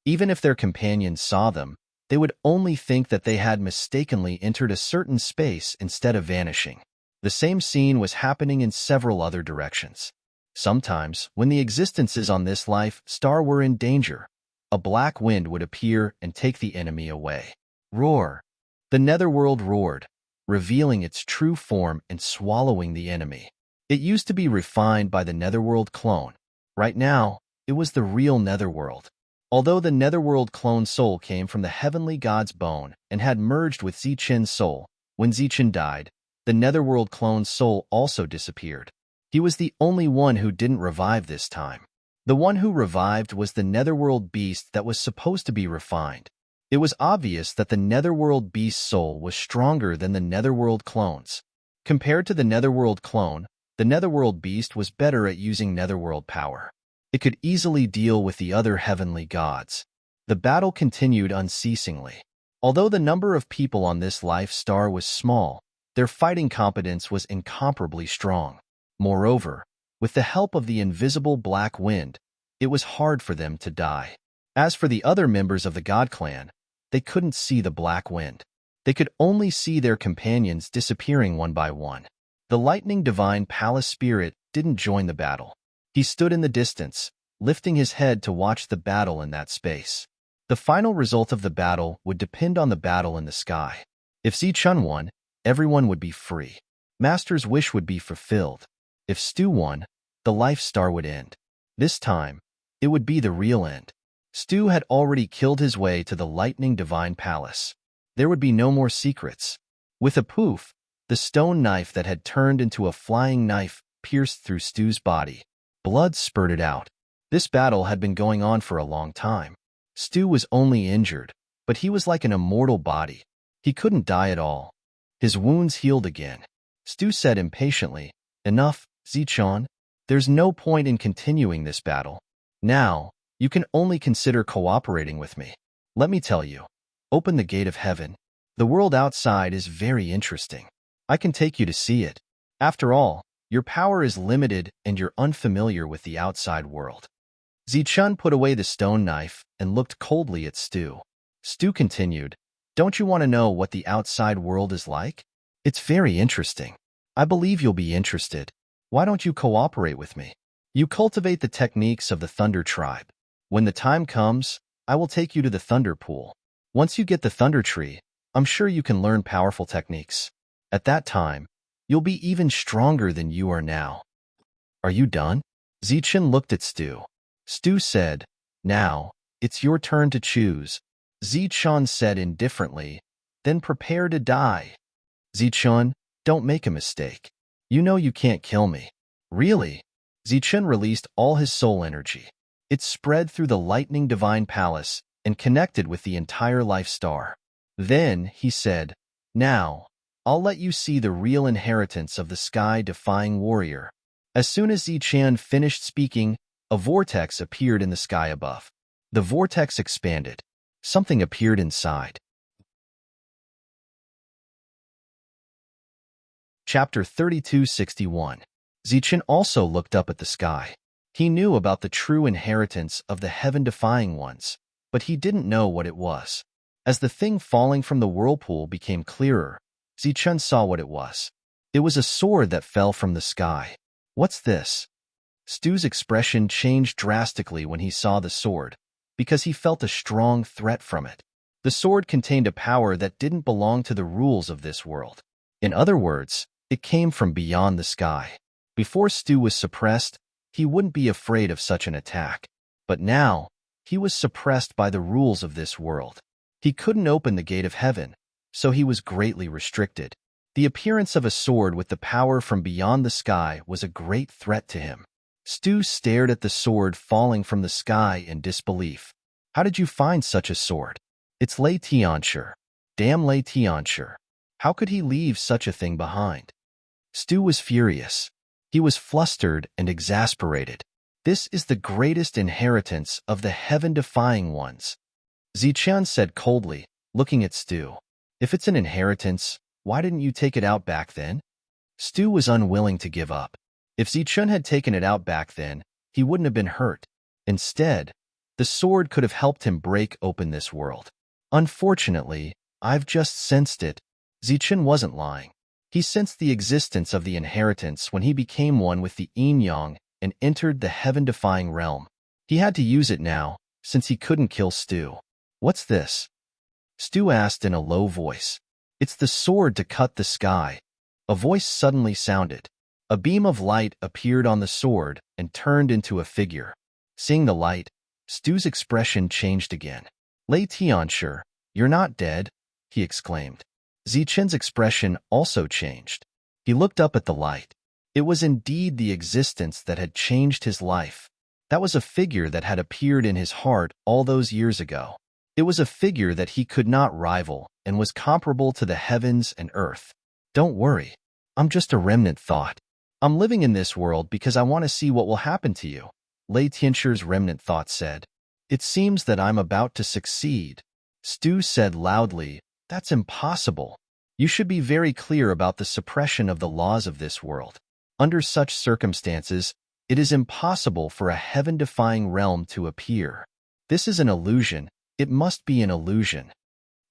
A: Even if their companions saw them, they would only think that they had mistakenly entered a certain space instead of vanishing. The same scene was happening in several other directions. Sometimes, when the existences on this life star were in danger, a black wind would appear and take the enemy away. Roar! The netherworld roared, revealing its true form and swallowing the enemy. It used to be refined by the netherworld clone. Right now, it was the real netherworld. Although the netherworld clone soul came from the heavenly god's bone and had merged with Zichun's soul, when Zichun died, the netherworld clone's soul also disappeared. He was the only one who didn't revive this time. The one who revived was the netherworld beast that was supposed to be refined. It was obvious that the netherworld beast's soul was stronger than the netherworld clone's. Compared to the netherworld clone, the netherworld beast was better at using netherworld power. It could easily deal with the other heavenly gods. The battle continued unceasingly. Although the number of people on this life star was small, their fighting competence was incomparably strong. Moreover, with the help of the invisible black wind, it was hard for them to die. As for the other members of the God Clan, they couldn't see the black wind. They could only see their companions disappearing one by one. The Lightning Divine Palace Spirit didn't join the battle. He stood in the distance, lifting his head to watch the battle in that space. The final result of the battle would depend on the battle in the sky. If Zichun won, everyone would be free. Master's wish would be fulfilled. If Stu won, the life star would end. This time, it would be the real end. Stu had already killed his way to the Lightning Divine Palace. There would be no more secrets. With a poof, the stone knife that had turned into a flying knife pierced through Stu's body. Blood spurted out. This battle had been going on for a long time. Stu was only injured, but he was like an immortal body. He couldn't die at all. His wounds healed again. Stu said impatiently, "Enough, Zichun. There's no point in continuing this battle. Now, You can only consider cooperating with me. Let me tell you, open the gate of heaven. The world outside is very interesting. I can take you to see it. After all, your power is limited and you're unfamiliar with the outside world. Zichun put away the stone knife and looked coldly at Stu. Stu continued, don't you want to know what the outside world is like? It's very interesting. I believe you'll be interested. Why don't you cooperate with me? You cultivate the techniques of the Thunder tribe. When the time comes, I will take you to the Thunder pool. Once you get the Thunder tree, I'm sure you can learn powerful techniques. At that time, you'll be even stronger than you are now. Are you done? Zichun looked at Stu. Stu said, now, it's your turn to choose. Zichun said indifferently, then prepare to die. Zichun, don't make a mistake. You know you can't kill me. Really? Zichun released all his soul energy. It spread through the lightning divine palace and connected with the entire life star. Then, he said, now, I'll let you see the real inheritance of the sky-defying warrior. As soon as Zichun finished speaking, a vortex appeared in the sky above. The vortex expanded. Something appeared inside. Chapter 3261. Zichun also looked up at the sky. He knew about the true inheritance of the heaven-defying ones, but he didn't know what it was. As the thing falling from the whirlpool became clearer, Zichun saw what it was. It was a sword that fell from the sky. What's this? Stu's expression changed drastically when he saw the sword, because he felt a strong threat from it. The sword contained a power that didn't belong to the rules of this world. In other words, it came from beyond the sky. Before Stu was suppressed, he wouldn't be afraid of such an attack. But now, he was suppressed by the rules of this world. He couldn't open the gate of heaven, so he was greatly restricted. The appearance of a sword with the power from beyond the sky was a great threat to him. Stu stared at the sword falling from the sky in disbelief. How did you find such a sword? It's Lei Tianshi. Damn Lei Tianshi. How could he leave such a thing behind? Stu was furious. He was flustered and exasperated. This is the greatest inheritance of the heaven-defying ones. Zichun said coldly, looking at Stu. If it's an inheritance, why didn't you take it out back then? Stu was unwilling to give up. If Zichun had taken it out back then, he wouldn't have been hurt. Instead, the sword could have helped him break open this world. Unfortunately, I've just sensed it. Zichun wasn't lying. He sensed the existence of the inheritance when he became one with the yin-yang and entered the heaven-defying realm. He had to use it now, since he couldn't kill Stu. What's this? Stu asked in a low voice. It's the sword to cut the sky. A voice suddenly sounded. A beam of light appeared on the sword and turned into a figure. Seeing the light, Stu's expression changed again. Lei Tianshi, you're not dead, he exclaimed. Zichun's expression also changed. He looked up at the light. It was indeed the existence that had changed his life. That was a figure that had appeared in his heart all those years ago. It was a figure that he could not rival and was comparable to the heavens and earth. Don't worry. I'm just a remnant thought. I'm living in this world because I want to see what will happen to you, Lei Tianshi's remnant thought said. It seems that I'm about to succeed. Stu said loudly, that's impossible. You should be very clear about the suppression of the laws of this world. Under such circumstances, it is impossible for a heaven-defying realm to appear. This is an illusion. It must be an illusion.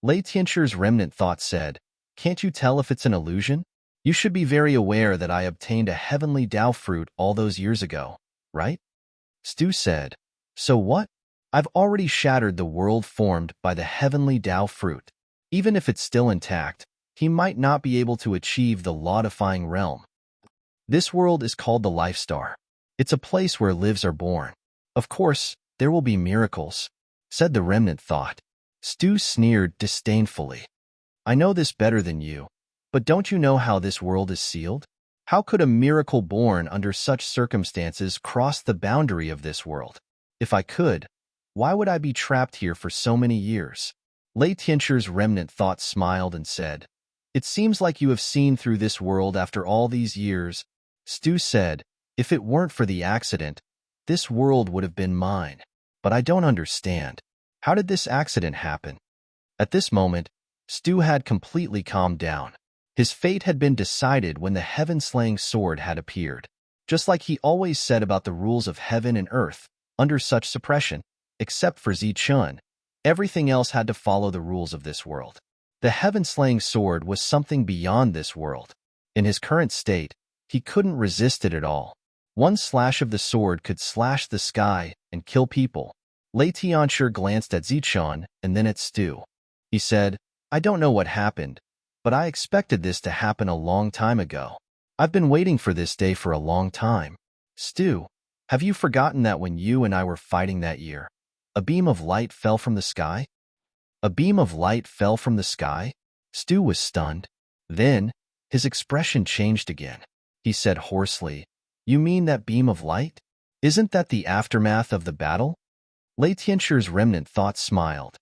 A: Lei Tianshi's remnant thought said, can't you tell if it's an illusion? You should be very aware that I obtained a heavenly Tao fruit all those years ago, right? Stu said, so what? I've already shattered the world formed by the heavenly Tao fruit. Even if it's still intact, he might not be able to achieve the law-defying realm. This world is called the Life Star. It's a place where lives are born. Of course, there will be miracles, said the remnant thought. Stu sneered disdainfully. I know this better than you, but don't you know how this world is sealed? How could a miracle born under such circumstances cross the boundary of this world? If I could, why would I be trapped here for so many years? Lei Tianshi's remnant thought smiled and said, it seems like you have seen through this world after all these years. Stu said, if it weren't for the accident, this world would have been mine. but I don't understand. How did this accident happen? At this moment, Stu had completely calmed down. His fate had been decided when the heaven-slaying sword had appeared. Just like he always said about the rules of heaven and earth, under such suppression, except for Zichun, everything else had to follow the rules of this world. The heaven-slaying sword was something beyond this world. In his current state, he couldn't resist it at all. One slash of the sword could slash the sky and kill people. Lei Tianshi glanced at Zichun and then at Stu. He said, I don't know what happened, but I expected this to happen a long time ago. I've been waiting for this day for a long time. Stu, have you forgotten that when you and I were fighting that year, a beam of light fell from the sky? A beam of light fell from the sky? Stu was stunned. Then, his expression changed again. He said hoarsely, You mean that beam of light? Isn't that the aftermath of the battle? Lei Tianshi's remnant thought smiled.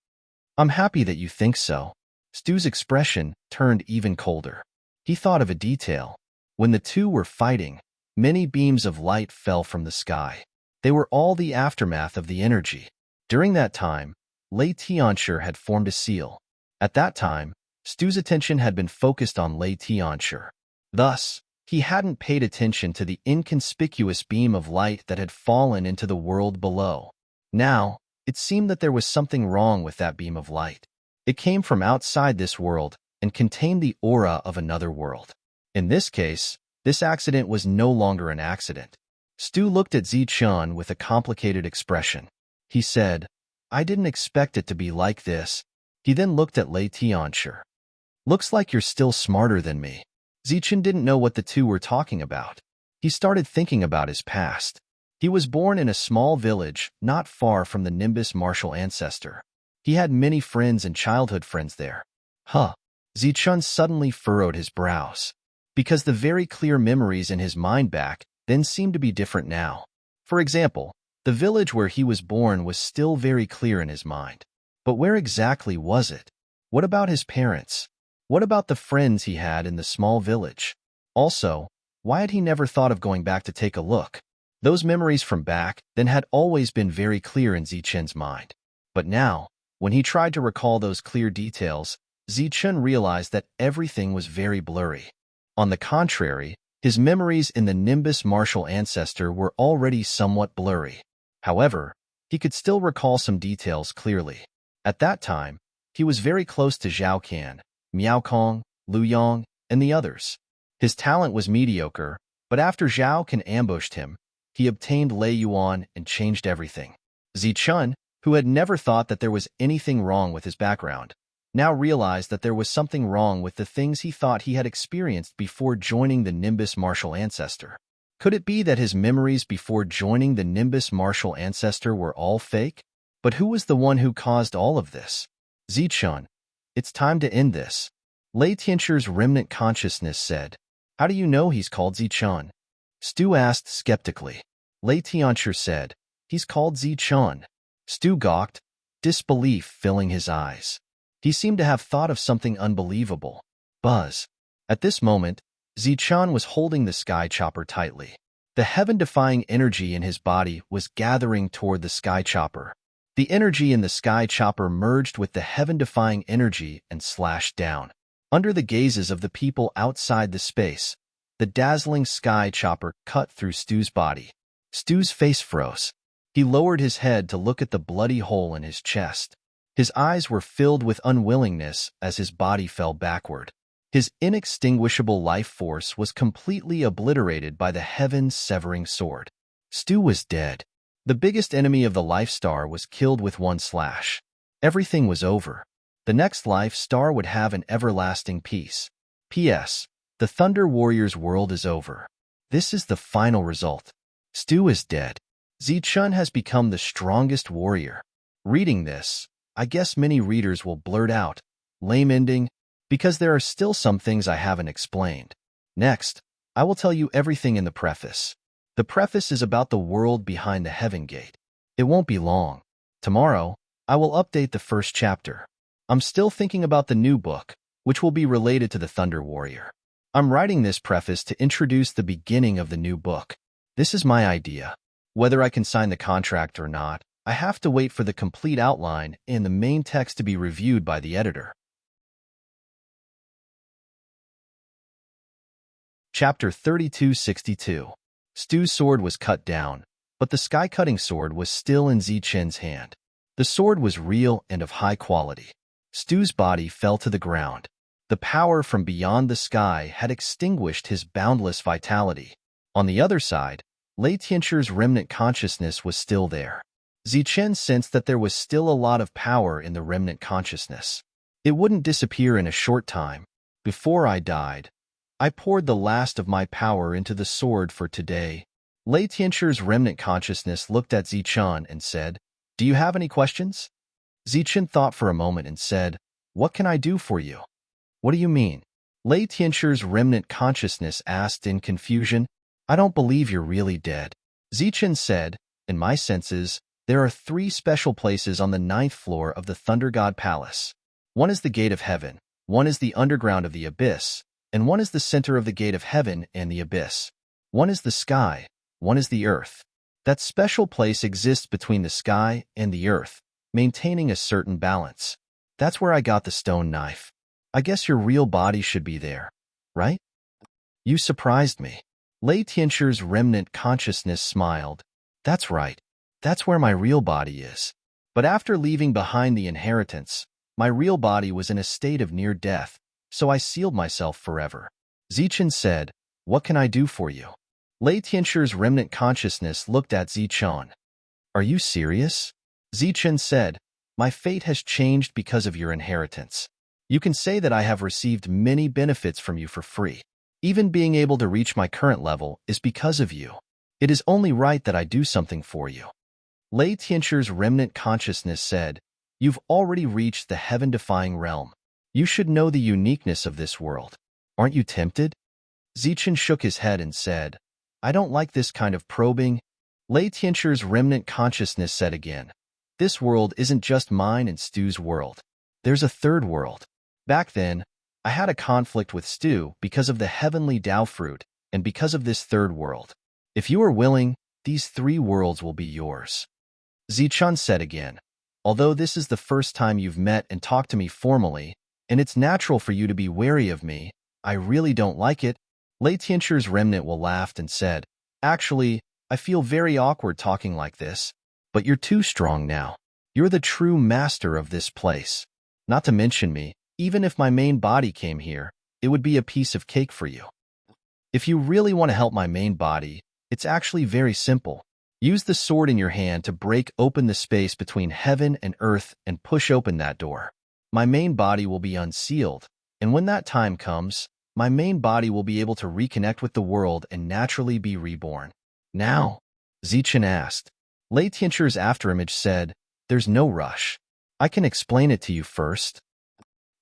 A: I'm happy that you think so. Stu's expression turned even colder. He thought of a detail. When the two were fighting, many beams of light fell from the sky. They were all the aftermath of the energy. During that time, Lei Tianshi had formed a seal. At that time, Stu's attention had been focused on Lei Tianshi. Thus, he hadn't paid attention to the inconspicuous beam of light that had fallen into the world below. Now, it seemed that there was something wrong with that beam of light. It came from outside this world and contained the aura of another world. In this case, this accident was no longer an accident. Stu looked at Zichun with a complicated expression. He said, I didn't expect it to be like this. He then looked at Lei Tianshi. Looks like you're still smarter than me. Zichun didn't know what the two were talking about. He started thinking about his past. He was born in a small village not far from the Nimbus martial ancestor. He had many friends and childhood friends there. Zichun suddenly furrowed his brows. Because the very clear memories in his mind back then seemed to be different now. For example, the village where he was born was still very clear in his mind. But where exactly was it? What about his parents? What about the friends he had in the small village? Also, why had he never thought of going back to take a look? Those memories from back then had always been very clear in Zichun's mind. But now, when he tried to recall those clear details, Zichun realized that everything was very blurry. On the contrary, his memories in the Nimbus martial ancestor were already somewhat blurry. However, he could still recall some details clearly. At that time, he was very close to Zhao Can, Miao Kong, Lu Yong, and the others. His talent was mediocre, but after Zhao Can ambushed him, he obtained Lei Yuan and changed everything. Zichun, who had never thought that there was anything wrong with his background, now realized that there was something wrong with the things he thought he had experienced before joining the Nimbus martial ancestor. Could it be that his memories before joining the Nimbus martial ancestor were all fake? But who was the one who caused all of this? Zichun, it's time to end this. Lei Tianshi's remnant consciousness said. How do you know he's called Zichun? Stu asked skeptically. Lei Tianshi said, He's called Zichun. Stu gawked, disbelief filling his eyes. He seemed to have thought of something unbelievable. Buzz. At this moment, Zichun was holding the sky chopper tightly. The heaven-defying energy in his body was gathering toward the sky chopper. The energy in the sky chopper merged with the heaven-defying energy and slashed down. Under the gazes of the people outside the space, the dazzling sky chopper cut through Stu's body. Stu's face froze. He lowered his head to look at the bloody hole in his chest. His eyes were filled with unwillingness as his body fell backward. His inextinguishable life force was completely obliterated by the heaven-severing sword. Stu was dead. The biggest enemy of the Life Star was killed with one slash. Everything was over. The next Life Star would have an everlasting peace. P.S. The Thunder Warrior's world is over. This is the final result. Stu is dead. Zichun has become the strongest warrior. Reading this, I guess many readers will blurt out, lame ending, because there are still some things I haven't explained. Next, I will tell you everything in the preface. The preface is about the world behind the Heaven Gate. It won't be long. Tomorrow, I will update the first chapter. I'm still thinking about the new book, which will be related to the Thunder Warrior. I'm writing this preface to introduce the beginning of the new book. This is my idea. Whether I can sign the contract or not, I have to wait for the complete outline and the main text to be reviewed by the editor. Chapter 3262. Stu's sword was cut down, but the sky-cutting sword was still in Zichen's hand. The sword was real and of high quality. Stu's body fell to the ground. The power from beyond the sky had extinguished his boundless vitality. On the other side, Lei Tianchu's remnant consciousness was still there. Zichen sensed that there was still a lot of power in the remnant consciousness. It wouldn't disappear in a short time. Before I died, I poured the last of my power into the sword for today. Lei Tianchu's remnant consciousness looked at Zichen and said, "Do you have any questions?" Zichen thought for a moment and said, "What can I do for you?" "What do you mean?" Lei Tianchu's remnant consciousness asked in confusion. "I don't believe you're really dead." Zichen said, "In my senses, there are 3 special places on the 9th floor of the Thunder God Palace. One is the Gate of Heaven, one is the underground of the Abyss, and one is the center of the Gate of Heaven and the Abyss. One is the sky, one is the earth. That special place exists between the sky and the earth, maintaining a certain balance. That's where I got the stone knife. I guess your real body should be there, right?" "You surprised me." Lei Tianchu's remnant consciousness smiled. "That's right. That's where my real body is. But after leaving behind the inheritance, my real body was in a state of near death, so I sealed myself forever." Zichen said, "What can I do for you?" Lei Tianchu's remnant consciousness looked at Zichen. "Are you serious?" Zichen said, "My fate has changed because of your inheritance. You can say that I have received many benefits from you for free. Even being able to reach my current level is because of you. It is only right that I do something for you." Lei Tianchu's remnant consciousness said, "You've already reached the heaven-defying realm. You should know the uniqueness of this world. Aren't you tempted?" Zichen shook his head and said, "I don't like this kind of probing." Lei Tianchu's remnant consciousness said again, "This world isn't just mine and Stu's world. There's a third world. Back then, I had a conflict with Stu because of the heavenly Tao fruit and because of this third world. If you are willing, these 3 worlds will be yours." Zichen said again, "Although this is the first time you've met and talked to me formally, and it's natural for you to be wary of me, I really don't like it." Lei Tianchu's remnant laughed and said, "Actually, I feel very awkward talking like this, but you're too strong now. You're the true master of this place. Not to mention me, even if my main body came here, it would be a piece of cake for you. If you really want to help my main body, it's actually very simple. Use the sword in your hand to break open the space between heaven and earth and push open that door. My main body will be unsealed, and when that time comes, my main body will be able to reconnect with the world and naturally be reborn." "Now?" Zichen asked. Lei Tianchu's afterimage said, "There's no rush. I can explain it to you first."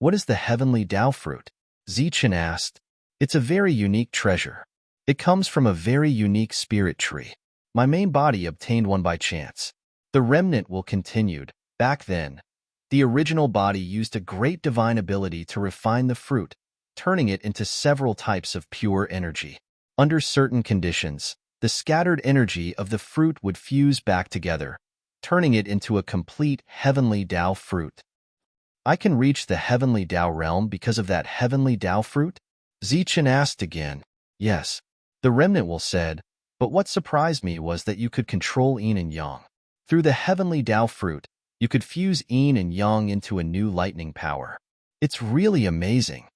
A: "What is the heavenly Tao fruit?" Zichen asked. "It's a very unique treasure. It comes from a very unique spirit tree. My main body obtained one by chance." The remnant continued. "Back then, the original body used a great divine ability to refine the fruit, turning it into several types of pure energy. Under certain conditions, the scattered energy of the fruit would fuse back together, turning it into a complete heavenly Tao fruit. I can reach the heavenly Tao realm because of that heavenly Tao fruit?" Zichen asked again. "Yes." The remnant said, "But what surprised me was that you could control yin and yang. Through the heavenly Tao fruit, you could fuse yin and yang into a new lightning power. It's really amazing."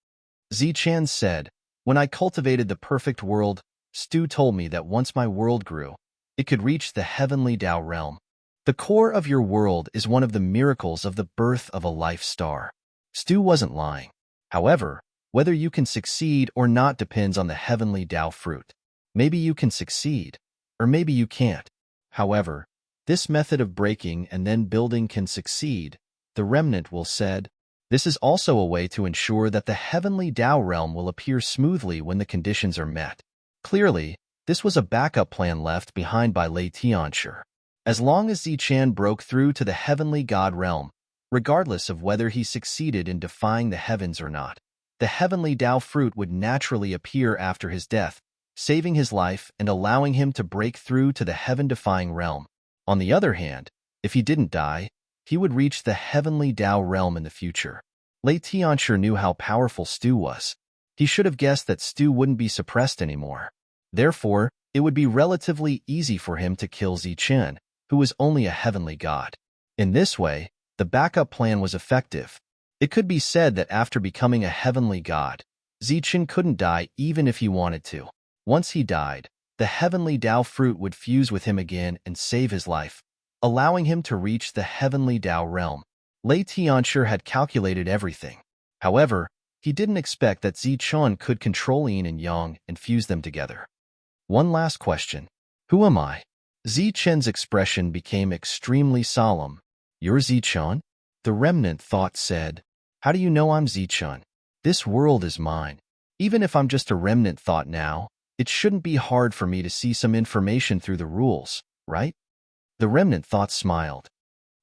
A: Zichen said, "When I cultivated the perfect world, Stu told me that once my world grew, it could reach the heavenly Tao realm. The core of your world is one of the miracles of the birth of a life star." Stu wasn't lying. However, whether you can succeed or not depends on the heavenly Tao fruit. Maybe you can succeed, or maybe you can't. However, this method of breaking and then building can succeed, the remnant said. This is also a way to ensure that the heavenly Tao realm will appear smoothly when the conditions are met. Clearly, this was a backup plan left behind by Lei Tianchu. As long as Zichen broke through to the heavenly God realm, regardless of whether he succeeded in defying the heavens or not, the heavenly Tao fruit would naturally appear after his death, saving his life and allowing him to break through to the heaven-defying realm. On the other hand, If he didn't die, he would reach the heavenly Tao realm in the future. Lei Tianxia knew how powerful Stu was. He should have guessed that Stu wouldn't be suppressed anymore. Therefore, it would be relatively easy for him to kill Zichen, who was only a heavenly god. In this way, the backup plan was effective. It could be said that after becoming a heavenly god, Zichen couldn't die even if he wanted to. Once he died, the heavenly Tao fruit would fuse with him again and save his life, allowing him to reach the heavenly Tao realm. Lei Tianxia had calculated everything. However, he didn't expect that Zichen could control yin and yang and fuse them together. One last question. Who am I? Zichen's expression became extremely solemn. You're Zichen? The remnant thought said. How do you know I'm Zichen? This world is mine. Even if I'm just a remnant thought now, it shouldn't be hard for me to see some information through the rules, right? The remnant thought smiled.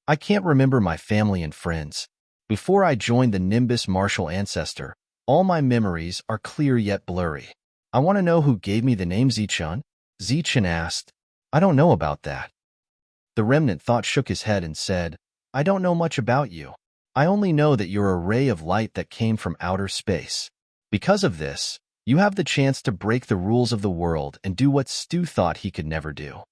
A: I can't remember my family and friends. Before I joined the Nimbus martial ancestor, all my memories are clear yet blurry. I want to know who gave me the name Zichen? Zichen asked. I don't know about that. The remnant thought shook his head and said, I don't know much about you. I only know that you're a ray of light that came from outer space. Because of this, you have the chance to break the rules of the world and do what Stu thought he could never do.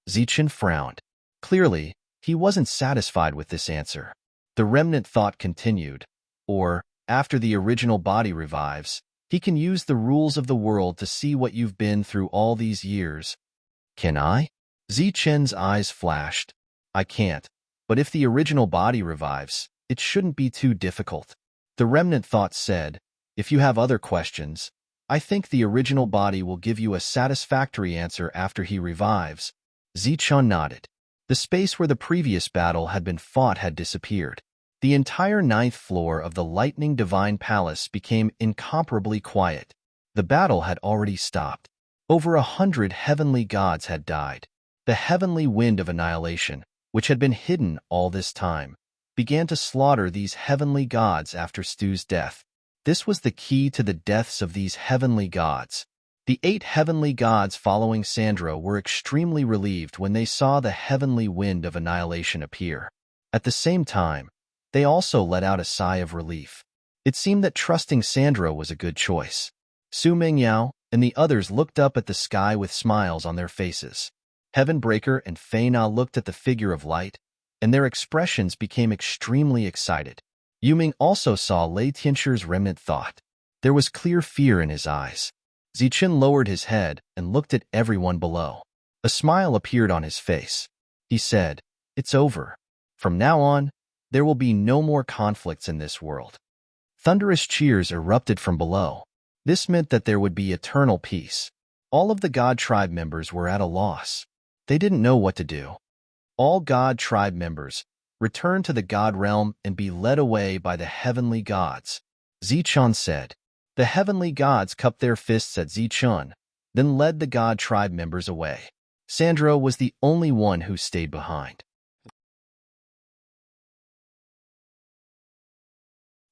A: Zichen frowned. Clearly, he wasn't satisfied with this answer. The remnant thought continued, or, after the original body revives, he can use the rules of the world to see what you've been through all these years. Can I? Zichen's eyes flashed. I can't, but if the original body revives, it shouldn't be too difficult. The remnant thought said, if you have other questions, I think the original body will give you a satisfactory answer after he revives. Zichen nodded. The space where the previous battle had been fought had disappeared. The entire 9th floor of the Lightning Divine Palace became incomparably quiet. The battle had already stopped. Over 100 heavenly gods had died. The heavenly wind of annihilation, which had been hidden all this time, began to slaughter these heavenly gods after Stu's death. This was the key to the deaths of these heavenly gods. The 8 heavenly gods following Sandro were extremely relieved when they saw the heavenly wind of annihilation appear. At the same time, they also let out a sigh of relief. It seemed that trusting Sandro was a good choice. Su Mingyao and the others looked up at the sky with smiles on their faces. Heavenbreaker and Fei Na looked at the figure of light, and their expressions became extremely excited. Yuming also saw Lei Tianxia's remnant thought. There was clear fear in his eyes. Zichen lowered his head and looked at everyone below. A smile appeared on his face. He said, It's over. From now on, there will be no more conflicts in this world. Thunderous cheers erupted from below. This meant that there would be eternal peace. All of the God Tribe members were at a loss. They didn't know what to do. All God Tribe members return to the God realm and be led away by the heavenly gods. Zichen said. The heavenly gods cupped their fists at Zichen, then led the God Tribe members away. Sandro was the only one who stayed behind.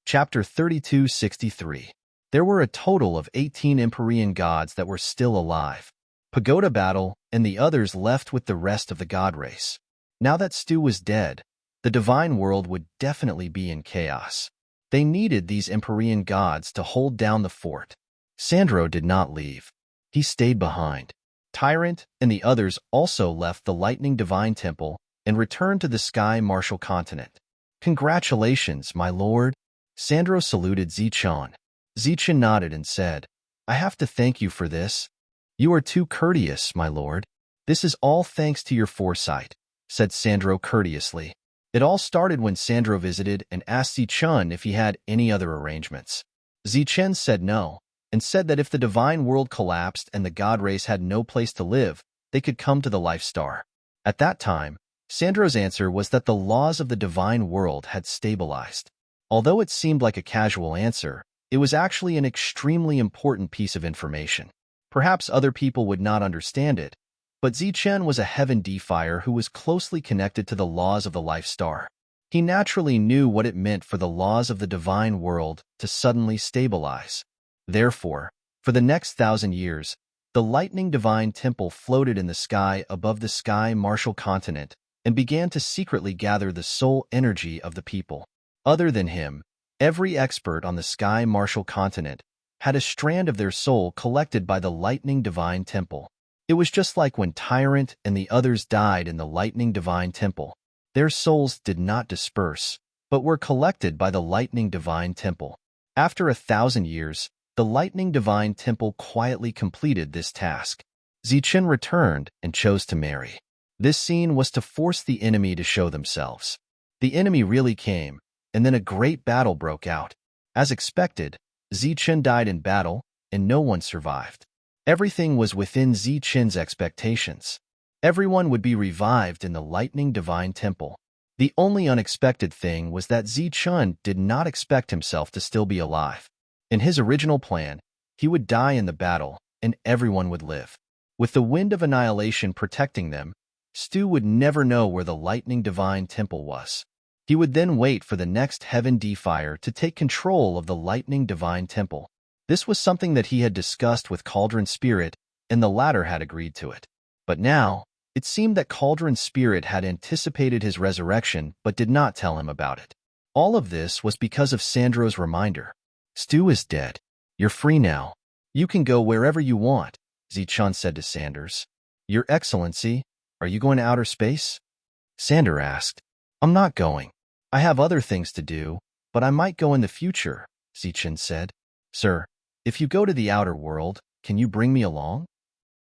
A: Chapter 3263. There were a total of 18 Empyrean gods that were still alive. Pagoda Battle and the others left with the rest of the god race. Now that Stu was dead, the divine world would definitely be in chaos. They needed these Empyrean gods to hold down the fort. Sandro did not leave. He stayed behind. Tyrant and the others also left the Lightning Divine Temple and returned to the Sky Martial Continent. Congratulations, my lord. Sandro saluted Zichen. Zichen nodded and said, I have to thank you for this. You are too courteous, my lord. This is all thanks to your foresight, said Sandro courteously. It all started when Sandro visited and asked Zichen if he had any other arrangements. Zichen said no, and said that if the divine world collapsed and the god race had no place to live, they could come to the Life Star. At that time, Sandro's answer was that the laws of the divine world had stabilized. Although it seemed like a casual answer, it was actually an extremely important piece of information. Perhaps other people would not understand it, but Zichen was a heaven defier who was closely connected to the laws of the Life Star. He naturally knew what it meant for the laws of the divine world to suddenly stabilize. Therefore, for the next 1,000 years, the Lightning Divine Temple floated in the sky above the Sky Martial Continent, and began to secretly gather the soul energy of the people. Other than him, every expert on the Sky Martial continent had a strand of their soul collected by the Lightning Divine Temple. It was just like when Tyrant and the others died in the Lightning Divine Temple. Their souls did not disperse, but were collected by the Lightning Divine Temple. After 1,000 years, the Lightning Divine Temple quietly completed this task. Zichen returned and chose to marry. This scene was to force the enemy to show themselves. The enemy really came, and then a great battle broke out. As expected, Zichen died in battle, and no one survived. Everything was within Zichen's expectations. Everyone would be revived in the Lightning Divine Temple. The only unexpected thing was that Zichen did not expect himself to still be alive. In his original plan, he would die in the battle, and everyone would live. With the wind of annihilation protecting them, Stu would never know where the Lightning Divine Temple was. He would then wait for the next Heaven D-Fire to take control of the Lightning Divine Temple. This was something that he had discussed with Cauldron Spirit, and the latter had agreed to it. But now, it seemed that Cauldron Spirit had anticipated his resurrection but did not tell him about it. All of this was because of Sandro's reminder. Stu is dead. You're free now. You can go wherever you want, Zichen said to Sanders. Your Excellency, are you going to outer space? Sander asked. I'm not going. I have other things to do, but I might go in the future, Zichen said. Sir, if you go to the outer world, can you bring me along?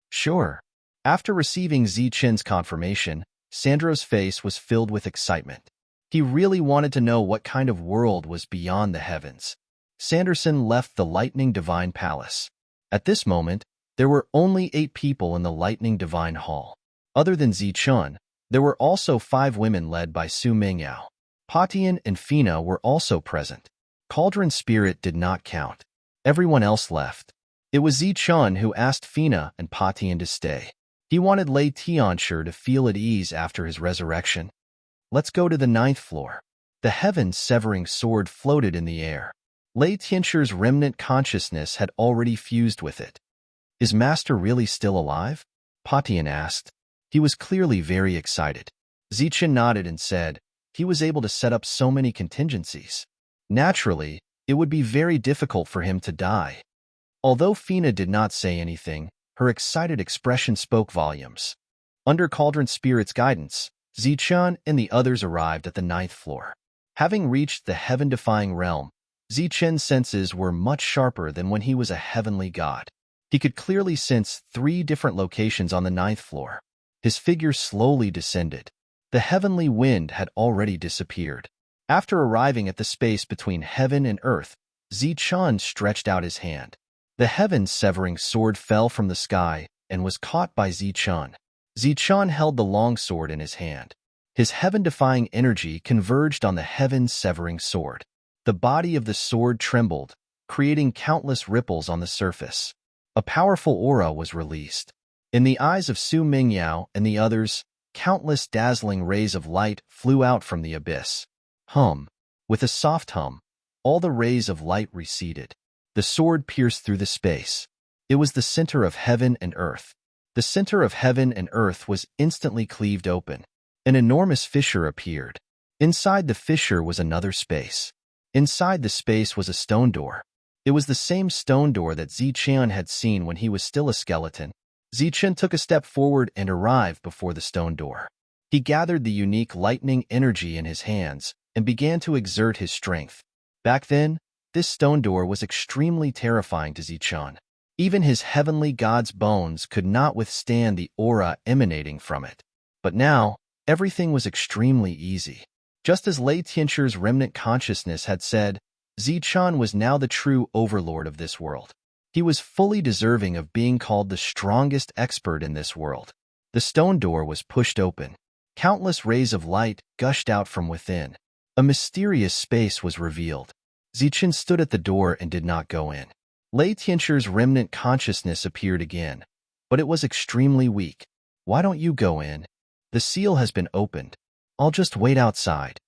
A: Sure. After receiving Zichen's confirmation, Sandro's face was filled with excitement. He really wanted to know what kind of world was beyond the heavens. Sanderson left the Lightning Divine Palace. At this moment, there were only 8 people in the Lightning Divine Hall. Other than Zichen, there were also 5 women led by Su Mingyao. Patian and Fina were also present. Cauldron Spirit did not count. Everyone else left. It was Zichen who asked Fina and Patian to stay. He wanted Lei Tianshi to feel at ease after his resurrection. Let's go to the 9th floor. The heaven-severing sword floated in the air. Lei Tianshi's remnant consciousness had already fused with it. Is Master really still alive? Patian asked. He was clearly very excited. Zichen nodded and said, he was able to set up so many contingencies. Naturally, it would be very difficult for him to die. Although Fina did not say anything, her excited expression spoke volumes. Under Cauldron Spirit's guidance, Zichen and the others arrived at the 9th floor. Having reached the heaven-defying realm, Zichen's senses were much sharper than when he was a heavenly god. He could clearly sense 3 different locations on the 9th floor. His figure slowly descended. The heavenly wind had already disappeared. After arriving at the space between heaven and earth, Zichen stretched out his hand. The heaven-severing sword fell from the sky and was caught by Zichen. Zichen held the long sword in his hand. His heaven-defying energy converged on the heaven-severing sword. The body of the sword trembled, creating countless ripples on the surface. A powerful aura was released. In the eyes of Su Mingyao and the others, countless dazzling rays of light flew out from the abyss. Hum. With a soft hum, all the rays of light receded. The sword pierced through the space. It was the center of heaven and earth. The center of heaven and earth was instantly cleaved open. An enormous fissure appeared. Inside the fissure was another space. Inside the space was a stone door. It was the same stone door that Zichen had seen when he was still a skeleton. Zichen took a step forward and arrived before the stone door. He gathered the unique lightning energy in his hands and began to exert his strength. Back then, this stone door was extremely terrifying to Zichen. Even his heavenly god's bones could not withstand the aura emanating from it. But now, everything was extremely easy. Just as Lei Tianshi's remnant consciousness had said, Zichen was now the true overlord of this world. He was fully deserving of being called the strongest expert in this world. The stone door was pushed open. Countless rays of light gushed out from within. A mysterious space was revealed. Zichen stood at the door and did not go in. Lei Tianshi's remnant consciousness appeared again, but it was extremely weak. Why don't you go in? The seal has been opened. I'll just wait outside.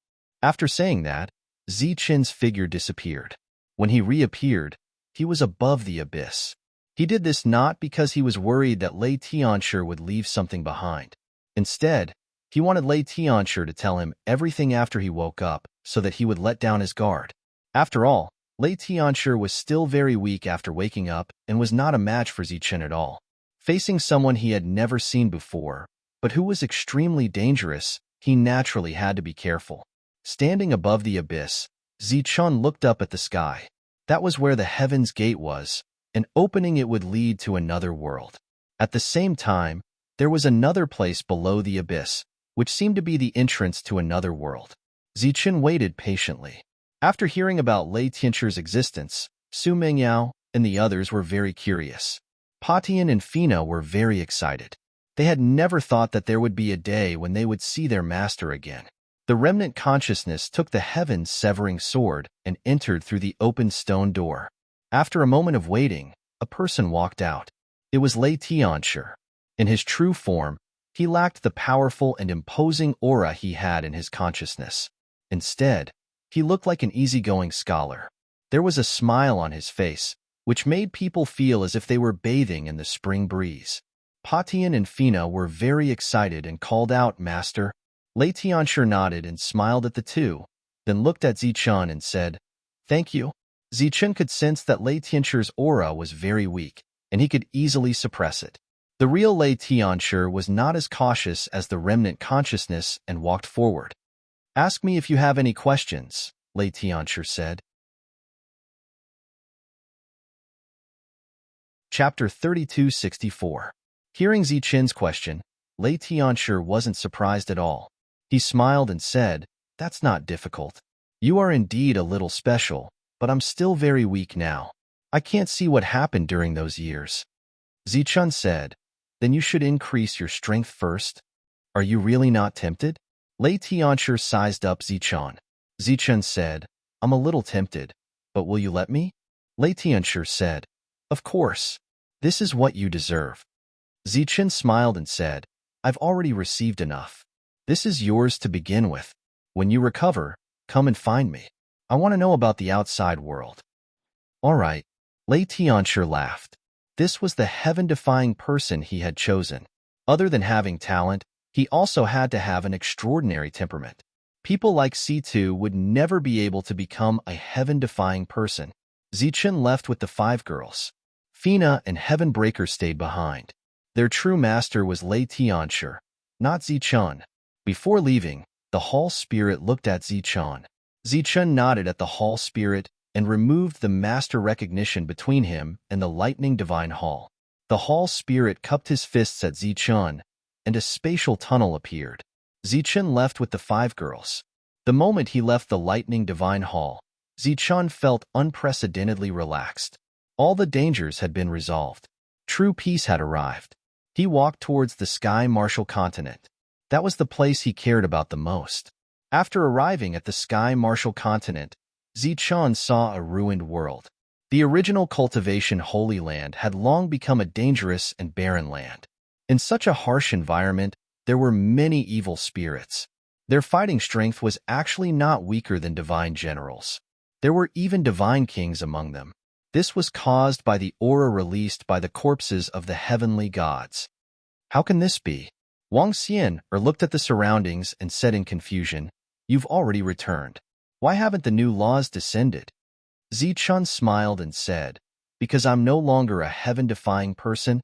A: After saying that, Zichen's figure disappeared. When he reappeared, he was above the abyss. He did this not because he was worried that Lei Tianshi would leave something behind. Instead, He wanted Lei Tianshi to tell him everything after he woke up so that he would let down his guard. After all, Lei Tianshi was still very weak after waking up and was not a match for Zichen at all. Facing someone he had never seen before, but who was extremely dangerous, he naturally had to be careful. Standing above the abyss, Zichen looked up at the sky. That was where the Heaven's Gate was, an opening it would lead to another world. At the same time, there was another place below the abyss, which seemed to be the entrance to another world. Zichen waited patiently. After hearing about Lei Tianchi's existence, Su Mengyao and the others were very curious. Patian and Fina were very excited. They had never thought that there would be a day when they would see their master again. The remnant consciousness took the heaven-severing sword and entered through the open stone door. After a moment of waiting, a person walked out. It was Lei Tianshi. In his true form, he lacked the powerful and imposing aura he had in his consciousness. Instead, he looked like an easygoing scholar. There was a smile on his face, which made people feel as if they were bathing in the spring breeze. Patian and Fina were very excited and called out, "Master." Lei Tianshi nodded and smiled at the two, then looked at Zichen and said, "Thank you." Zichen could sense that Lei Tianchi's aura was very weak, and he could easily suppress it. The real Lei Tianshi was not as cautious as the remnant consciousness and walked forward. "Ask me if you have any questions," Lei Tianshi said. Chapter 3264. Hearing Zichen's question, Lei Tianshi wasn't surprised at all. He smiled and said, "That's not difficult. You are indeed a little special, but I'm still very weak now. I can't see what happened during those years." Zichen said, "Then you should increase your strength first. Are you really not tempted?" Lei Tianshi sized up Zichen. Zichen said, "I'm a little tempted, but will you let me?" Lei Tianshi said, "Of course. This is what you deserve." Zichen smiled and said, "I've already received enough. This is yours to begin with. When you recover, come and find me. I want to know about the outside world." "All right." Lei Tianshi laughed. This was the heaven-defying person he had chosen. Other than having talent, he also had to have an extraordinary temperament. People like C2 would never be able to become a heaven-defying person. Zichen left with the 5 girls. Fina and Heavenbreaker stayed behind. Their true master was Lei Tianshi, not Zichen. Before leaving, the Hall Spirit looked at Zichen. Zichen nodded at the Hall Spirit and removed the master recognition between him and the Lightning Divine Hall. The Hall Spirit cupped his fists at Zichen, and a spatial tunnel appeared. Zichen left with the 5 girls. The moment he left the Lightning Divine Hall, Zichen felt unprecedentedly relaxed. All the dangers had been resolved. True peace had arrived. He walked towards the Sky Martial Continent. That was the place he cared about the most. After arriving at the Sky Martial Continent, Zichen saw a ruined world. The original cultivation Holy Land had long become a dangerous and barren land. In such a harsh environment, there were many evil spirits. Their fighting strength was actually not weaker than divine generals. There were even divine kings among them. This was caused by the aura released by the corpses of the heavenly gods. How can this be? Wang Xian looked at the surroundings and said in confusion, "You've already returned. Why haven't the new laws descended?" Zichen smiled and said, "Because I'm no longer a heaven-defying person."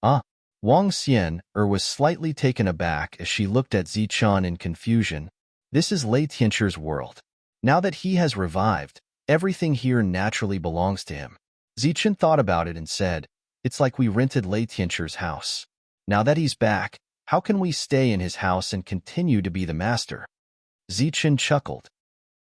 A: "Ah." Wang Xian was slightly taken aback as she looked at Zichen in confusion. This is Lei Tianchi's world. Now that he has revived, everything here naturally belongs to him. Zichen thought about it and said, "It's like we rented Lei Tianchi's house. Now that he's back, how can we stay in his house and continue to be the master?" Zichen chuckled.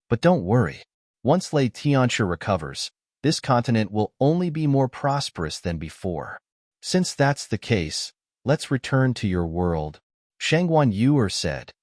A: "But don't worry. Once Lei Tianchi recovers, this continent will only be more prosperous than before. Since that's the case, let's return to your world," Shangguan Yuer said.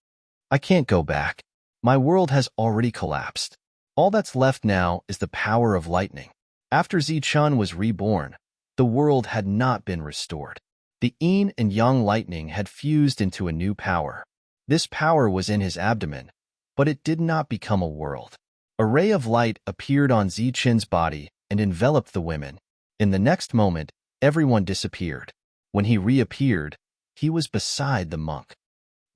A: "I can't go back. My world has already collapsed. All that's left now is the power of lightning." After Zichen was reborn, the world had not been restored. The yin and yang lightning had fused into a new power. This power was in his abdomen, but it did not become a world. A ray of light appeared on Zichen's body and enveloped the women. In the next moment, everyone disappeared. When he reappeared, he was beside the monk.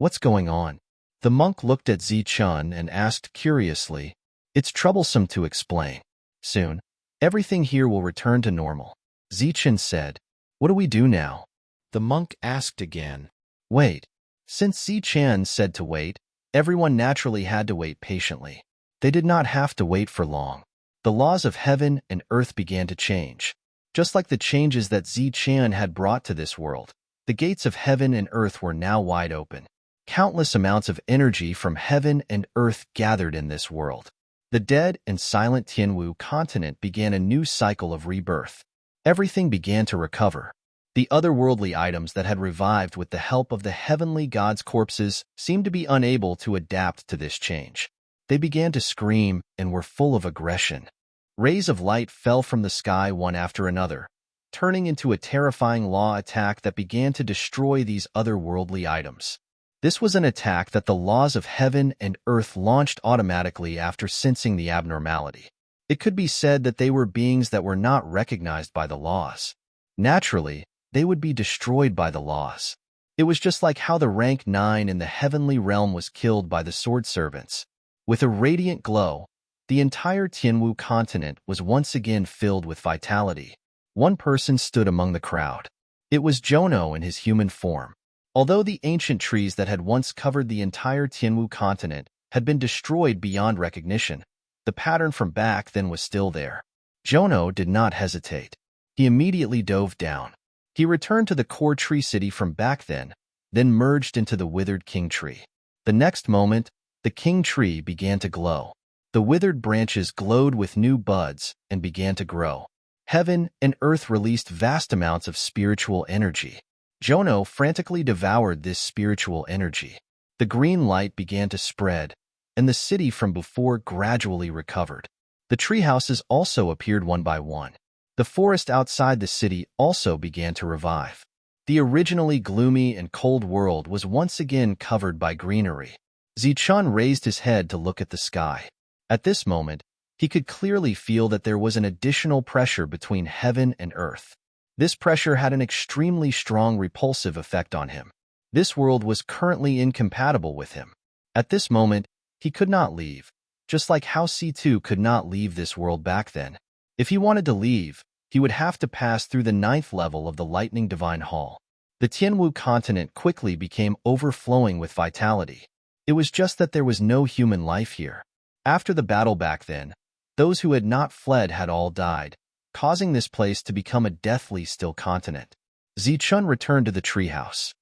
A: What's going on? The monk looked at Zichun and asked curiously. It's troublesome to explain. Soon, everything here will return to normal. Zichun said. What do we do now? The monk asked again. Wait. Since Zichun said to wait, everyone naturally had to wait patiently. They did not have to wait for long. The laws of heaven and earth began to change. Just like the changes that Zichun had brought to this world, the gates of heaven and earth were now wide open. Countless amounts of energy from heaven and earth gathered in this world. The dead and silent Tianwu continent began a new cycle of rebirth. Everything began to recover. The otherworldly items that had revived with the help of the heavenly gods' corpses seemed to be unable to adapt to this change. They began to scream and were full of aggression. Rays of light fell from the sky one after another, turning into a terrifying law attack that began to destroy these otherworldly items. This was an attack that the laws of heaven and earth launched automatically after sensing the abnormality. It could be said that they were beings that were not recognized by the laws. Naturally, they would be destroyed by the laws. It was just like how the rank 9 in the heavenly realm was killed by the sword servants. With a radiant glow, the entire Tianwu continent was once again filled with vitality. One person stood among the crowd. It was Jono in his human form. Although the ancient trees that had once covered the entire Tianwu continent had been destroyed beyond recognition, the pattern from back then was still there. Jono did not hesitate. He immediately dove down. He returned to the core tree city from back then merged into the withered king tree. The next moment, the king tree began to glow. The withered branches glowed with new buds and began to grow. Heaven and earth released vast amounts of spiritual energy. Jono frantically devoured this spiritual energy. The green light began to spread, and the city from before gradually recovered. The tree houses also appeared one by one. The forest outside the city also began to revive. The originally gloomy and cold world was once again covered by greenery. Zichun raised his head to look at the sky. At this moment, he could clearly feel that there was an additional pressure between heaven and earth. This pressure had an extremely strong repulsive effect on him. This world was currently incompatible with him. At this moment, he could not leave, just like how C2 could not leave this world back then. If he wanted to leave, he would have to pass through the 9th level of the Lightning Divine Hall. The Tianwu continent quickly became overflowing with vitality. It was just that there was no human life here. After the battle back then, those who had not fled had all died, causing this place to become a deathly still continent. Zichun returned to the treehouse.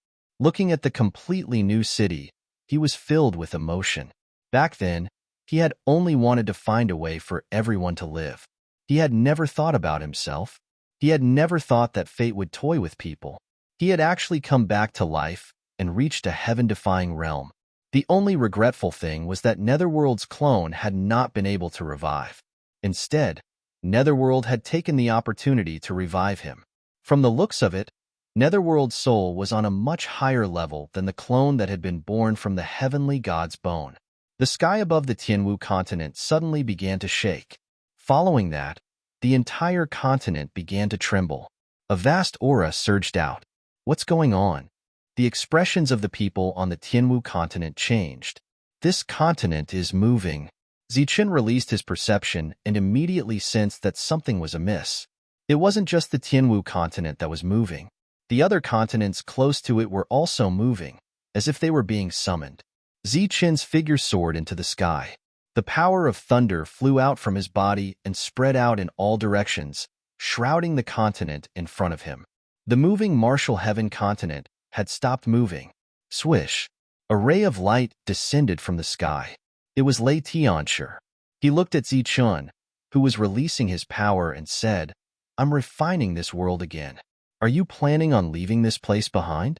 A: Looking at the completely new city, he was filled with emotion. Back then, he had only wanted to find a way for everyone to live. He had never thought about himself. He had never thought that fate would toy with people. He had actually come back to life and reached a heaven-defying realm. The only regretful thing was that Netherworld's clone had not been able to revive. Instead, Netherworld had taken the opportunity to revive him. From the looks of it, Netherworld's soul was on a much higher level than the clone that had been born from the heavenly god's bone. The sky above the Tianwu continent suddenly began to shake. Following that, the entire continent began to tremble. A vast aura surged out. What's going on? The expressions of the people on the Tianwu continent changed. This continent is moving. Zichun released his perception and immediately sensed that something was amiss. It wasn't just the Tianwu continent that was moving. The other continents close to it were also moving, as if they were being summoned. Zichun's figure soared into the sky. The power of thunder flew out from his body and spread out in all directions, shrouding the continent in front of him. The moving martial heaven continent had stopped moving. Swish! A ray of light descended from the sky. It was Lei Tianshi. He looked at Zichun, who was releasing his power, and said, I'm refining this world again. Are you planning on leaving this place behind?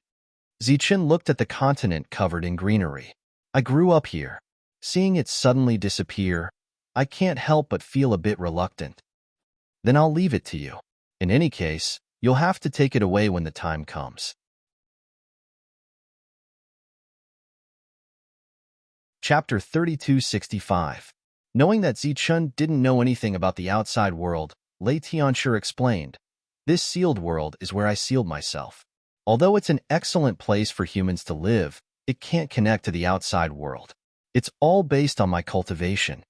A: Zichun looked at the continent covered in greenery. I grew up here. Seeing it suddenly disappear, I can't help but feel a bit reluctant. Then I'll leave it to you. In any case, you'll have to take it away when the time comes. Chapter 3265. Knowing that Zichun didn't know anything about the outside world, Lei Tianshi explained, This sealed world is where I sealed myself. Although it's an excellent place for humans to live, it can't connect to the outside world. It's all based on my cultivation.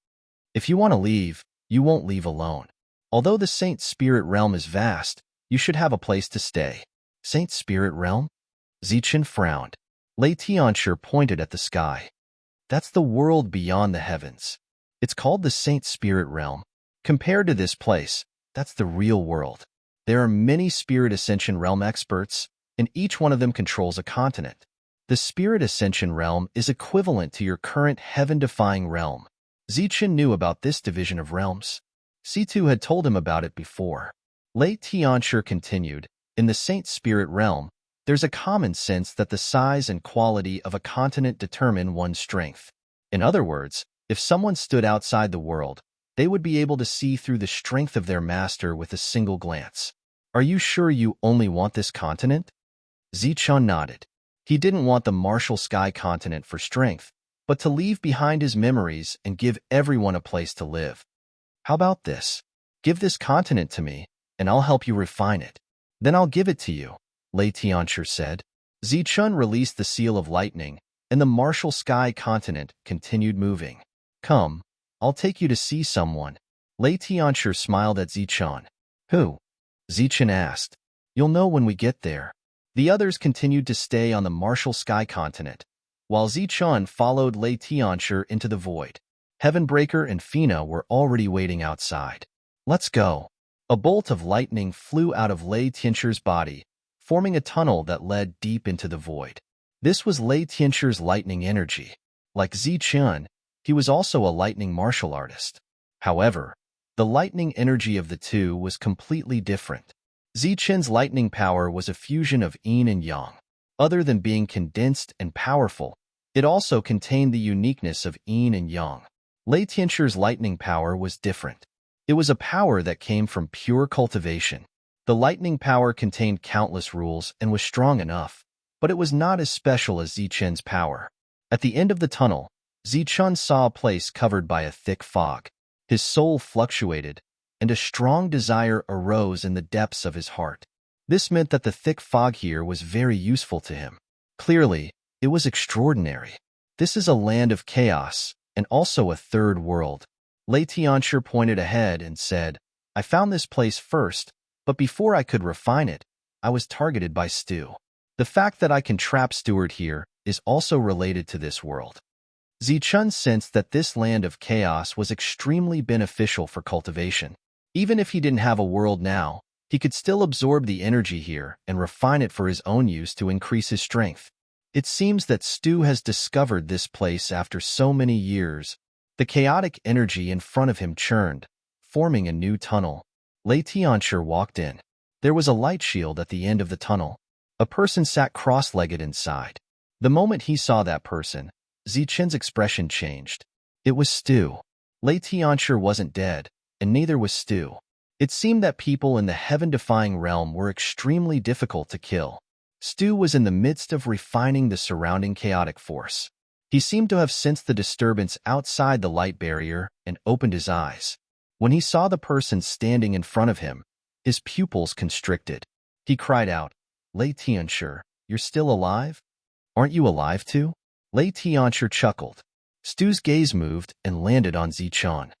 A: If you want to leave, you won't leave alone. Although the Saint Spirit realm is vast, you should have a place to stay. Saint Spirit realm? Zichen frowned. Lei Tianshi pointed at the sky. That's the world beyond the heavens. It's called the Saint Spirit realm. Compared to this place, that's the real world. There are many Spirit Ascension realm experts, and each one of them controls a continent. The Spirit Ascension realm is equivalent to your current heaven-defying realm. Zichen knew about this division of realms. C2 had told him about it before. Lei Tianshi continued, in the Saint Spirit realm, there's a common sense that the size and quality of a continent determine one's strength. In other words, if someone stood outside the world, they would be able to see through the strength of their master with a single glance. Are you sure you only want this continent? Zichun nodded. He didn't want the Martial Sky continent for strength, but to leave behind his memories and give everyone a place to live. How about this? Give this continent to me, and I'll help you refine it. Then I'll give it to you, Lei Tianshi said. Zichun released the seal of lightning, and the Martial Sky continent continued moving. Come, I'll take you to see someone. Lei Tianshi smiled at Zichun. Who? Zichun asked. You'll know when we get there. The others continued to stay on the Martial Sky continent, while Zichun followed Lei Tianshi into the void. Heavenbreaker and Fina were already waiting outside. Let's go. A bolt of lightning flew out of Lei Tianxi's body, forming a tunnel that led deep into the void. This was Lei Tianxi's lightning energy. Like Zichun, he was also a lightning martial artist. However, the lightning energy of the two was completely different. Zichun's lightning power was a fusion of yin and yang. Other than being condensed and powerful, it also contained the uniqueness of yin and yang. Lei Tianxi's lightning power was different. It was a power that came from pure cultivation. The lightning power contained countless rules and was strong enough, but it was not as special as Zichun's power. At the end of the tunnel, Zichun saw a place covered by a thick fog. His soul fluctuated, and a strong desire arose in the depths of his heart. This meant that the thick fog here was very useful to him. Clearly, it was extraordinary. This is a land of chaos, and also a third world. Lei Tianshi pointed ahead and said, I found this place first, but before I could refine it, I was targeted by Stu. The fact that I can trap Stewart here is also related to this world. Zichun sensed that this land of chaos was extremely beneficial for cultivation. Even if he didn't have a world now, he could still absorb the energy here and refine it for his own use to increase his strength. It seems that Stu has discovered this place after so many years. The chaotic energy in front of him churned, forming a new tunnel. Lei Tianshi walked in. There was a light shield at the end of the tunnel. A person sat cross-legged inside. The moment he saw that person, Zichun's expression changed. It was Stu. Lei Tianshi wasn't dead, and neither was Stu. It seemed that people in the heaven-defying realm were extremely difficult to kill. Stu was in the midst of refining the surrounding chaotic force. He seemed to have sensed the disturbance outside the light barrier and opened his eyes. When he saw the person standing in front of him, his pupils constricted. He cried out, Lei Tianshi, you're still alive? Aren't you alive too? Lei Tianshi chuckled. Stu's gaze moved and landed on Zichun.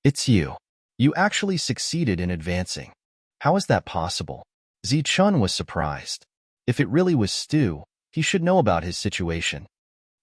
A: It's you. You actually succeeded in advancing. How is that possible? Zichun was surprised. If it really was Stu, he should know about his situation.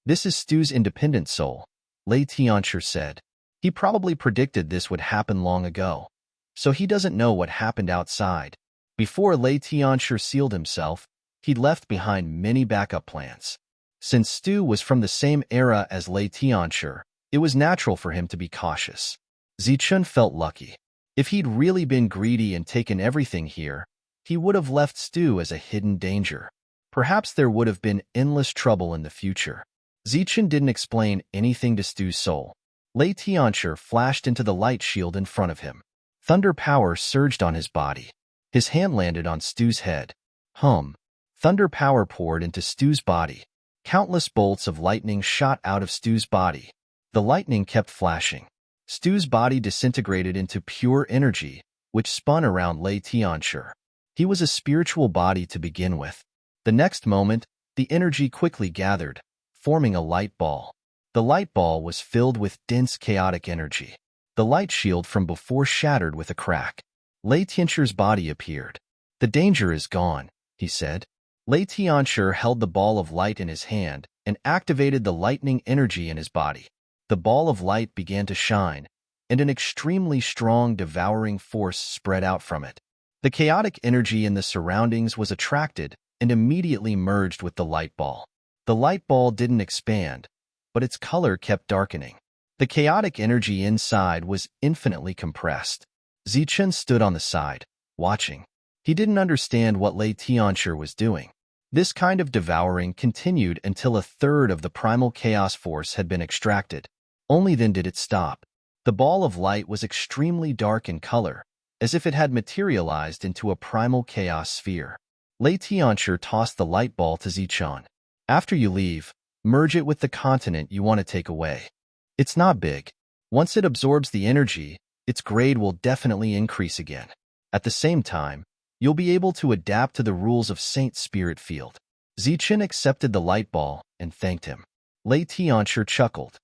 A: This is Stu's independent soul, Lei Tianshi said. He probably predicted this would happen long ago, so he doesn't know what happened outside. Before Lei Tianshi sealed himself, he left behind many backup plans. Since Stu was from the same era as Lei Tianshi, it was natural for him to be cautious. Zichun felt lucky. If he'd really been greedy and taken everything here, he would have left Stu as a hidden danger. Perhaps there would have been endless trouble in the future. Zichun didn't explain anything to Stu's soul. Lei Tianshi flashed into the light shield in front of him. Thunder power surged on his body. His hand landed on Stu's head. Thunder power poured into Stu's body. Countless bolts of lightning shot out of Stu's body. The lightning kept flashing. Stu's body disintegrated into pure energy, which spun around Lei Tianshi. He was a spiritual body to begin with. The next moment, the energy quickly gathered, forming a light ball. The light ball was filled with dense chaotic energy. The light shield from before shattered with a crack. Lei Tianchu's body appeared. "The danger is gone," he said. Lei Tianchu held the ball of light in his hand and activated the lightning energy in his body. The ball of light began to shine, and an extremely strong devouring force spread out from it. The chaotic energy in the surroundings was attracted and immediately merged with the light ball. The light ball didn't expand, but its color kept darkening. The chaotic energy inside was infinitely compressed. Zichen stood on the side, watching. He didn't understand what Lei Tianchu was doing. This kind of devouring continued until a third of the primal chaos force had been extracted. Only then did it stop. The ball of light was extremely dark in color, as if it had materialized into a primal chaos sphere. Lei Tianchu tossed the light ball to Zichen. "After you leave, merge it with the continent you want to take away. It's not big. Once it absorbs the energy, its grade will definitely increase again. At the same time, you'll be able to adapt to the rules of Saint Spirit Field." Zichen accepted the light ball and thanked him. Lei Tianchu chuckled.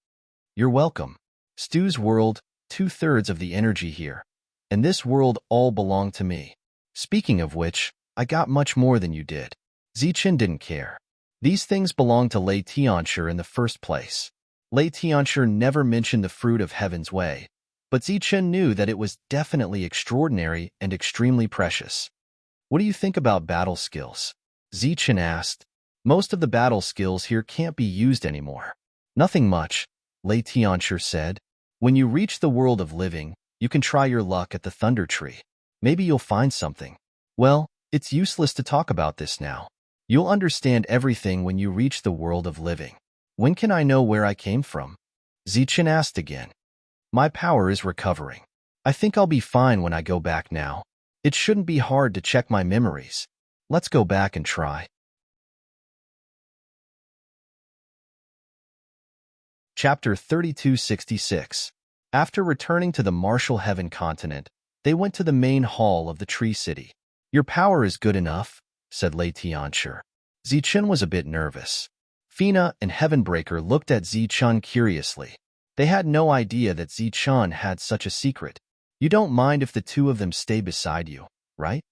A: "You're welcome. Stu's world, 2/3 of the energy here, and this world all belong to me. Speaking of which, I got much more than you did." Zichen didn't care. These things belonged to Lei Tianchu in the first place. Lei Tianchu never mentioned the fruit of Heaven's Way, but Zichen knew that it was definitely extraordinary and extremely precious. "What do you think about battle skills?" Zichen asked. "Most of the battle skills here can't be used anymore." "Nothing much," Lei Tianchu said. "When you reach the world of living, you can try your luck at the Thunder Tree. Maybe you'll find something." "Well, it's useless to talk about this now. You'll understand everything when you reach the world of living." "When can I know where I came from?" Zichen asked again. "My power is recovering. I think I'll be fine when I go back now. It shouldn't be hard to check my memories. Let's go back and try." Chapter 3266. After returning to the Martial Heaven continent, they went to the main hall of the Tree City. "Your power is good enough," said Lei Tianchu. Zichen was a bit nervous. Fina and Heavenbreaker looked at Zichen curiously. They had no idea that Zichen had such a secret. "You don't mind if the two of them stay beside you, right?"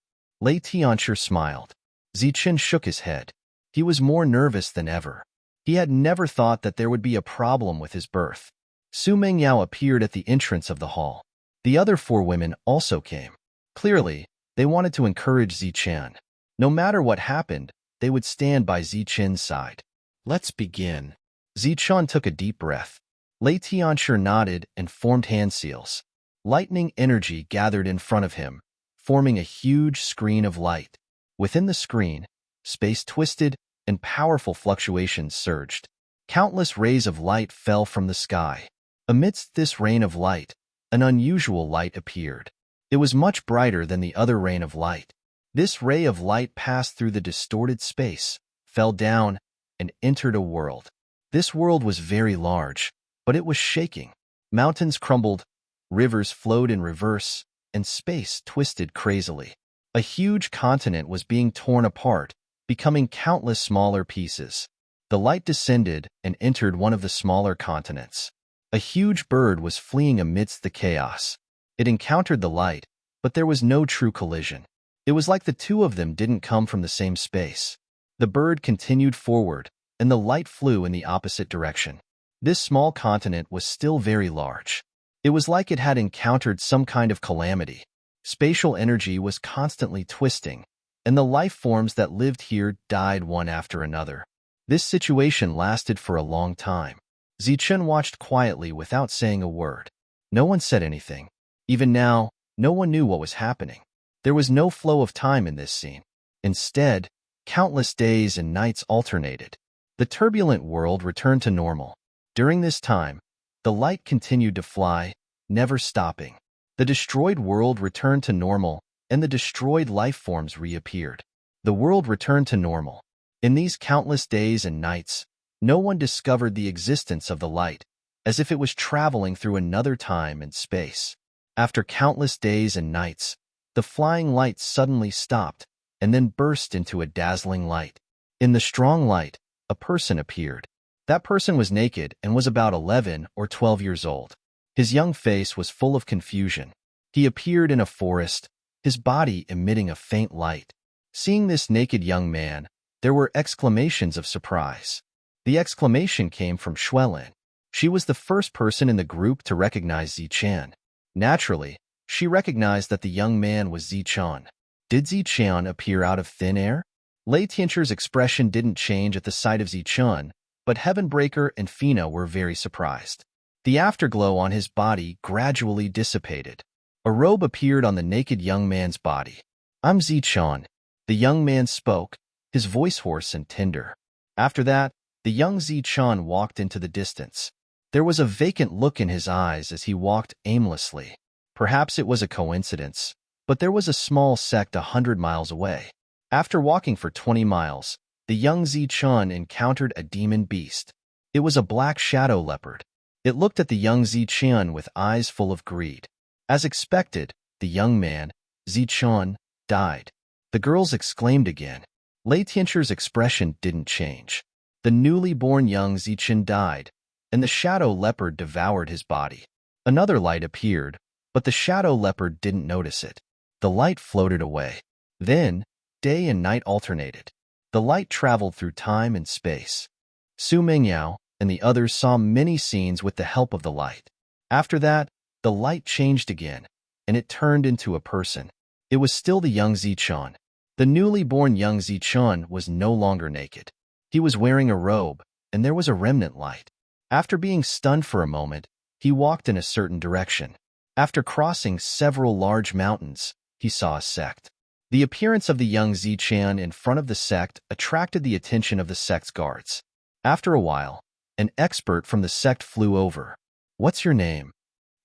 A: Lei Tianchu smiled. Zichen shook his head. He was more nervous than ever. He had never thought that there would be a problem with his birth. Su Mengyao appeared at the entrance of the hall. The other 4 women also came. Clearly, they wanted to encourage Zichen. No matter what happened, they would stand by Zichen's side. "Let's begin." Zichen took a deep breath. Lei Tianchu nodded and formed hand seals. Lightning energy gathered in front of him, forming a huge screen of light. Within the screen, space twisted and powerful fluctuations surged. Countless rays of light fell from the sky. Amidst this rain of light, an unusual light appeared. It was much brighter than the other rain of light. This ray of light passed through the distorted space, fell down, and entered a world. This world was very large, but it was shaking. Mountains crumbled, rivers flowed in reverse, and space twisted crazily. A huge continent was being torn apart, becoming countless smaller pieces. The light descended and entered one of the smaller continents. A huge bird was fleeing amidst the chaos. It encountered the light, but there was no true collision. It was like the two of them didn't come from the same space. The bird continued forward, and the light flew in the opposite direction. This small continent was still very large. It was like it had encountered some kind of calamity. Spatial energy was constantly twisting, and the life forms that lived here died one after another. This situation lasted for a long time. Zichen watched quietly without saying a word. No one said anything. Even now, no one knew what was happening. There was no flow of time in this scene. Instead, countless days and nights alternated. The turbulent world returned to normal. During this time, the light continued to fly, never stopping. The destroyed world returned to normal, and the destroyed life forms reappeared. The world returned to normal. In these countless days and nights, no one discovered the existence of the light, as if it was traveling through another time and space. After countless days and nights, the flying light suddenly stopped and then burst into a dazzling light. In the strong light, a person appeared. That person was naked and was about 11 or 12 years old. His young face was full of confusion. He appeared in a forest, his body emitting a faint light. Seeing this naked young man, there were exclamations of surprise. The exclamation came from Xuelin. She was the first person in the group to recognize Zichen. Naturally, she recognized that the young man was Zichen. Did Zichen appear out of thin air? Lei Tianchu's expression didn't change at the sight of Zichen, but Heavenbreaker and Fina were very surprised. The afterglow on his body gradually dissipated. A robe appeared on the naked young man's body. "I'm Zichen," the young man spoke, his voice hoarse and tender. After that, the young Zichen walked into the distance. There was a vacant look in his eyes as he walked aimlessly. Perhaps it was a coincidence, but there was a small sect 100 miles away. After walking for 20 miles, the young Zichen encountered a demon beast. It was a black shadow leopard. It looked at the young Zichen with eyes full of greed. As expected, the young man, Zichen, died. The girls exclaimed again. Lei Tianchu's expression didn't change. The newly born young Zichen died, and the shadow leopard devoured his body. Another light appeared, but the shadow leopard didn't notice it. The light floated away. Then, day and night alternated. The light traveled through time and space. Su Mingyao and the others saw many scenes with the help of the light. After that, the light changed again, and it turned into a person. It was still the young Zichen. The newly born young Zichen was no longer naked. He was wearing a robe, and there was a remnant light. After being stunned for a moment, he walked in a certain direction. After crossing several large mountains, he saw a sect. The appearance of the young Zichen in front of the sect attracted the attention of the sect's guards. After a while, an expert from the sect flew over. "What's your name?"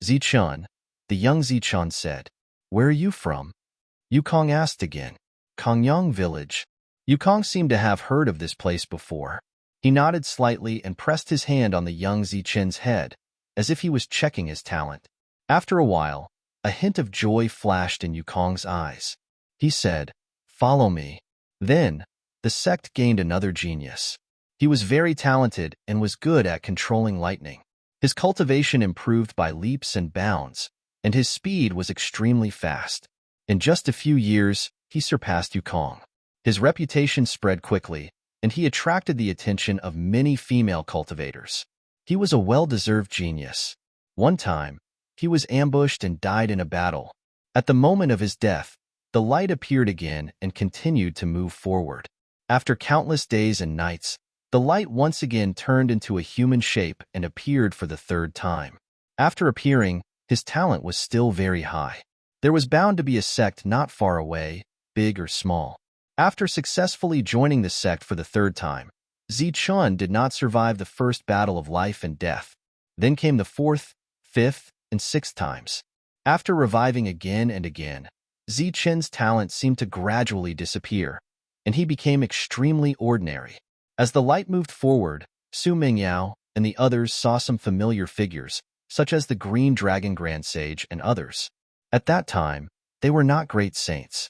A: "Zichen," the young Zichen said. "Where are you from?" Yukong asked again. "Kongyang Village." Yukong seemed to have heard of this place before. He nodded slightly and pressed his hand on the young Zichen's head, as if he was checking his talent. After a while, a hint of joy flashed in Yukong's eyes. He said, "Follow me." Then, the sect gained another genius. He was very talented and was good at controlling lightning. His cultivation improved by leaps and bounds, and his speed was extremely fast. In just a few years, he surpassed Yukong. His reputation spread quickly, and he attracted the attention of many female cultivators. He was a well-deserved genius. One time, he was ambushed and died in a battle. At the moment of his death, the light appeared again and continued to move forward. After countless days and nights, the light once again turned into a human shape and appeared for the third time. After appearing, his talent was still very high. There was bound to be a sect not far away, big or small. After successfully joining the sect for the third time, Zichen did not survive the first battle of life and death. Then came the fourth, fifth, and sixth times. After reviving again and again, Zichen's talent seemed to gradually disappear, and he became extremely ordinary. As the light moved forward, Su Mingyao and the others saw some familiar figures, such as the Green Dragon Grand Sage and others. At that time, they were not great saints.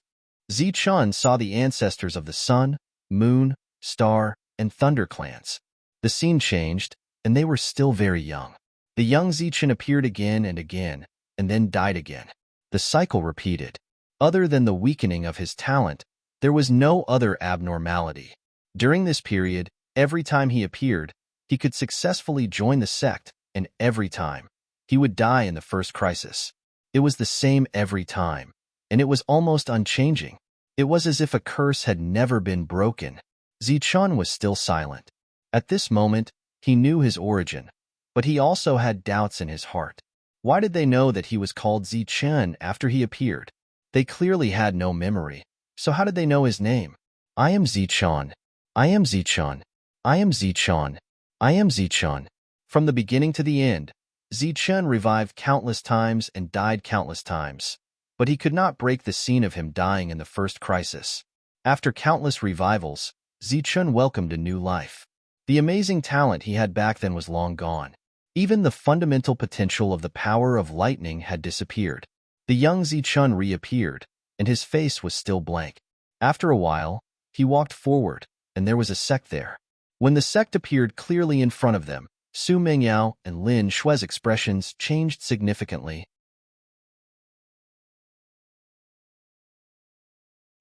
A: Zichen saw the ancestors of the Sun, Moon, Star, and Thunder clans. The scene changed, and they were still very young. The young Zichen appeared again and again, and then died again. The cycle repeated. Other than the weakening of his talent, there was no other abnormality. During this period, every time he appeared, he could successfully join the sect, and every time, he would die in the first crisis. It was the same every time, and it was almost unchanging. It was as if a curse had never been broken. Zichen was still silent. At this moment, he knew his origin, but he also had doubts in his heart. Why did they know that he was called Zichen after he appeared? They clearly had no memory, so how did they know his name? "I am Zichen. I am Zichen. I am Zichen. I am Zichen." From the beginning to the end, Zichen revived countless times and died countless times, but he could not break the scene of him dying in the first crisis. After countless revivals, Zichen welcomed a new life. The amazing talent he had back then was long gone. Even the fundamental potential of the power of lightning had disappeared. The young Zichen reappeared, and his face was still blank. After a while, he walked forward, and there was a sect there. When the sect appeared clearly in front of them, Su Mingyao and Lin Shui's expressions changed significantly.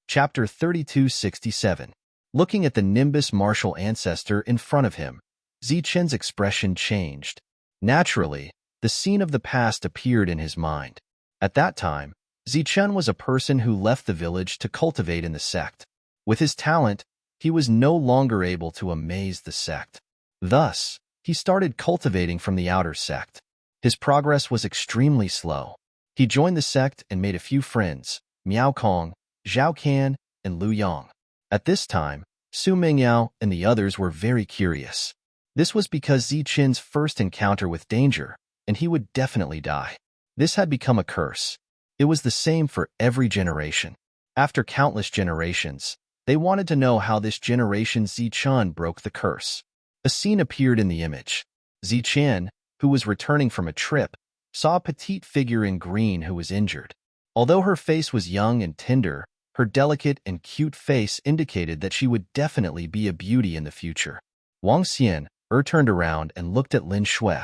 A: Chapter 3267. Looking at the Nimbus martial ancestor in front of him, Zichen's expression changed. Naturally, the scene of the past appeared in his mind. At that time, Zichen was a person who left the village to cultivate in the sect. With his talent, he was no longer able to amaze the sect. Thus, he started cultivating from the outer sect. His progress was extremely slow. He joined the sect and made a few friends, Miao Kong, Zhao Can, and Lu Yang. At this time, Su Mingyao and the others were very curious. This was because Zichen's first encounter with danger, and he would definitely die. This had become a curse. It was the same for every generation. After countless generations, they wanted to know how this generation's Zichen broke the curse. A scene appeared in the image. Zichen, who was returning from a trip, saw a petite figure in green who was injured. Although her face was young and tender, her delicate and cute face indicated that she would definitely be a beauty in the future. Wang Xian turned around and looked at Lin Shui.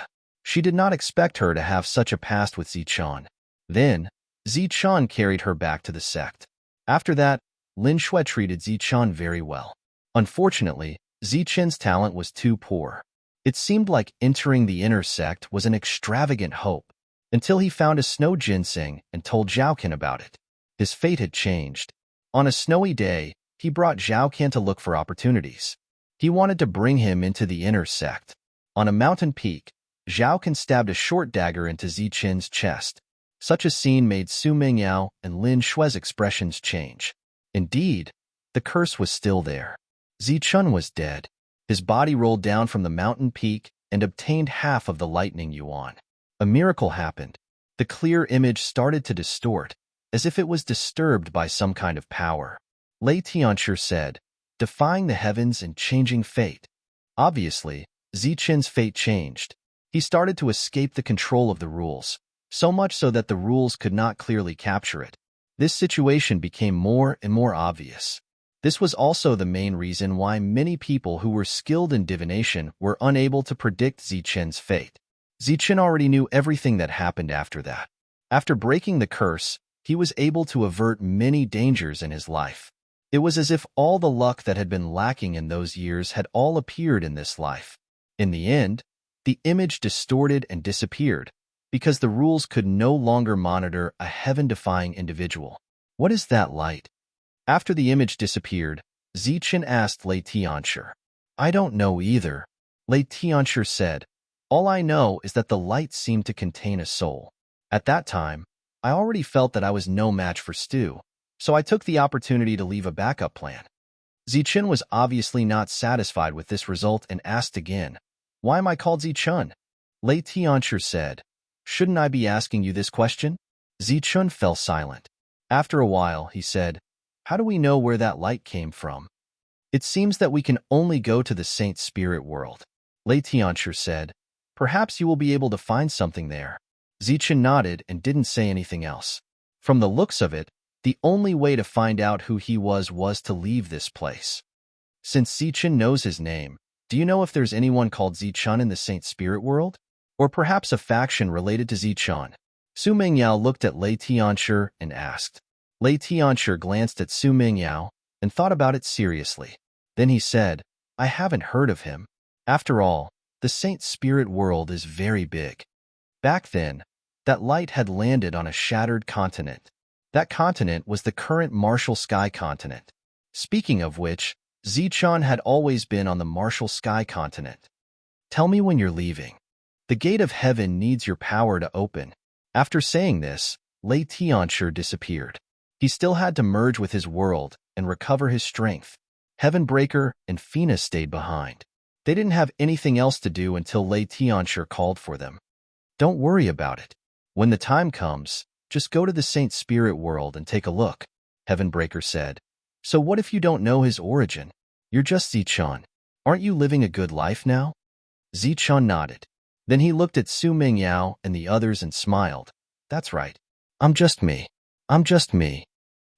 A: She did not expect her to have such a past with Zichen. Then, Zichen carried her back to the sect. After that, Lin Shui treated Zichen very well. Unfortunately, Zichen's talent was too poor. It seemed like entering the inner sect was an extravagant hope, until he found a snow ginseng and told Zhaokan about it. His fate had changed. On a snowy day, he brought Zhaokan to look for opportunities. He wanted to bring him into the inner sect. On a mountain peak, Zhaokan stabbed a short dagger into Zichen's chest. Such a scene made Su Mingyao and Lin Shui's expressions change. Indeed, the curse was still there. Zichen was dead. His body rolled down from the mountain peak and obtained half of the lightning yuan. A miracle happened. The clear image started to distort, as if it was disturbed by some kind of power. Lei Tianchi said, defying the heavens and changing fate. Obviously, Zichen's fate changed. He started to escape the control of the rules, so much so that the rules could not clearly capture it. This situation became more and more obvious. This was also the main reason why many people who were skilled in divination were unable to predict Zichen's fate. Zichen already knew everything that happened after that. After breaking the curse, he was able to avert many dangers in his life. It was as if all the luck that had been lacking in those years had all appeared in this life. In the end, the image distorted and disappeared, because the rules could no longer monitor a heaven-defying individual. What is that light? After the image disappeared, Zichen asked Lei Tianchi. I don't know either. Lei Tianchi said, all I know is that the light seemed to contain a soul. At that time, I already felt that I was no match for Stu, so I took the opportunity to leave a backup plan. Zichen was obviously not satisfied with this result and asked again, why am I called Zichen? Lei Tianchi said, shouldn't I be asking you this question? Zichen fell silent. After a while, he said, how do we know where that light came from? It seems that we can only go to the Saint Spirit world. Lei Tianchi said, perhaps you will be able to find something there. Zichen nodded and didn't say anything else. From the looks of it, the only way to find out who he was to leave this place. Since Zichen knows his name, do you know if there's anyone called Zichen in the Saint Spirit world? Or perhaps a faction related to Zichen? Su Mingyao looked at Lei Tianchi and asked. Lei Tianchi glanced at Su Mingyao and thought about it seriously. Then he said, I haven't heard of him. After all, the Saint Spirit world is very big. Back then, that light had landed on a shattered continent. That continent was the current Martial Sky continent. Speaking of which, Zichen had always been on the Martial Sky continent. Tell me when you're leaving. The gate of heaven needs your power to open. After saying this, Lei Tianchi disappeared. He still had to merge with his world and recover his strength. Heavenbreaker and Fina stayed behind. They didn't have anything else to do until Lei Tianchi called for them. Don't worry about it. When the time comes, just go to the Saint Spirit world and take a look, Heavenbreaker said. So what if you don't know his origin? You're just Zichen. Aren't you living a good life now? Zichen nodded. Then he looked at Su Mingyao and the others and smiled. That's right. I'm just me. I'm just me.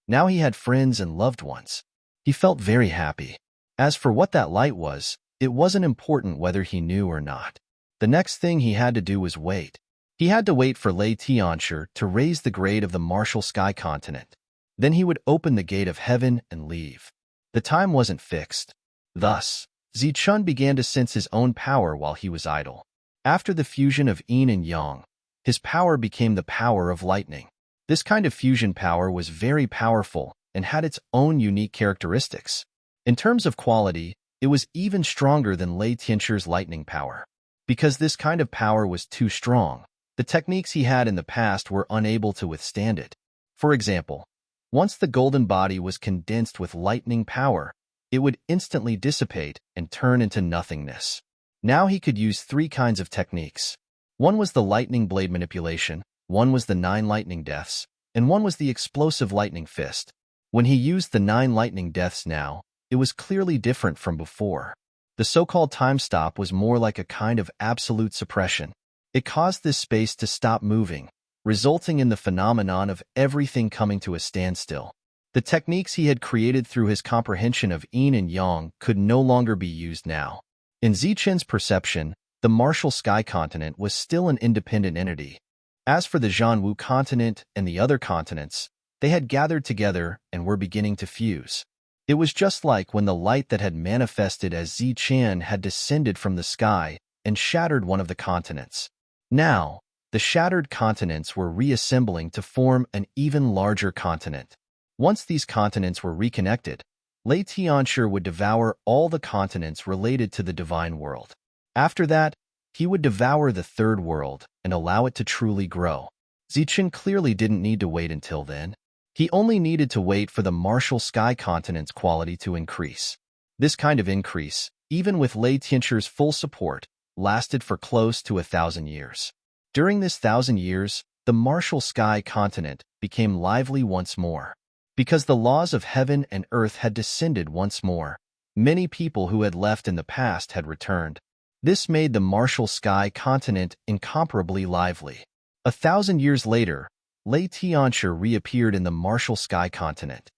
A: Now he had friends and loved ones. He felt very happy. As for what that light was, It wasn't important whether he knew or not. The next thing he had to do was wait. He had to wait for Lei Tianshi to raise the grade of the martial sky continent. Then he would open the gate of heaven and leave. The time wasn't fixed. Thus, Zichun began to sense his own power while he was idle. After the fusion of yin and yang, his power became the power of lightning. This kind of fusion power was very powerful and had its own unique characteristics. In terms of quality, it was even stronger than Lei Tianshi's lightning power. Because this kind of power was too strong, the techniques he had in the past were unable to withstand it. For example, once the golden body was condensed with lightning power, it would instantly dissipate and turn into nothingness. Now he could use 3 kinds of techniques. One was the lightning blade manipulation, one was the 9 lightning deaths, and one was the explosive lightning fist. When he used the 9 lightning deaths now, it was clearly different from before. The so-called time stop was more like a kind of absolute suppression. It caused this space to stop moving, resulting in the phenomenon of everything coming to a standstill. The techniques he had created through his comprehension of yin and yang could no longer be used now. In Zichun's perception, the martial sky continent was still an independent entity. As for the Zhanwu continent and the other continents, they had gathered together and were beginning to fuse. It was just like when the light that had manifested as Zichun had descended from the sky and shattered one of the continents. Now, the shattered continents were reassembling to form an even larger continent. Once these continents were reconnected, Lei Tianshi would devour all the continents related to the divine world. After that, he would devour the third world and allow it to truly grow. Zichun clearly didn't need to wait until then. He only needed to wait for the martial sky continent's quality to increase. This kind of increase, even with Lei Tianshi's full support, lasted for close to 1,000 years. During this 1,000 years, the martial sky continent became lively once more. Because the laws of heaven and earth had descended once more, many people who had left in the past had returned. This made the martial sky continent incomparably lively. 1,000 years later, Lei Tianshi reappeared in the martial sky continent.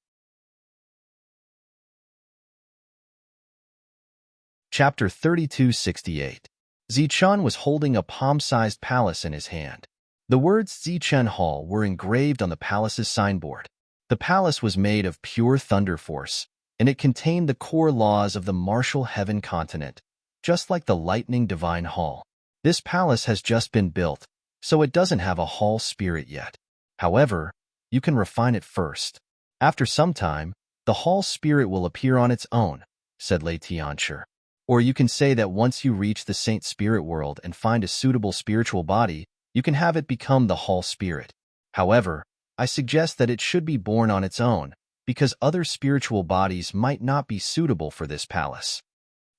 A: Chapter 3268. Zichun was holding a palm-sized palace in his hand. The words Zichun Hall were engraved on the palace's signboard. The palace was made of pure thunder force, and it contained the core laws of the martial heaven continent, just like the lightning divine hall. This palace has just been built, so it doesn't have a hall spirit yet. However, you can refine it first. After some time, the hall spirit will appear on its own, said Lei Tianshi. Or you can say that once you reach the saint spirit world and find a suitable spiritual body, you can have it become the hall spirit. However, I suggest that it should be born on its own, because other spiritual bodies might not be suitable for this palace.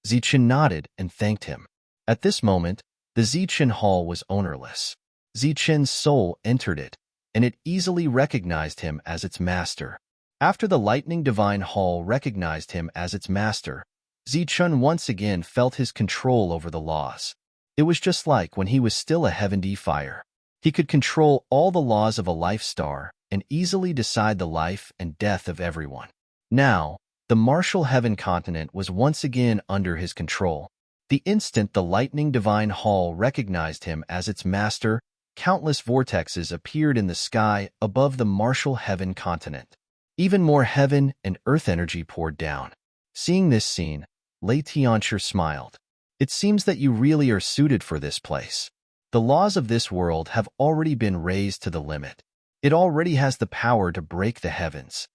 A: Zichun nodded and thanked him. At this moment, the Zichun Hall was ownerless. Zichun's soul entered it, and it easily recognized him as its master. After the lightning divine hall recognized him as its master, Zichun once again felt his control over the laws. It was just like when he was still a heavenly fire. He could control all the laws of a life star and easily decide the life and death of everyone. Now, the martial heaven continent was once again under his control. The instant the lightning divine hall recognized him as its master, countless vortexes appeared in the sky above the martial heaven continent. Even more heaven and earth energy poured down. Seeing this scene, Lei Tianshi smiled. It seems that you really are suited for this place. The laws of this world have already been raised to the limit. It already has the power to break the heavens.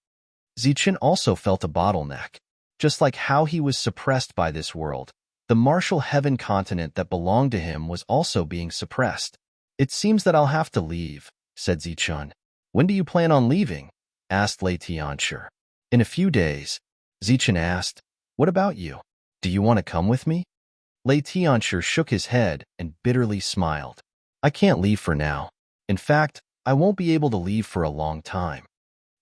A: Zichun also felt a bottleneck. Just like how he was suppressed by this world, the martial heaven continent that belonged to him was also being suppressed. It seems that I'll have to leave, said Zichun. When do you plan on leaving? Asked Lei Tianshi. In a few days. Zichun asked, what about you? Do you want to come with me? Lei Tianshi shook his head and bitterly smiled. I can't leave for now. In fact, I won't be able to leave for a long time.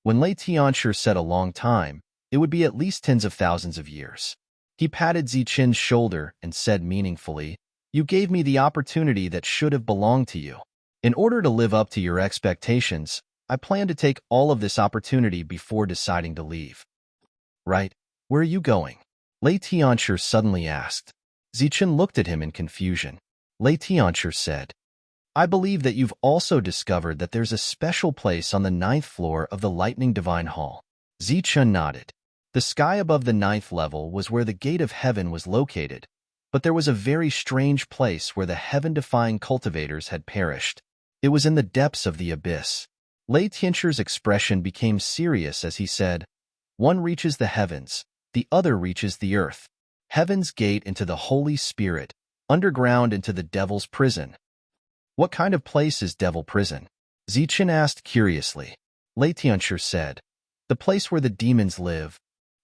A: When Lei Tianshi said a long time, it would be at least tens of thousands of years. He patted Zichun's shoulder and said meaningfully, you gave me the opportunity that should have belonged to you. In order to live up to your expectations, I plan to take all of this opportunity before deciding to leave. Right, where are you going? Lei Tianshi suddenly asked. Zichen looked at him in confusion. Lei Tianchi said, I believe that you've also discovered that there's a special place on the 9th floor of the Lightning Divine Hall. Zichen nodded. The sky above the 9th level was where the gate of heaven was located, but there was a very strange place where the heaven-defying cultivators had perished. It was in the depths of the abyss. Lei Tianchi's expression became serious as he said, One reaches the heavens, the other reaches the earth. Heaven's gate into the Holy Spirit, underground into the devil's prison. What kind of place is devil prison? Zichen asked curiously. Lei Tianchi said, The place where the demons live.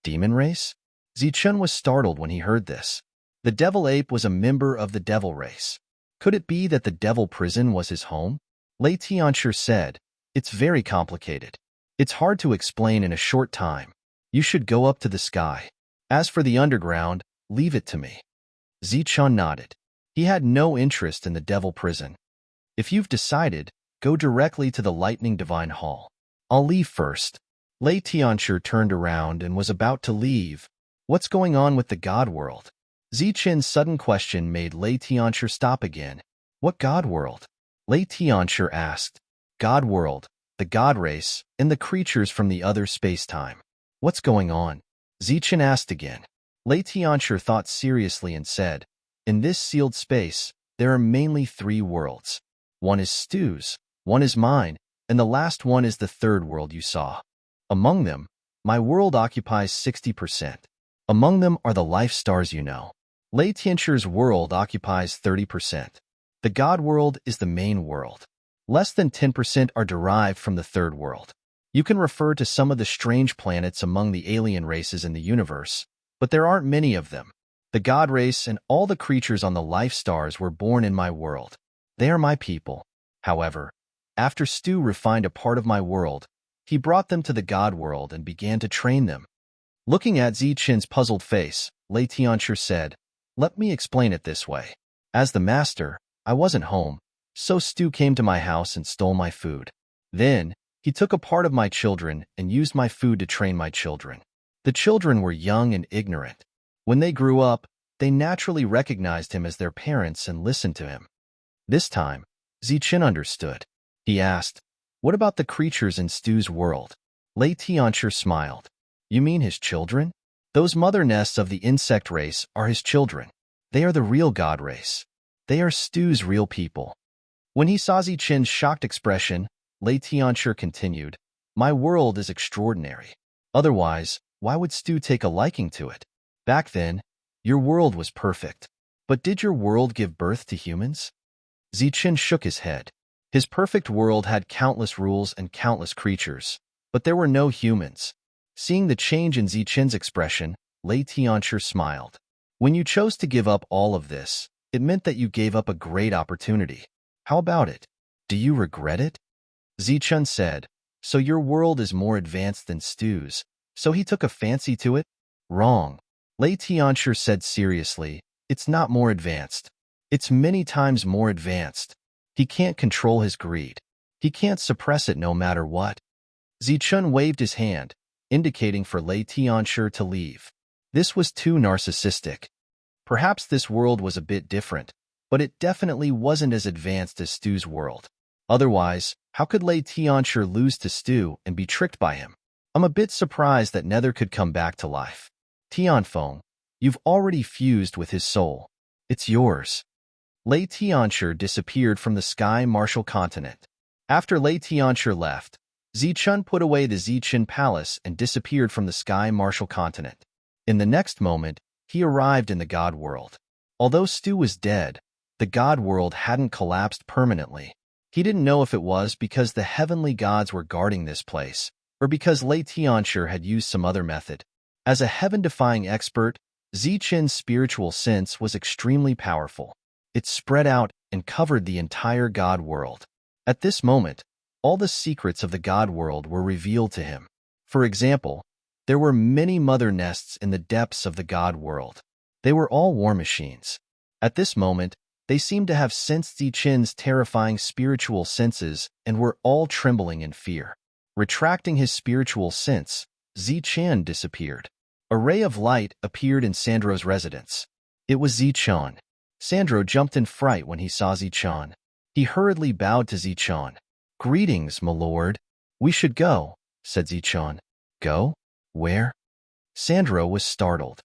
A: Demon race? Zichen was startled when he heard this. The devil ape was a member of the devil race. Could it be that the devil prison was his home? Lei Tianchi said, It's very complicated. It's hard to explain in a short time. You should go up to the sky. As for the underground, leave it to me. Zichen nodded. He had no interest in the devil prison. If you've decided, go directly to the Lightning Divine Hall. I'll leave first. Lei Tianchi turned around and was about to leave. What's going on with the God world? Zichen's sudden question made Lei Tianchi stop again. What God world? Lei Tianchi asked. God world, the God race, and the creatures from the other space-time. What's going on? Zichen asked again. Lei Tianchi thought seriously and said, In this sealed space, there are mainly 3 worlds. One is Stu's, one is mine, and the last one is the 3rd world you saw. Among them, my world occupies 60%. Among them are the life stars you know. Lei Tianchi's world occupies 30%. The God world is the main world. Less than 10% are derived from the 3rd world. You can refer to some of the strange planets among the alien races in the universe, but there aren't many of them. The God race and all the creatures on the life stars were born in my world. They are my people. However, after Stu refined a part of my world, he brought them to the God world and began to train them. Looking at Zichen's puzzled face, Lei Tianchi said, Let me explain it this way. As the master, I wasn't home, so Stu came to my house and stole my food. Then, he took a part of my children and used my food to train my children. The children were young and ignorant. When they grew up, they naturally recognized him as their parents and listened to him. This time, Zichen understood. He asked, What about the creatures in Stu's world? Lei Tianchi smiled. You mean his children? Those mother nests of the insect race are his children. They are the real God race. They are Stu's real people. When he saw Zichen's shocked expression, Lei Tianchi continued, My world is extraordinary. Otherwise, why would Stu take a liking to it? Back then, your world was perfect. But did your world give birth to humans? Zichen shook his head. His perfect world had countless rules and countless creatures, but there were no humans. Seeing the change in Zichen's expression, Lei Tianchi smiled. When you chose to give up all of this, it meant that you gave up a great opportunity. How about it? Do you regret it? Zichen said, So your world is more advanced than Stu's, so he took a fancy to it? Wrong. Lei Tianchi said seriously, It's not more advanced. It's many times more advanced. He can't control his greed. He can't suppress it no matter what. Zichen waved his hand, indicating for Lei Tianchi to leave. This was too narcissistic. Perhaps this world was a bit different, but it definitely wasn't as advanced as Stu's world. Otherwise, how could Lei Tianchi lose to Stu and be tricked by him? I'm a bit surprised that Nether could come back to life. Tianfeng, you've already fused with his soul. It's yours. Lei Tianchi disappeared from the Sky Martial Continent. After Lei Tianchi left, Zichen put away the Zichen Palace and disappeared from the Sky Martial Continent. In the next moment, he arrived in the God world. Although Stu was dead, the God world hadn't collapsed permanently. He didn't know if it was because the heavenly gods were guarding this place, or because Lei Tianchi had used some other method. As a heaven-defying expert, Zichen's spiritual sense was extremely powerful. It spread out and covered the entire God world. At this moment, all the secrets of the God world were revealed to him. For example, there were many mother nests in the depths of the God world. They were all war machines. At this moment, they seemed to have sensed Zichen's terrifying spiritual senses and were all trembling in fear. Retracting his spiritual sense, Zichen disappeared. A ray of light appeared in Sandro's residence. It was Zichun. Sandro jumped in fright when he saw Zichun. He hurriedly bowed to Zichun. "Greetings, my lord. We should go," said Zichun. "Go? Where?" Sandro was startled.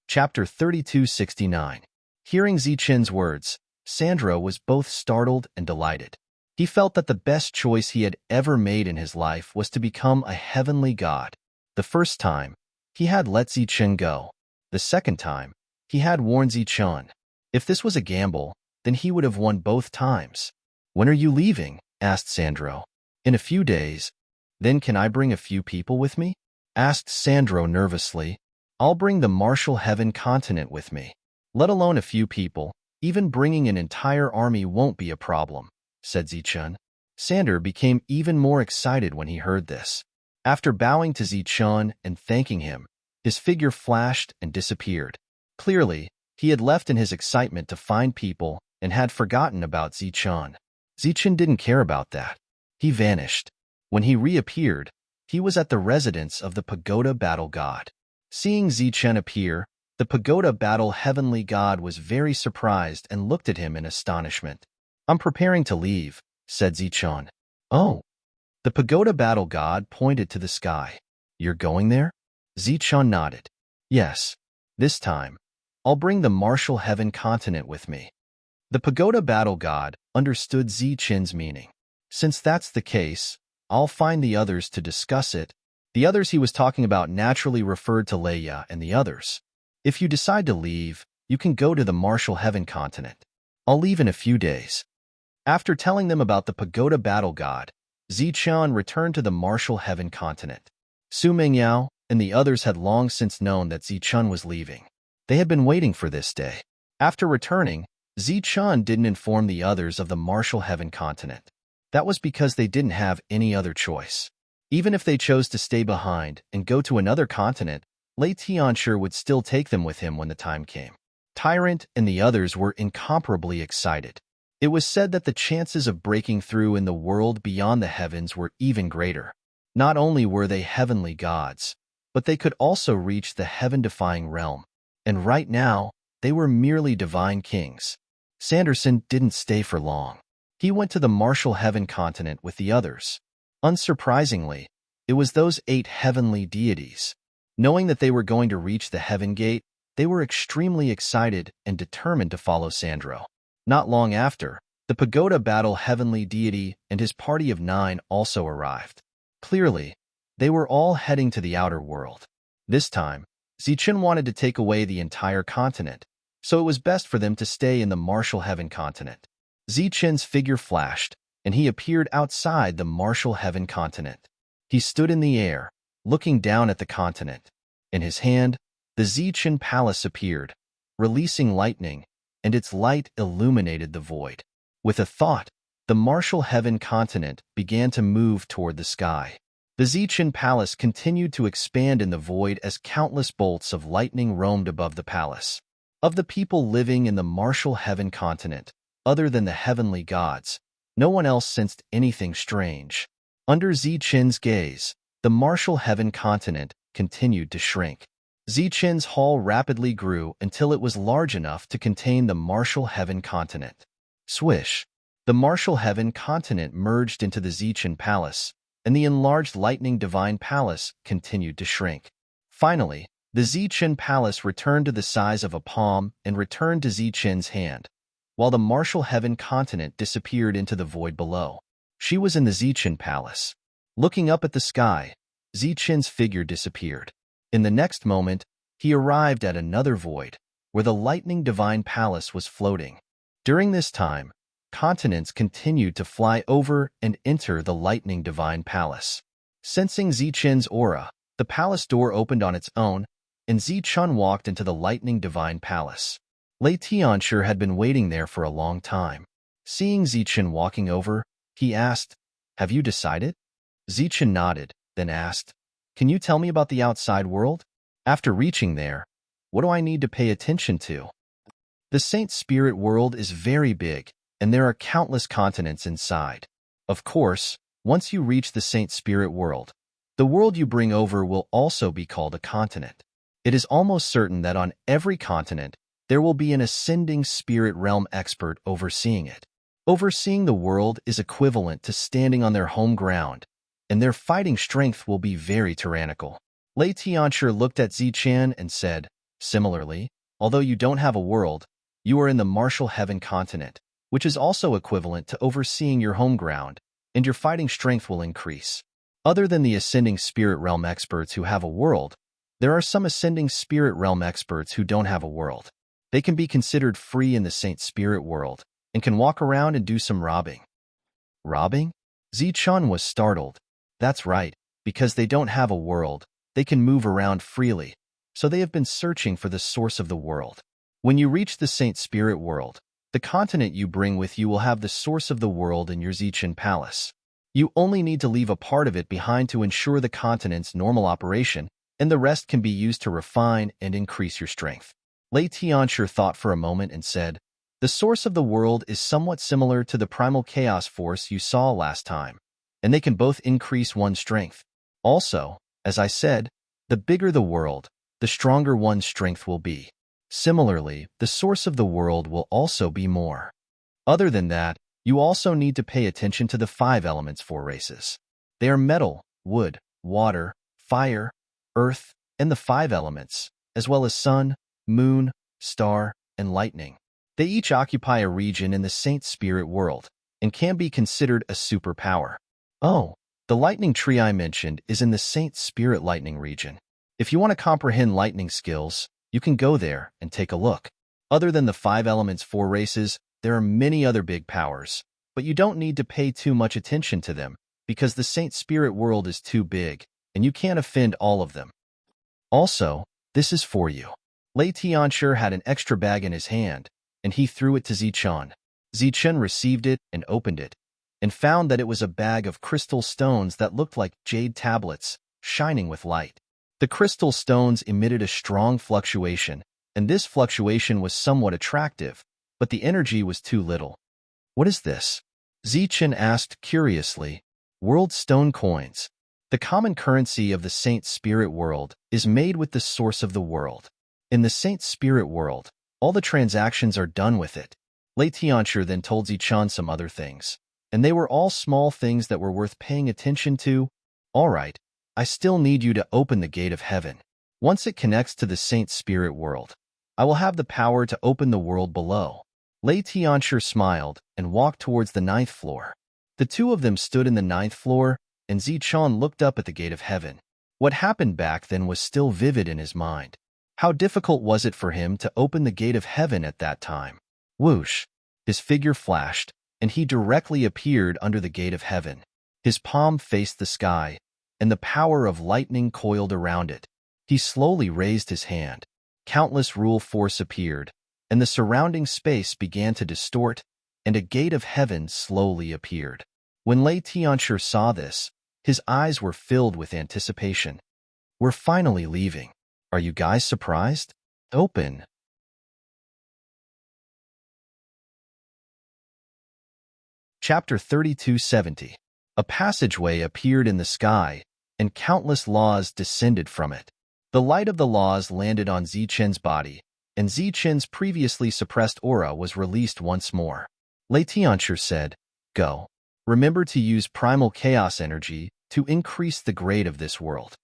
A: Chapter 3269. Hearing Zichun's words, Sandro was both startled and delighted. He felt that the best choice he had ever made in his life was to become a heavenly god. The first time, he had let Zichun go. The second time, he had warned Zichun. If this was a gamble, then he would have won both times. "When are you leaving?" asked Sandro. "In a few days." "Then can I bring a few people with me?" asked Sandro nervously. "I'll bring the martial heaven continent with me. Let alone a few people, even bringing an entire army won't be a problem," said Zichun. Sandro became even more excited when he heard this. After bowing to Zichun and thanking him, his figure flashed and disappeared. Clearly, he had left in his excitement to find people and had forgotten about Zichun. Zichun didn't care about that. He vanished. When he reappeared, he was at the residence of the pagoda battle god. Seeing Zichun appear, the pagoda battle heavenly god was very surprised and looked at him in astonishment. "I'm preparing to leave," said Zichun. "Oh." The pagoda battle god pointed to the sky. "You're going there?" Zichun nodded. "Yes. This time, I'll bring the martial heaven continent with me." The pagoda battle god understood Zichun's meaning. "Since that's the case, I'll find the others to discuss it." The others he was talking about naturally referred to Leia and the others. "If you decide to leave, you can go to the martial heaven continent. I'll leave in a few days." After telling them about the pagoda battle god, Zichun returned to the martial heaven continent. Su Mengyao and the others had long since known that Zichun was leaving. They had been waiting for this day. After returning, Zichun didn't inform the others of the martial heaven continent. That was because they didn't have any other choice. Even if they chose to stay behind and go to another continent, Lei Tianshi would still take them with him when the time came. Tyrant and the others were incomparably excited. It was said that the chances of breaking through in the world beyond the heavens were even greater. Not only were they heavenly gods, but they could also reach the heaven-defying realm. And right now, they were merely divine kings. Sanderson didn't stay for long. He went to the martial heaven continent with the others. Unsurprisingly, it was those 8 heavenly deities. Knowing that they were going to reach the heaven gate, they were extremely excited and determined to follow Sandro. Not long after, the pagoda battle heavenly deity and his party of 9 also arrived. Clearly, they were all heading to the outer world. This time, Zichun wanted to take away the entire continent, so it was best for them to stay in the martial heaven continent. Zichun's figure flashed, and he appeared outside the martial heaven continent. He stood in the air, looking down at the continent. In his hand, the Zichun palace appeared, releasing lightning, and its light illuminated the void. With a thought, the martial heaven continent began to move toward the sky. The Zichun palace continued to expand in the void as countless bolts of lightning roamed above the palace. Of the people living in the martial heaven continent, other than the heavenly gods, no one else sensed anything strange. Under Zichun's gaze, the martial heaven continent continued to shrink. Zichun's hall rapidly grew until it was large enough to contain the martial heaven continent. Swish! The martial heaven continent merged into the Zichun palace, and the enlarged lightning divine palace continued to shrink. Finally, the Zichun palace returned to the size of a palm and returned to Zichun's hand, while the martial heaven continent disappeared into the void below. She was in the Zichun palace. Looking up at the sky, Zichun's figure disappeared. In the next moment, he arrived at another void, where the lightning divine palace was floating. During this time, continents continued to fly over and enter the lightning divine palace. Sensing Zichun's aura, the palace door opened on its own, and Zichun walked into the lightning divine palace. Lei Tianshi had been waiting there for a long time. Seeing Zichun walking over, he asked, "Have you decided?" Zichun nodded, then asked, "Can you tell me about the outside world? After reaching there, what do I need to pay attention to?" The Saint Spirit world is very big, and there are countless continents inside. Of course, once you reach the Saint Spirit world, The world you bring over will also be called a continent. It is almost certain that on every continent, there will be an ascending spirit realm expert overseeing it. Overseeing the world is equivalent to standing on their home ground, and their fighting strength will be very tyrannical. Lei Tianchi looked at Zichen and said, similarly, although you don't have a world, you are in the martial heaven continent, which is also equivalent to overseeing your home ground, and your fighting strength will increase. Other than the ascending spirit realm experts who have a world, there are some ascending spirit realm experts who don't have a world. They can be considered free in the Saint Spirit world and can walk around and do some robbing. Robbing? Zichun was startled. That's right, because they don't have a world, they can move around freely, so they have been searching for the source of the world. When you reach the Saint Spirit world, the continent you bring with you will have the source of the world in your Zichen palace. You only need to leave a part of it behind to ensure the continent's normal operation, and the rest can be used to refine and increase your strength. Lei Tianchi thought for a moment and said, the source of the world is somewhat similar to the primal chaos force you saw last time, and they can both increase one's strength. Also, as I said, the bigger the world, the stronger one's strength will be. Similarly, the source of the world will also be more. Other than that, you also need to pay attention to the 5 elements for races. They are metal, wood, water, fire, earth, and the 5 elements, as well as sun, moon, star, and lightning. They each occupy a region in the Saint Spirit world and can be considered a superpower. Oh, the lightning tree I mentioned is in the Saint Spirit lightning region. If you want to comprehend lightning skills, you can go there and take a look. Other than the 5 elements 4 races, there are many other big powers, but you don't need to pay too much attention to them because the Saint Spirit world is too big, and you can't offend all of them. Also, this is for you. Lei Tianchi had an extra bag in his hand, and he threw it to Zichen. Zichen received it and opened it, and found that it was a bag of crystal stones that looked like jade tablets, shining with light. The crystal stones emitted a strong fluctuation, and this fluctuation was somewhat attractive, but the energy was too little. What is this? Zichen asked curiously. World stone coins. The common currency of the Saint Spirit world is made with the source of the world. In the Saint Spirit world, all the transactions are done with it. Lei Tianchi then told Zichen some other things, and they were all small things that were worth paying attention to. All right, I still need you to open the gate of heaven. Once it connects to the Saint Spirit world, I will have the power to open the world below. Lei Tianchi smiled and walked towards the 9th floor. The two of them stood in the 9th floor, and Zichen looked up at the gate of heaven. What happened back then was still vivid in his mind. How difficult was it for him to open the gate of heaven at that time? Whoosh! His figure flashed, and he directly appeared under the gate of heaven. His palm faced the sky, and the power of lightning coiled around it. He slowly raised his hand. Countless rule force appeared, and the surrounding space began to distort, and a gate of heaven slowly appeared. When Lei Tianchi saw this, his eyes were filled with anticipation. We're finally leaving. Are you guys surprised? Open. Chapter 3270. A passageway appeared in the sky, and countless laws descended from it. The light of the laws landed on Zichen's body, and Zichen's previously suppressed aura was released once more. Lei Tianchi said, Go. Remember to use primal chaos energy to increase the grade of this world.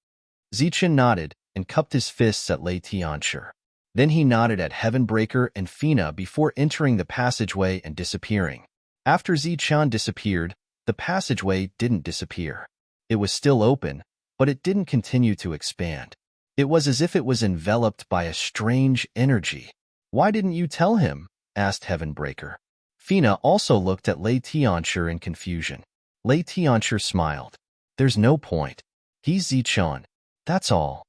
A: Zichen nodded and cupped his fists at Lei Tianchi. Then he nodded at Heavenbreaker and Fina before entering the passageway and disappearing. After Zichen disappeared, the passageway didn't disappear. It was still open, but it didn't continue to expand. It was as if it was enveloped by a strange energy. Why didn't you tell him? Asked Heavenbreaker. Fina also looked at Lei Tianchi in confusion. Lei Tianchi smiled. There's no point. He's Zichen. That's all.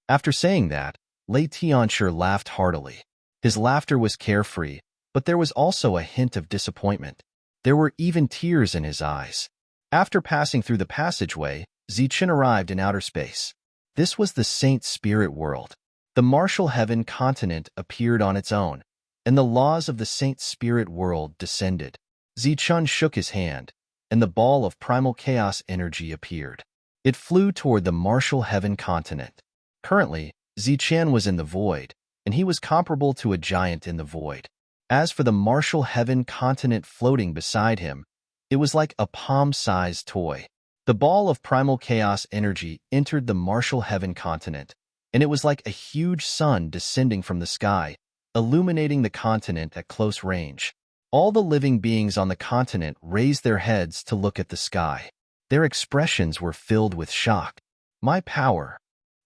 A: After saying that, Lei Tianchi laughed heartily. His laughter was carefree, but there was also a hint of disappointment. There were even tears in his eyes. After passing through the passageway, Zichen arrived in outer space. This was the Saint Spirit world. The martial heaven continent appeared on its own, and the laws of the Saint Spirit world descended. Zichen shook his hand, and the ball of primal chaos energy appeared. It flew toward the martial heaven continent. Currently, Zichen was in the void, and he was comparable to a giant in the void. As for the martial heaven continent floating beside him, it was like a palm-sized toy. The ball of primal chaos energy entered the martial heaven continent, and it was like a huge sun descending from the sky, illuminating the continent at close range. All the living beings on the continent raised their heads to look at the sky. Their expressions were filled with shock. My power!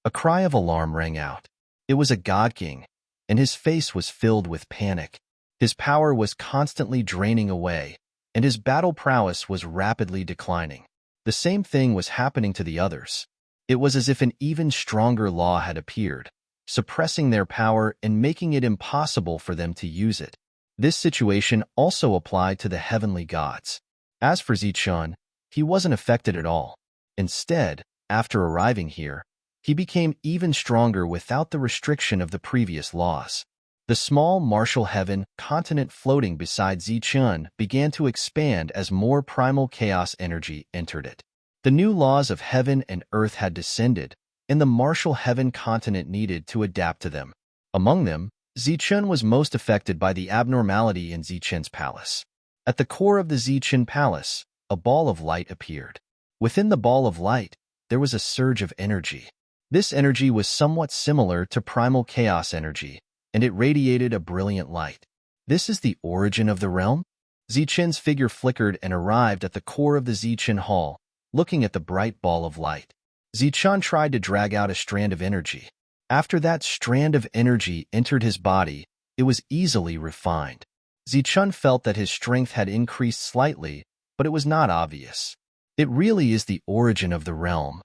A: A cry of alarm rang out. It was a god king, and his face was filled with panic. His power was constantly draining away, and his battle prowess was rapidly declining. The same thing was happening to the others. It was as if an even stronger law had appeared, suppressing their power and making it impossible for them to use it. This situation also applied to the heavenly gods. As for Zichun, he wasn't affected at all. Instead, after arriving here, he became even stronger without the restriction of the previous laws. The small martial heaven continent floating beside Zichun began to expand as more primal chaos energy entered it. The new laws of heaven and earth had descended, and the martial heaven continent needed to adapt to them. Among them, Zichun was most affected by the abnormality in Zichun's palace. At the core of the Zichun palace, a ball of light appeared. Within the ball of light, there was a surge of energy. This energy was somewhat similar to primal chaos energy, and it radiated a brilliant light. This is the origin of the realm? Zichun's figure flickered and arrived at the core of the Zichun hall, looking at the bright ball of light. Zichun tried to drag out a strand of energy. After that strand of energy entered his body, it was easily refined. Zichun felt that his strength had increased slightly, but it was not obvious. It really is the origin of the realm.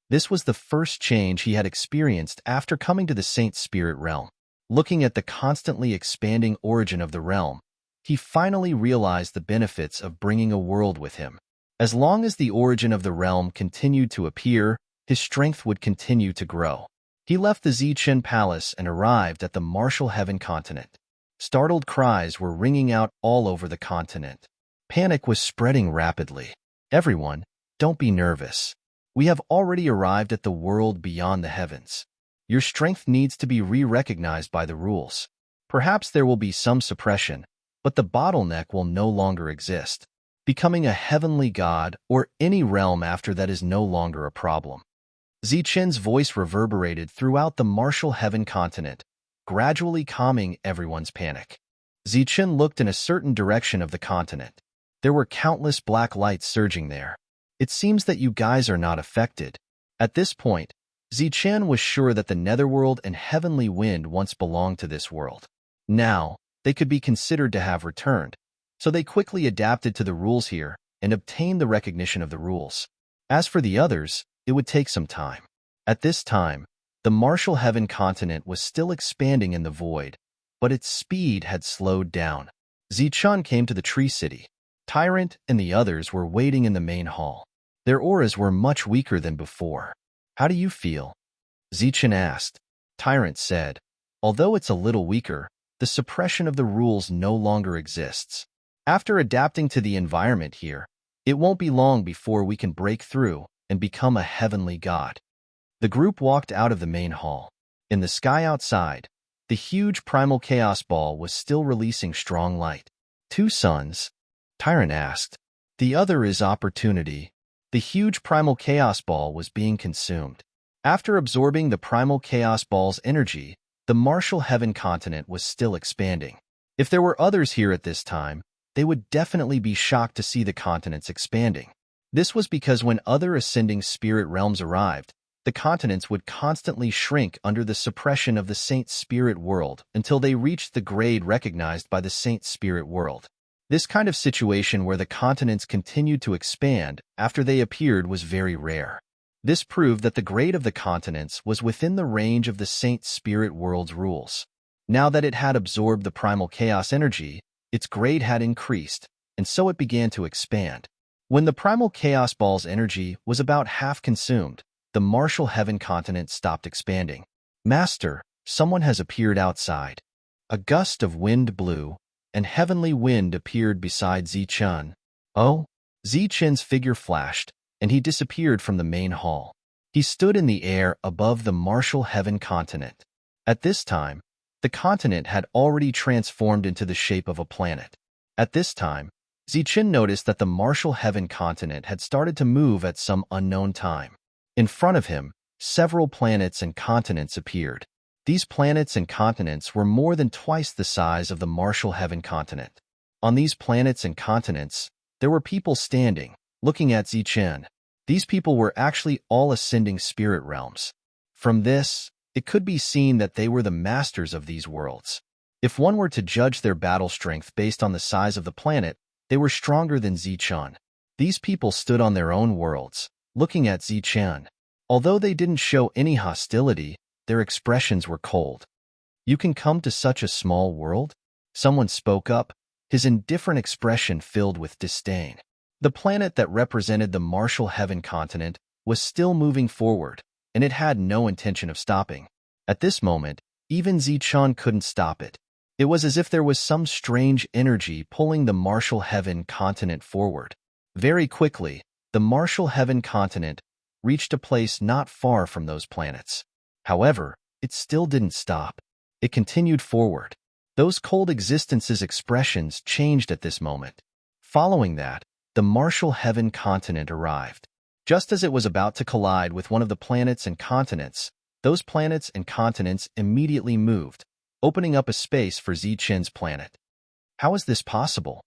A: This was the first change he had experienced after coming to the Saint Spirit realm. Looking at the constantly expanding origin of the realm, he finally realized the benefits of bringing a world with him. As long as the origin of the realm continued to appear, his strength would continue to grow. He left the Zichun palace and arrived at the martial heaven continent. Startled cries were ringing out all over the continent. Panic was spreading rapidly. Everyone, don't be nervous. We have already arrived at the world beyond the heavens. Your strength needs to be re-recognized by the rules. Perhaps there will be some suppression, but the bottleneck will no longer exist. Becoming a heavenly god or any realm after that is no longer a problem. Zichun's voice reverberated throughout the martial heaven continent, gradually calming everyone's panic. Zichun looked in a certain direction of the continent. There were countless black lights surging there. It seems that you guys are not affected. At this point, Zichun was sure that the netherworld and heavenly wind once belonged to this world. Now, they could be considered to have returned, so they quickly adapted to the rules here and obtained the recognition of the rules. As for the others, it would take some time. At this time, the martial heaven continent was still expanding in the void, but its speed had slowed down. Zichun came to the Tree City. Tyrant and the others were waiting in the main hall. Their auras were much weaker than before. How do you feel? Zichun asked. Tyrant said, although it's a little weaker, the suppression of the rules no longer exists. After adapting to the environment here, it won't be long before we can break through and become a heavenly god. The group walked out of the main hall. In the sky outside, the huge primal chaos ball was still releasing strong light. Two suns? Tyrant asked. The other is opportunity. The huge primal chaos ball was being consumed. After absorbing the primal chaos ball's energy, the martial heaven continent was still expanding. If there were others here at this time, they would definitely be shocked to see the continents expanding. This was because when other ascending spirit realms arrived, the continents would constantly shrink under the suppression of the Saint Spirit world until they reached the grade recognized by the Saint Spirit world. This kind of situation where the continents continued to expand after they appeared was very rare. This proved that the grade of the continents was within the range of the Saint Spirit world's rules. Now that it had absorbed the primal chaos energy, its grade had increased, and so it began to expand. When the primal chaos ball's energy was about half consumed, the martial heaven continent stopped expanding. Master, someone has appeared outside. A gust of wind blew, and heavenly wind appeared beside Zichun. Oh? Zichun's figure flashed, and he disappeared from the main hall. He stood in the air above the martial heaven continent. At this time, the continent had already transformed into the shape of a planet. At this time, Zichen noticed that the martial heaven continent had started to move at some unknown time. In front of him, several planets and continents appeared. These planets and continents were more than twice the size of the martial heaven continent. On these planets and continents, there were people standing, looking at Zichen. These people were actually all ascending spirit realms. From this, it could be seen that they were the masters of these worlds. If one were to judge their battle strength based on the size of the planet, they were stronger than Zichen. These people stood on their own worlds, looking at Zichen. Although they didn't show any hostility, their expressions were cold. "You can come to such a small world?" Someone spoke up, his indifferent expression filled with disdain. The planet that represented the martial heaven continent was still moving forward, and it had no intention of stopping. At this moment, even Zichen couldn't stop it. It was as if there was some strange energy pulling the martial heaven continent forward. Very quickly, the martial heaven continent reached a place not far from those planets. However, it still didn't stop. It continued forward. Those cold existences' expressions changed at this moment. Following that, the martial heaven continent arrived. Just as it was about to collide with one of the planets and continents, those planets and continents immediately moved, opening up a space for Zichen's planet. How is this possible?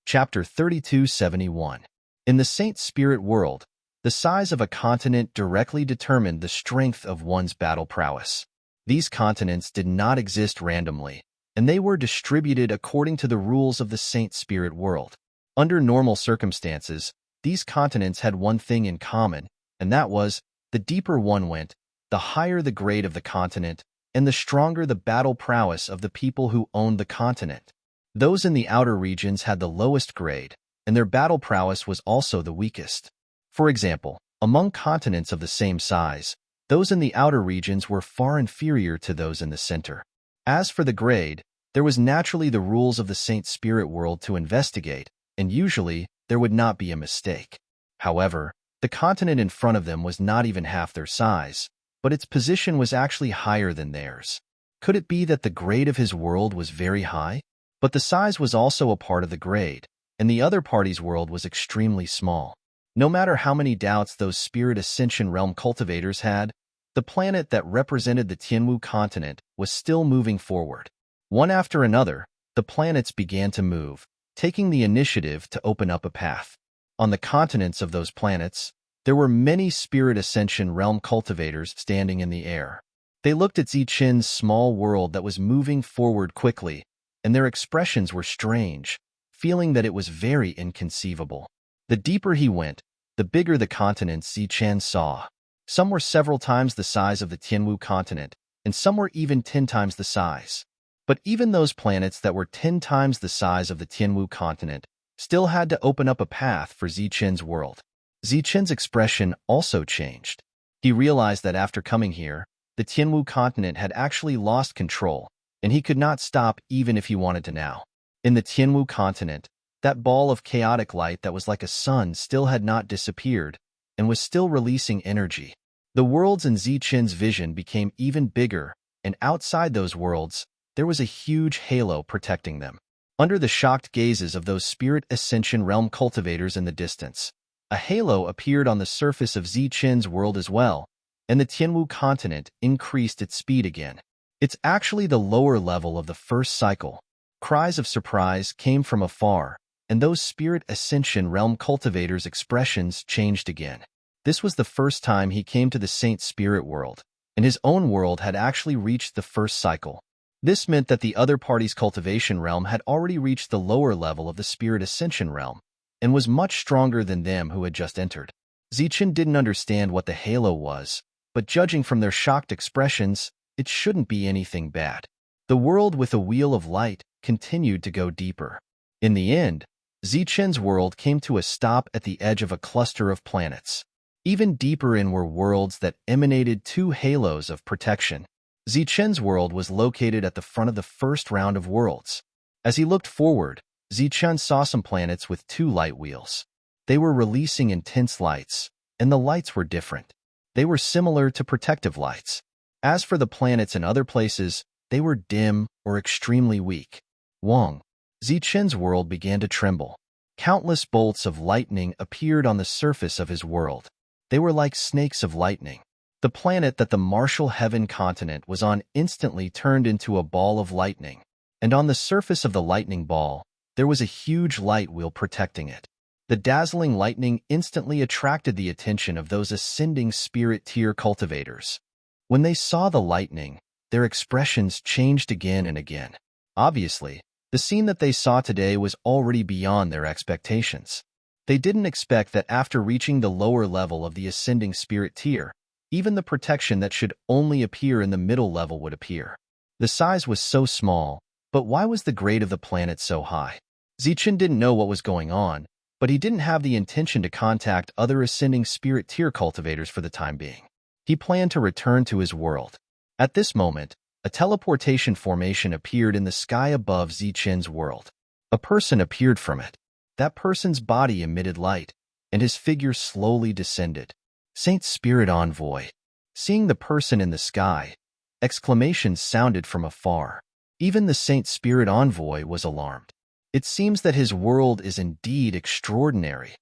A: Chapter 3271. In the Saint Spirit world, the size of a continent directly determined the strength of one's battle prowess. These continents did not exist randomly, and they were distributed according to the rules of the Saint Spirit world. Under normal circumstances, these continents had one thing in common, and that was, the deeper one went, the higher the grade of the continent, and the stronger the battle prowess of the people who owned the continent. Those in the outer regions had the lowest grade, and their battle prowess was also the weakest. For example, among continents of the same size, those in the outer regions were far inferior to those in the center. As for the grade, there was naturally the rules of the Saint Spirit world to investigate, and usually there would not be a mistake. However, the continent in front of them was not even half their size, but its position was actually higher than theirs. Could it be that the grade of his world was very high? But the size was also a part of the grade, and the other party's world was extremely small. No matter how many doubts those Spirit Ascension Realm cultivators had, the planet that represented the Tianwu continent was still moving forward. One after another, the planets began to move, taking the initiative to open up a path. On the continents of those planets, there were many Spirit Ascension Realm cultivators standing in the air. They looked at Zichen's small world that was moving forward quickly, and their expressions were strange, feeling that it was very inconceivable. The deeper he went, the bigger the continents Zichen saw. Some were several times the size of the Tianwu continent, and some were even 10 times the size. But even those planets that were 10 times the size of the Tianwu continent still had to open up a path for Zichen's world. Zichen's expression also changed. He realized that after coming here, the Tianwu continent had actually lost control, and he could not stop even if he wanted to now. In the Tianwu continent, that ball of chaotic light that was like a sun still had not disappeared, and was still releasing energy. The worlds in Zichen's vision became even bigger, and outside those worlds, there was a huge halo protecting them. Under the shocked gazes of those Spirit Ascension Realm cultivators in the distance, a halo appeared on the surface of Zichen's world as well, and the Tianwu continent increased its speed again. It's actually the lower level of the first cycle. Cries of surprise came from afar, and those Spirit Ascension Realm cultivators' expressions changed again. This was the first time he came to the Saint Spirit world, and his own world had actually reached the first cycle. This meant that the other party's cultivation realm had already reached the lower level of the Spirit Ascension realm, and was much stronger than them who had just entered. Zichen didn't understand what the halo was, but judging from their shocked expressions, it shouldn't be anything bad. The world with a wheel of light continued to go deeper. In the end, Zichen's world came to a stop at the edge of a cluster of planets. Even deeper in were worlds that emanated two halos of protection. Zichen's world was located at the front of the first round of worlds. As he looked forward, Zichun saw some planets with 2 light wheels. They were releasing intense lights, and the lights were different. They were similar to protective lights. As for the planets in other places, they were dim or extremely weak. Wang. Zichun's world began to tremble. Countless bolts of lightning appeared on the surface of his world. They were like snakes of lightning. The planet that the martial heaven continent was on instantly turned into a ball of lightning, and on the surface of the lightning ball, there was a huge light wheel protecting it. The dazzling lightning instantly attracted the attention of those ascending spirit tier cultivators. When they saw the lightning, their expressions changed again and again. Obviously, the scene that they saw today was already beyond their expectations. They didn't expect that after reaching the lower level of the ascending spirit tier, even the protection that should only appear in the middle level would appear. The size was so small, but why was the grade of the planet so high? Zichun didn't know what was going on, but he didn't have the intention to contact other ascending spirit tier cultivators for the time being. He planned to return to his world. At this moment, a teleportation formation appeared in the sky above Zichun's world. A person appeared from it. That person's body emitted light, and his figure slowly descended. Saint Spirit Envoy. Seeing the person in the sky, exclamations sounded from afar. Even the Saint Spirit Envoy was alarmed. It seems that his world is indeed extraordinary.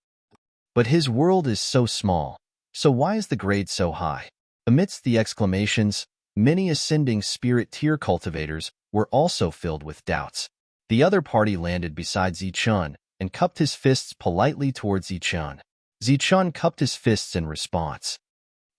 A: But his world is so small, so why is the grade so high? Amidst the exclamations, many ascending spirit tier cultivators were also filled with doubts. The other party landed beside Zichun and cupped his fists politely towards Zichun. Zichun cupped his fists in response.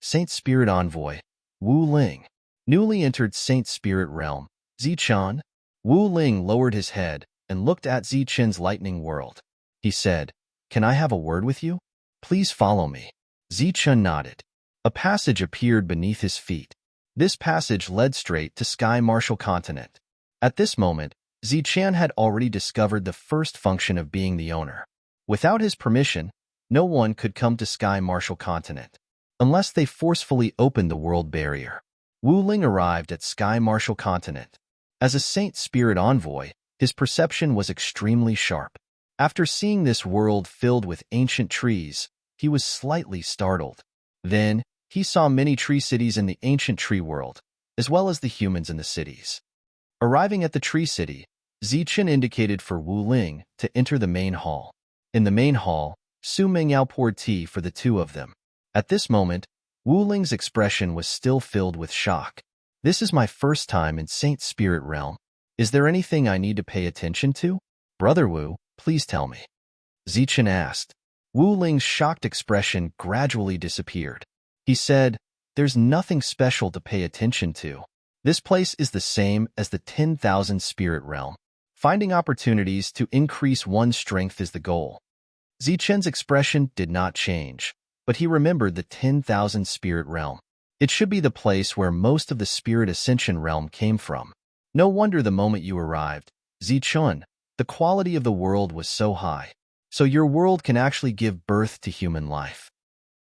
A: Saint Spirit Envoy, Wu Ling. Newly entered Saint Spirit Realm, Zichun. Wu Ling lowered his head and looked at Zichun's lightning world. He said, "Can I have a word with you? Please follow me." Zichun nodded. A passage appeared beneath his feet. This passage led straight to Sky Martial Continent. At this moment, Zichun had already discovered the first function of being the owner. Without his permission, no one could come to Sky Martial Continent, unless they forcefully opened the world barrier. Wu Ling arrived at Sky Martial Continent. As a Saint Spirit Envoy, his perception was extremely sharp. After seeing this world filled with ancient trees, he was slightly startled. Then, he saw many tree cities in the ancient tree world, as well as the humans in the cities. Arriving at the tree city, Zichun indicated for Wu Ling to enter the main hall. In the main hall, Su Mengyao poured tea for the two of them. At this moment, Wu Ling's expression was still filled with shock. This is my first time in Saint Spirit Realm. Is there anything I need to pay attention to? Brother Wu, please tell me. Zichun asked. Wu Ling's shocked expression gradually disappeared. He said, "There's nothing special to pay attention to. This place is the same as the 10,000 Spirit Realm. Finding opportunities to increase one's strength is the goal." Zichun's expression did not change, but he remembered the 10,000 Spirit Realm. It should be the place where most of the Spirit Ascension Realm came from. No wonder the moment you arrived, Zichun, the quality of the world was so high. So your world can actually give birth to human life.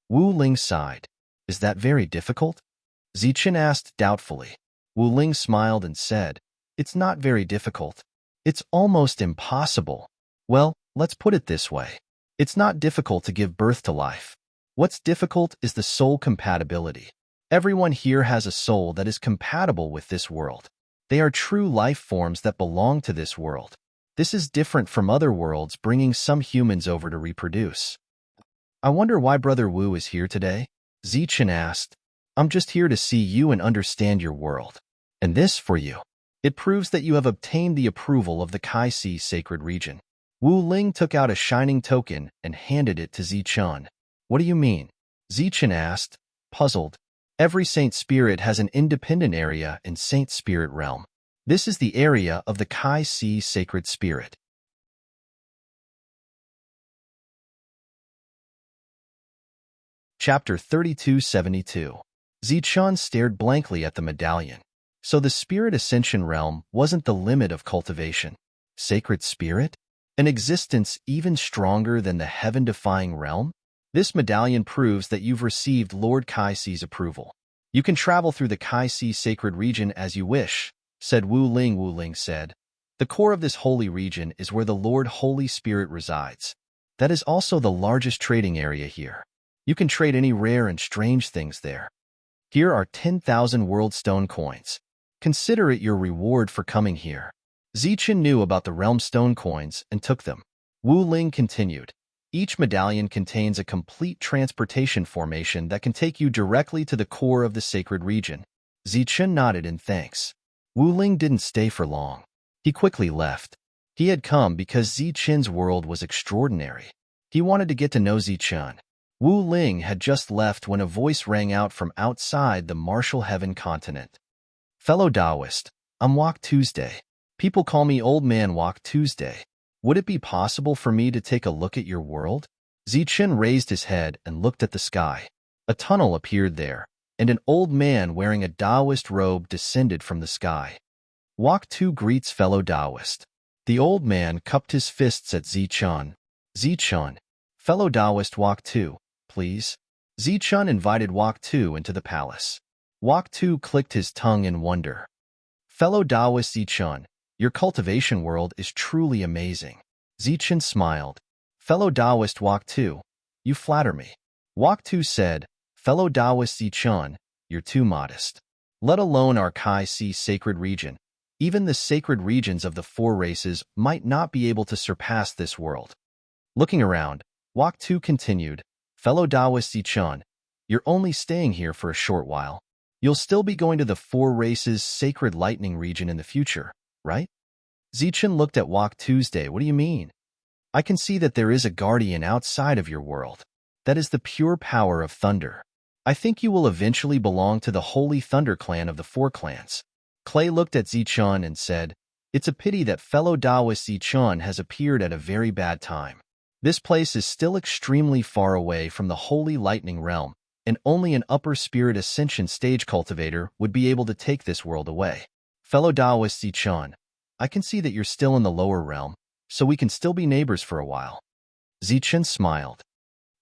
A: Wu Ling sighed. Is that very difficult? Zichun asked doubtfully. Wu Ling smiled and said, "It's not very difficult. It's almost impossible. Well, let's put it this way. It's not difficult to give birth to life. What's difficult is the soul compatibility. Everyone here has a soul that is compatible with this world. They are true life forms that belong to this world. This is different from other worlds bringing some humans over to reproduce." I wonder why Brother Wu is here today? Zichun asked. I'm just here to see you and understand your world. And this for you. It proves that you have obtained the approval of the Kai-Si sacred region. Wu Ling took out a shining token and handed it to Zichun. What do you mean? Zichun asked, puzzled. Every Saint Spirit has an independent area in Saint Spirit Realm. This is the area of the Kai-Si sacred spirit. Chapter 3272. Zichun stared blankly at the medallion. So the Spirit Ascension Realm wasn't the limit of cultivation. Sacred Spirit? An existence even stronger than the heaven-defying realm? This medallion proves that you've received Lord Kai-Si's approval. You can travel through the Kai-Si sacred region as you wish, said Wu Ling. Wu Ling said, The core of this holy region is where the Lord Holy Spirit resides. That is also the largest trading area here. You can trade any rare and strange things there. Here are 10,000 world stone coins. Consider it your reward for coming here. Zichen knew about the realm stone coins and took them. Wu Ling continued. Each medallion contains a complete transportation formation that can take you directly to the core of the sacred region. Zichen nodded in thanks. Wu Ling didn't stay for long. He quickly left. He had come because Zichen's world was extraordinary. He wanted to get to know Zichen. Wu Ling had just left when a voice rang out from outside the martial heaven continent. Fellow Taoist, I'm Wok Tuesday. People call me Old Man Wok Tuesday. Would it be possible for me to take a look at your world? Zichen raised his head and looked at the sky. A tunnel appeared there, and an old man wearing a Taoist robe descended from the sky. Wok Tu greets fellow Taoist. The old man cupped his fists at Zichen. Zichen, fellow Taoist Wok Tu, please. Zichen invited Wok Tu into the palace. Wok Tu clicked his tongue in wonder. Fellow Taoist Zichen, your cultivation world is truly amazing. Zichen smiled. Fellow Taoist Wok Tu, you flatter me. Wok Tu said, Fellow Taoist Zichen, you're too modest. Let alone our Kai Si sacred region. Even the sacred regions of the four races might not be able to surpass this world. Looking around, Wok Tu continued, Fellow Taoist Zichen, you're only staying here for a short while. You'll still be going to the four races sacred lightning region in the future, right? Zichen looked at Wok Tuesday. What do you mean? I can see that there is a guardian outside of your world. That is the pure power of thunder. I think you will eventually belong to the Holy Thunder Clan of the Four Clans. Clay looked at Zichen and said, It's a pity that fellow Taoist Zichen has appeared at a very bad time. This place is still extremely far away from the Holy Lightning Realm, and only an upper spirit ascension stage cultivator would be able to take this world away. Fellow Taoist Zichen, I can see that you're still in the lower realm, so we can still be neighbors for a while. Zichen smiled.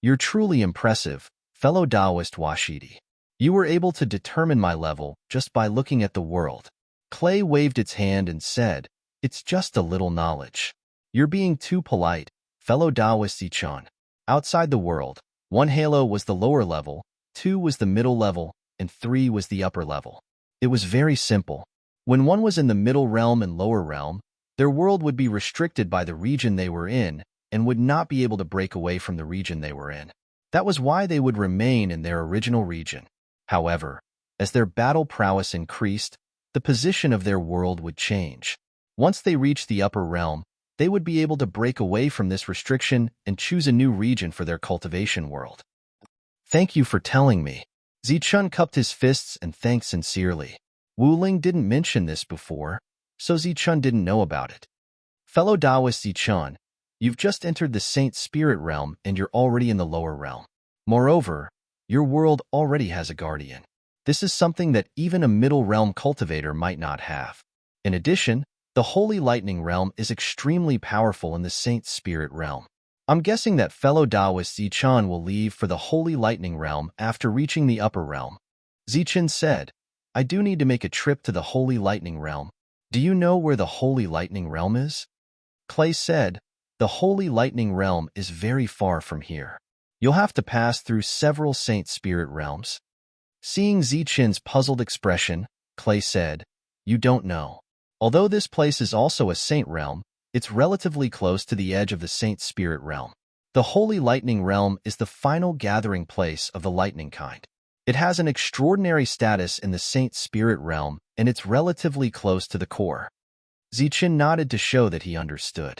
A: You're truly impressive, fellow Taoist Washidi. You were able to determine my level just by looking at the world. Clay waved its hand and said, It's just a little knowledge. You're being too polite, fellow Taoist Zichen. Outside the world, 1 halo was the lower level, 2 was the middle level, and 3 was the upper level. It was very simple. When one was in the middle realm and lower realm, their world would be restricted by the region they were in and would not be able to break away from the region they were in. That was why they would remain in their original region. However, as their battle prowess increased, the position of their world would change. Once they reached the upper realm, they would be able to break away from this restriction and choose a new region for their cultivation world. Thank you for telling me. Zichen cupped his fists and thanked sincerely. Wu Ling didn't mention this before, so Zichen didn't know about it. Fellow Taoist Zichen, you've just entered the Saint Spirit realm and you're already in the lower realm. Moreover, your world already has a guardian. This is something that even a middle realm cultivator might not have. In addition, the Holy Lightning Realm is extremely powerful in the Saint Spirit realm. I'm guessing that fellow Taoist Zichen will leave for the Holy Lightning Realm after reaching the upper realm. Zichen said, I do need to make a trip to the Holy Lightning Realm. Do you know where the Holy Lightning Realm is? Clay said, the Holy Lightning Realm is very far from here. You'll have to pass through several Saint Spirit realms. Seeing Zichen's puzzled expression, Clay said, You don't know. Although this place is also a saint realm, it's relatively close to the edge of the Saint Spirit realm. The Holy Lightning Realm is the final gathering place of the lightning kind. It has an extraordinary status in the Saint Spirit realm, and it's relatively close to the core. Zichen nodded to show that he understood.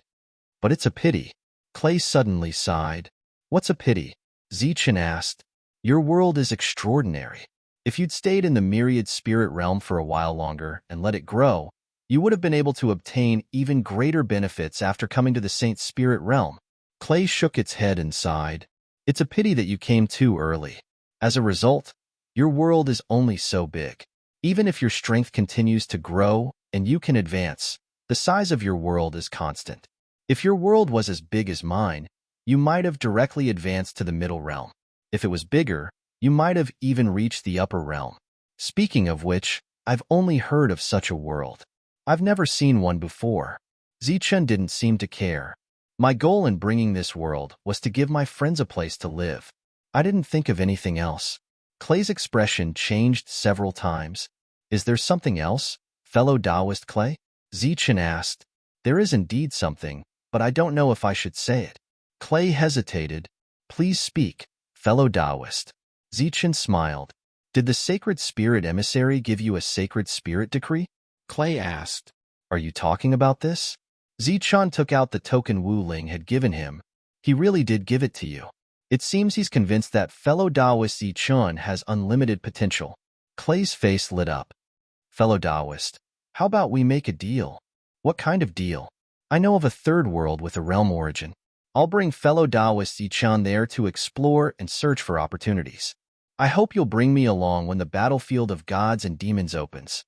A: But it's a pity. Clay suddenly sighed. What's a pity? Zichen asked. Your world is extraordinary. If you'd stayed in the myriad spirit realm for a while longer and let it grow, you would have been able to obtain even greater benefits after coming to the Saint Spirit realm. Clay shook its head and sighed. It's a pity that you came too early. As a result, your world is only so big. Even if your strength continues to grow and you can advance, the size of your world is constant. If your world was as big as mine, you might have directly advanced to the middle realm. If it was bigger, you might have even reached the upper realm. Speaking of which, I've only heard of such a world. I've never seen one before. Zichun didn't seem to care. My goal in bringing this world was to give my friends a place to live. I didn't think of anything else. Clay's expression changed several times. Is there something else, fellow Taoist Clay? Zichun asked. There is indeed something, but I don't know if I should say it. Clay hesitated. Please speak, fellow Taoist. Zichun smiled. Did the sacred spirit emissary give you a sacred spirit decree? Clay asked. Are you talking about this? Zichun took out the token Wu Ling had given him. He really did give it to you. It seems he's convinced that fellow Taoist Zichun has unlimited potential. Clay's face lit up. Fellow Taoist, how about we make a deal? What kind of deal? I know of a third world with a realm origin. I'll bring fellow Taoist Zichun there to explore and search for opportunities. I hope you'll bring me along when the battlefield of gods and demons opens.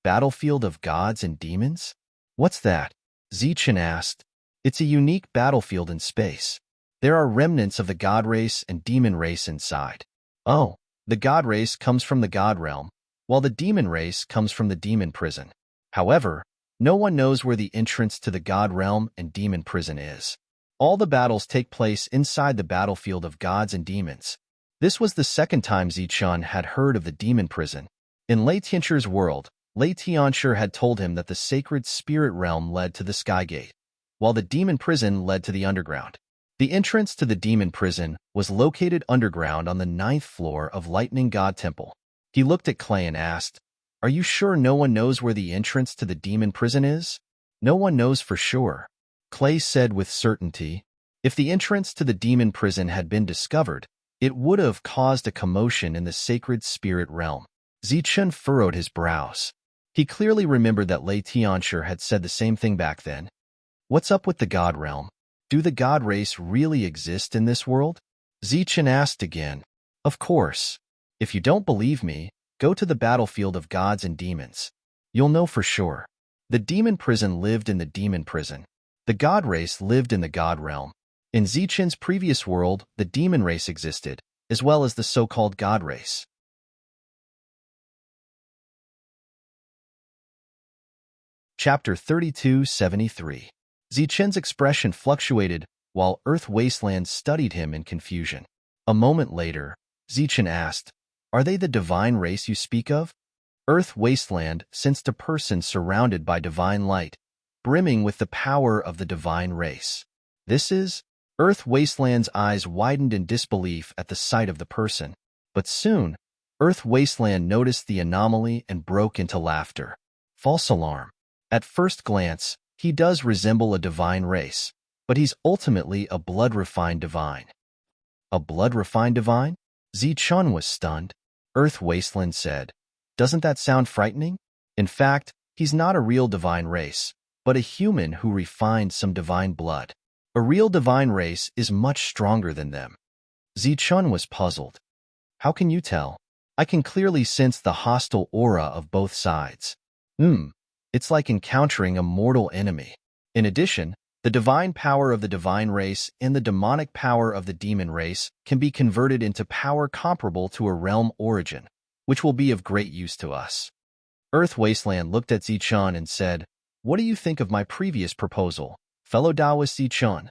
A: Battlefield of gods and demons? What's that? Zichun asked. It's a unique battlefield in space. There are remnants of the god race and demon race inside. Oh, the god race comes from the god realm, while the demon race comes from the demon prison. However, no one knows where the entrance to the god realm and demon prison is. All the battles take place inside the battlefield of gods and demons. This was the second time Zichun had heard of the demon prison. In Lei Tianchu's world, Lei Tianchu had told him that the sacred spirit realm led to the Sky Gate, while the demon prison led to the underground. The entrance to the demon prison was located underground on the 9th floor of Lightning God Temple. He looked at Clay and asked, Are you sure no one knows where the entrance to the demon prison is? No one knows for sure. Clay said with certainty. If the entrance to the demon prison had been discovered, it would have caused a commotion in the sacred spirit realm. Zichun furrowed his brows. He clearly remembered that Lei Tianchu had said the same thing back then. What's up with the god realm? Do the god race really exist in this world? Zichun asked again. Of course. If you don't believe me, go to the battlefield of gods and demons. You'll know for sure. The demon prison lived in the demon prison. The god race lived in the god realm. In Zichun's previous world, the demon race existed, as well as the so-called god race. Chapter 3273. Zichun's expression fluctuated while Earth Wasteland studied him in confusion. A moment later, Zichun asked, Are they the divine race you speak of? Earth Wasteland sensed a person surrounded by divine light, brimming with the power of the divine race. This is? Earth Wasteland's eyes widened in disbelief at the sight of the person. But soon, Earth Wasteland noticed the anomaly and broke into laughter. False alarm. At first glance, he does resemble a divine race, but he's ultimately a blood-refined divine. A blood-refined divine? Zichun was stunned. Earth Wasteland said, Doesn't that sound frightening? In fact, he's not a real divine race, but a human who refined some divine blood. A real divine race is much stronger than them. Zichun was puzzled. How can you tell? I can clearly sense the hostile aura of both sides. It's like encountering a mortal enemy. In addition, the divine power of the divine race and the demonic power of the demon race can be converted into power comparable to a realm origin, which will be of great use to us. Earth Wasteland looked at Zichun and said, What do you think of my previous proposal, fellow Taoist Zichun?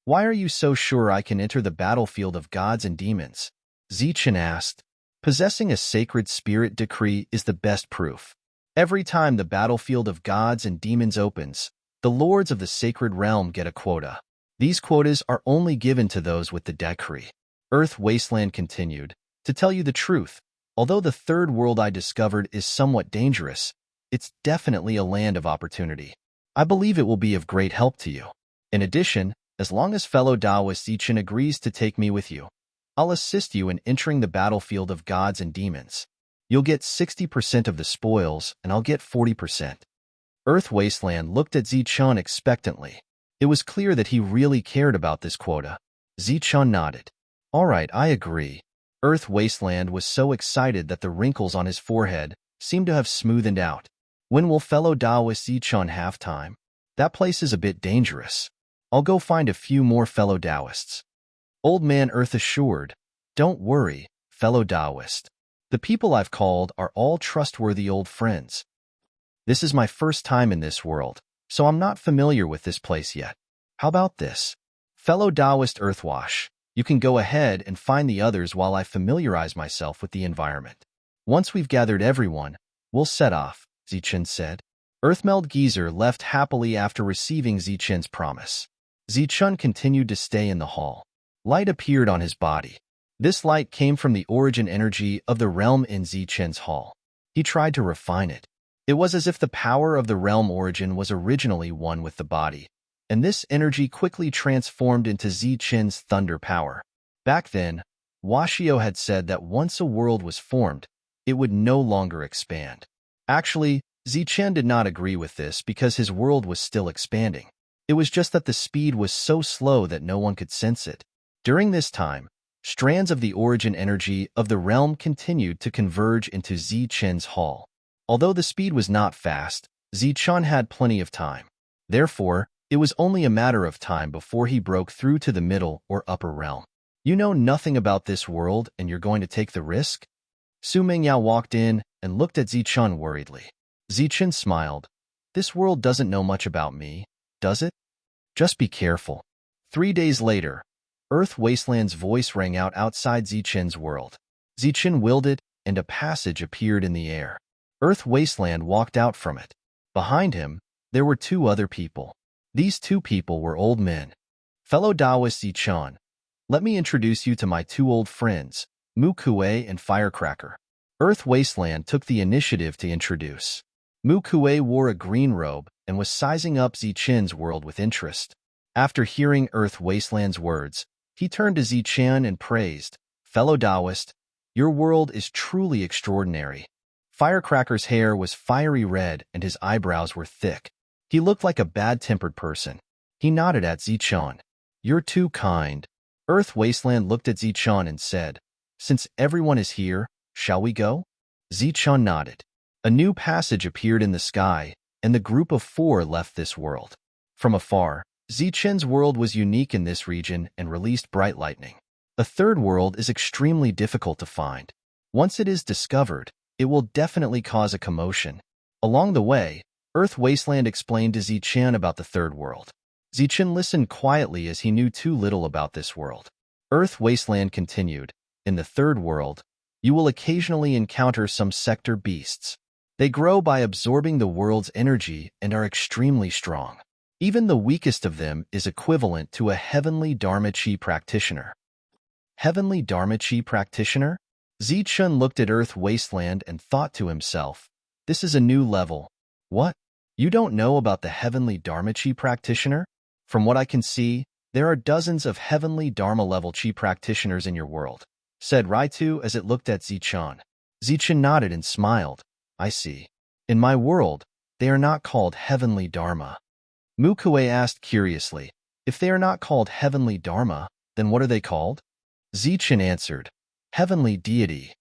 A: Why are you so sure I can enter the battlefield of gods and demons? Zichun asked. Possessing a sacred spirit decree is the best proof. Every time the battlefield of gods and demons opens, the lords of the sacred realm get a quota. These quotas are only given to those with the decree. Earth Wasteland continued, To tell you the truth, although the third world I discovered is somewhat dangerous, it's definitely a land of opportunity. I believe it will be of great help to you. In addition, as long as fellow Taoist Zichun agrees to take me with you, I'll assist you in entering the battlefield of gods and demons. You'll get 60% of the spoils, and I'll get 40%. Earth Wasteland looked at Zichun expectantly. It was clear that he really cared about this quota. Zichun nodded. All right, I agree. Earth Wasteland was so excited that the wrinkles on his forehead seemed to have smoothened out. When will fellow Taoist Zichun have time? That place is a bit dangerous. I'll go find a few more fellow Taoists. Old Man Earth assured, Don't worry, fellow Taoist. The people I've called are all trustworthy old friends. This is my first time in this world, so I'm not familiar with this place yet. How about this? Fellow Taoist Earthwash, you can go ahead and find the others while I familiarize myself with the environment. Once we've gathered everyone, we'll set off, Zichen said. Earthmeld Geezer left happily after receiving Zichen's promise. Zichen continued to stay in the hall. Light appeared on his body. This light came from the origin energy of the realm in Zichen's hall. He tried to refine it. It was as if the power of the realm origin was originally one with the body, and this energy quickly transformed into Zichen's thunder power. Back then, Washio had said that once a world was formed, it would no longer expand. Actually, Zichen did not agree with this because his world was still expanding. It was just that the speed was so slow that no one could sense it. During this time, strands of the origin energy of the realm continued to converge into Zichen's hall. Although the speed was not fast, Zichen had plenty of time. Therefore, it was only a matter of time before he broke through to the middle or upper realm. You know nothing about this world and you're going to take the risk? Su Mingyao walked in and looked at Zichen worriedly. Zichen smiled. This world doesn't know much about me, does it? Just be careful. 3 days later, Earth Wasteland's voice rang out outside Zichen's world. Zichen willed it, and a passage appeared in the air. Earth Wasteland walked out from it. Behind him, there were 2 other people. These 2 people were old men. Fellow Taoist Zichen, let me introduce you to my 2 old friends, Mu Kuei and Firecracker. Earth Wasteland took the initiative to introduce. Mu Kuei wore a green robe and was sizing up Zichen's world with interest. After hearing Earth Wasteland's words, he turned to Zichen and praised, Fellow Taoist, your world is truly extraordinary. Firecracker's hair was fiery red and his eyebrows were thick. He looked like a bad-tempered person. He nodded at Zichen. You're too kind. Earth Wasteland looked at Zichen and said, since everyone is here, shall we go? Zichen nodded. A new passage appeared in the sky, and the group of 4 left this world. From afar, Zichen's world was unique in this region and released bright lightning. A 3rd world is extremely difficult to find. Once it is discovered, it will definitely cause a commotion. Along the way, Earth Wasteland explained to Zichen about the 3rd world. Zichen listened quietly as he knew too little about this world. Earth Wasteland continued, in the 3rd world, you will occasionally encounter some sector beasts. They grow by absorbing the world's energy and are extremely strong. Even the weakest of them is equivalent to a heavenly Dharma Chi practitioner. Heavenly Dharma Chi practitioner? Zichen looked at Earth Wasteland and thought to himself, this is a new level. What? You don't know about the Heavenly Dharma Chi practitioner? From what I can see, there are dozens of Heavenly Dharma level Chi practitioners in your world, said Raitu as it looked at Zichen. Zichen nodded and smiled. I see. In my world, they are not called Heavenly Dharma. Mu Kuei asked curiously, if they are not called Heavenly Dharma, then what are they called? Zichen answered, Heavenly Deity.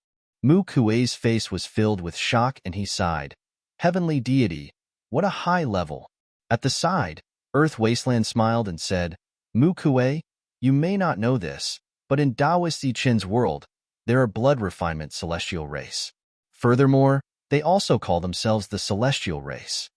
A: Mu Kuei's face was filled with shock and he sighed. Heavenly Deity, what a high level. At the side, Earth Wasteland smiled and said, Mu Kuei, you may not know this, but in Taoist Zichen's world, there are blood refinement celestial race. Furthermore, they also call themselves the celestial race.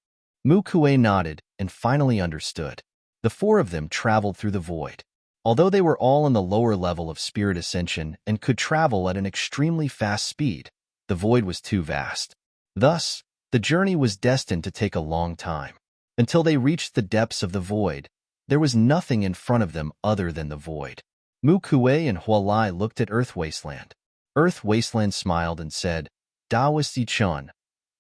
A: Mu Kuei nodded and finally understood. The 4 of them traveled through the void. Although they were all on the lower level of spirit ascension and could travel at an extremely fast speed, the void was too vast. Thus, the journey was destined to take a long time. Until they reached the depths of the void, there was nothing in front of them other than the void. Mu Kuei and Hualai looked at Earth Wasteland. Earth Wasteland smiled and said, Taoist Zichen,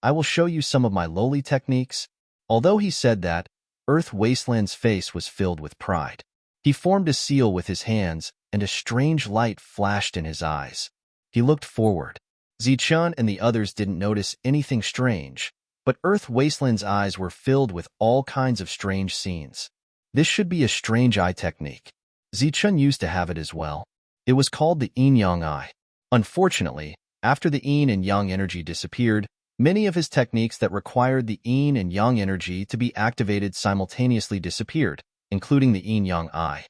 A: I will show you some of my lowly techniques. Although he said that, Earth Wasteland's face was filled with pride. He formed a seal with his hands, and a strange light flashed in his eyes. He looked forward. Zichen and the others didn't notice anything strange, but Earth Wasteland's eyes were filled with all kinds of strange scenes. This should be a strange eye technique. Zichen used to have it as well. It was called the yin-yang eye. Unfortunately, after the yin and yang energy disappeared, many of his techniques that required the yin and yang energy to be activated simultaneously disappeared, including the yin-yang eye.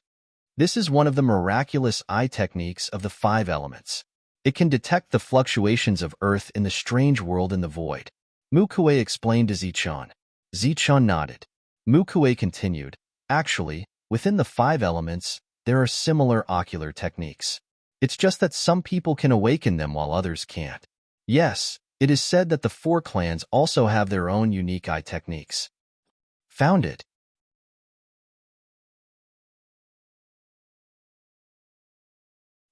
A: This is one of the miraculous eye techniques of the 5 elements. It can detect the fluctuations of Earth in the strange world in the void. Mu Kuei explained to Zichen. Zichen nodded. Mukue continued, actually, within the 5 elements, there are similar ocular techniques. It's just that some people can awaken them while others can't. Yes, it is said that the 4 clans also have their own unique eye techniques. Found it.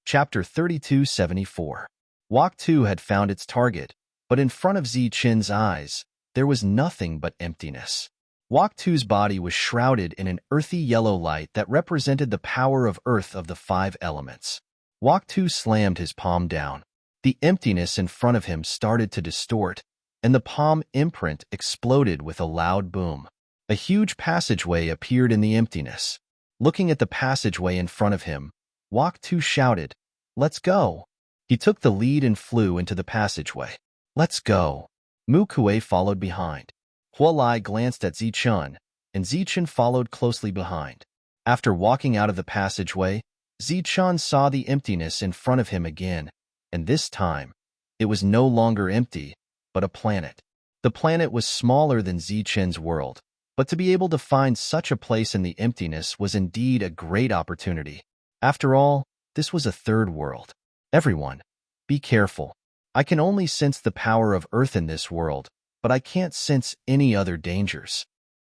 A: Chapter 3274. Walk 2 had found its target, but in front of Zichen's eyes, there was nothing but emptiness. Walk 2's body was shrouded in an earthy yellow light that represented the power of earth of the 5 elements. Walk 2 slammed his palm down. The emptiness in front of him started to distort, and the palm imprint exploded with a loud boom. A huge passageway appeared in the emptiness. Looking at the passageway in front of him, Walk 2 shouted, "Let's go!" He took the lead and flew into the passageway. "Let's go!" Mukue followed behind. Hualai glanced at Zichun, and Zichun followed closely behind. After walking out of the passageway, Zichun saw the emptiness in front of him again, and this time, it was no longer empty, but a planet. The planet was smaller than Zichun's world, but to be able to find such a place in the emptiness was indeed a great opportunity. After all, this was a third world. Everyone, be careful. I can only sense the power of Earth in this world, but I can't sense any other dangers.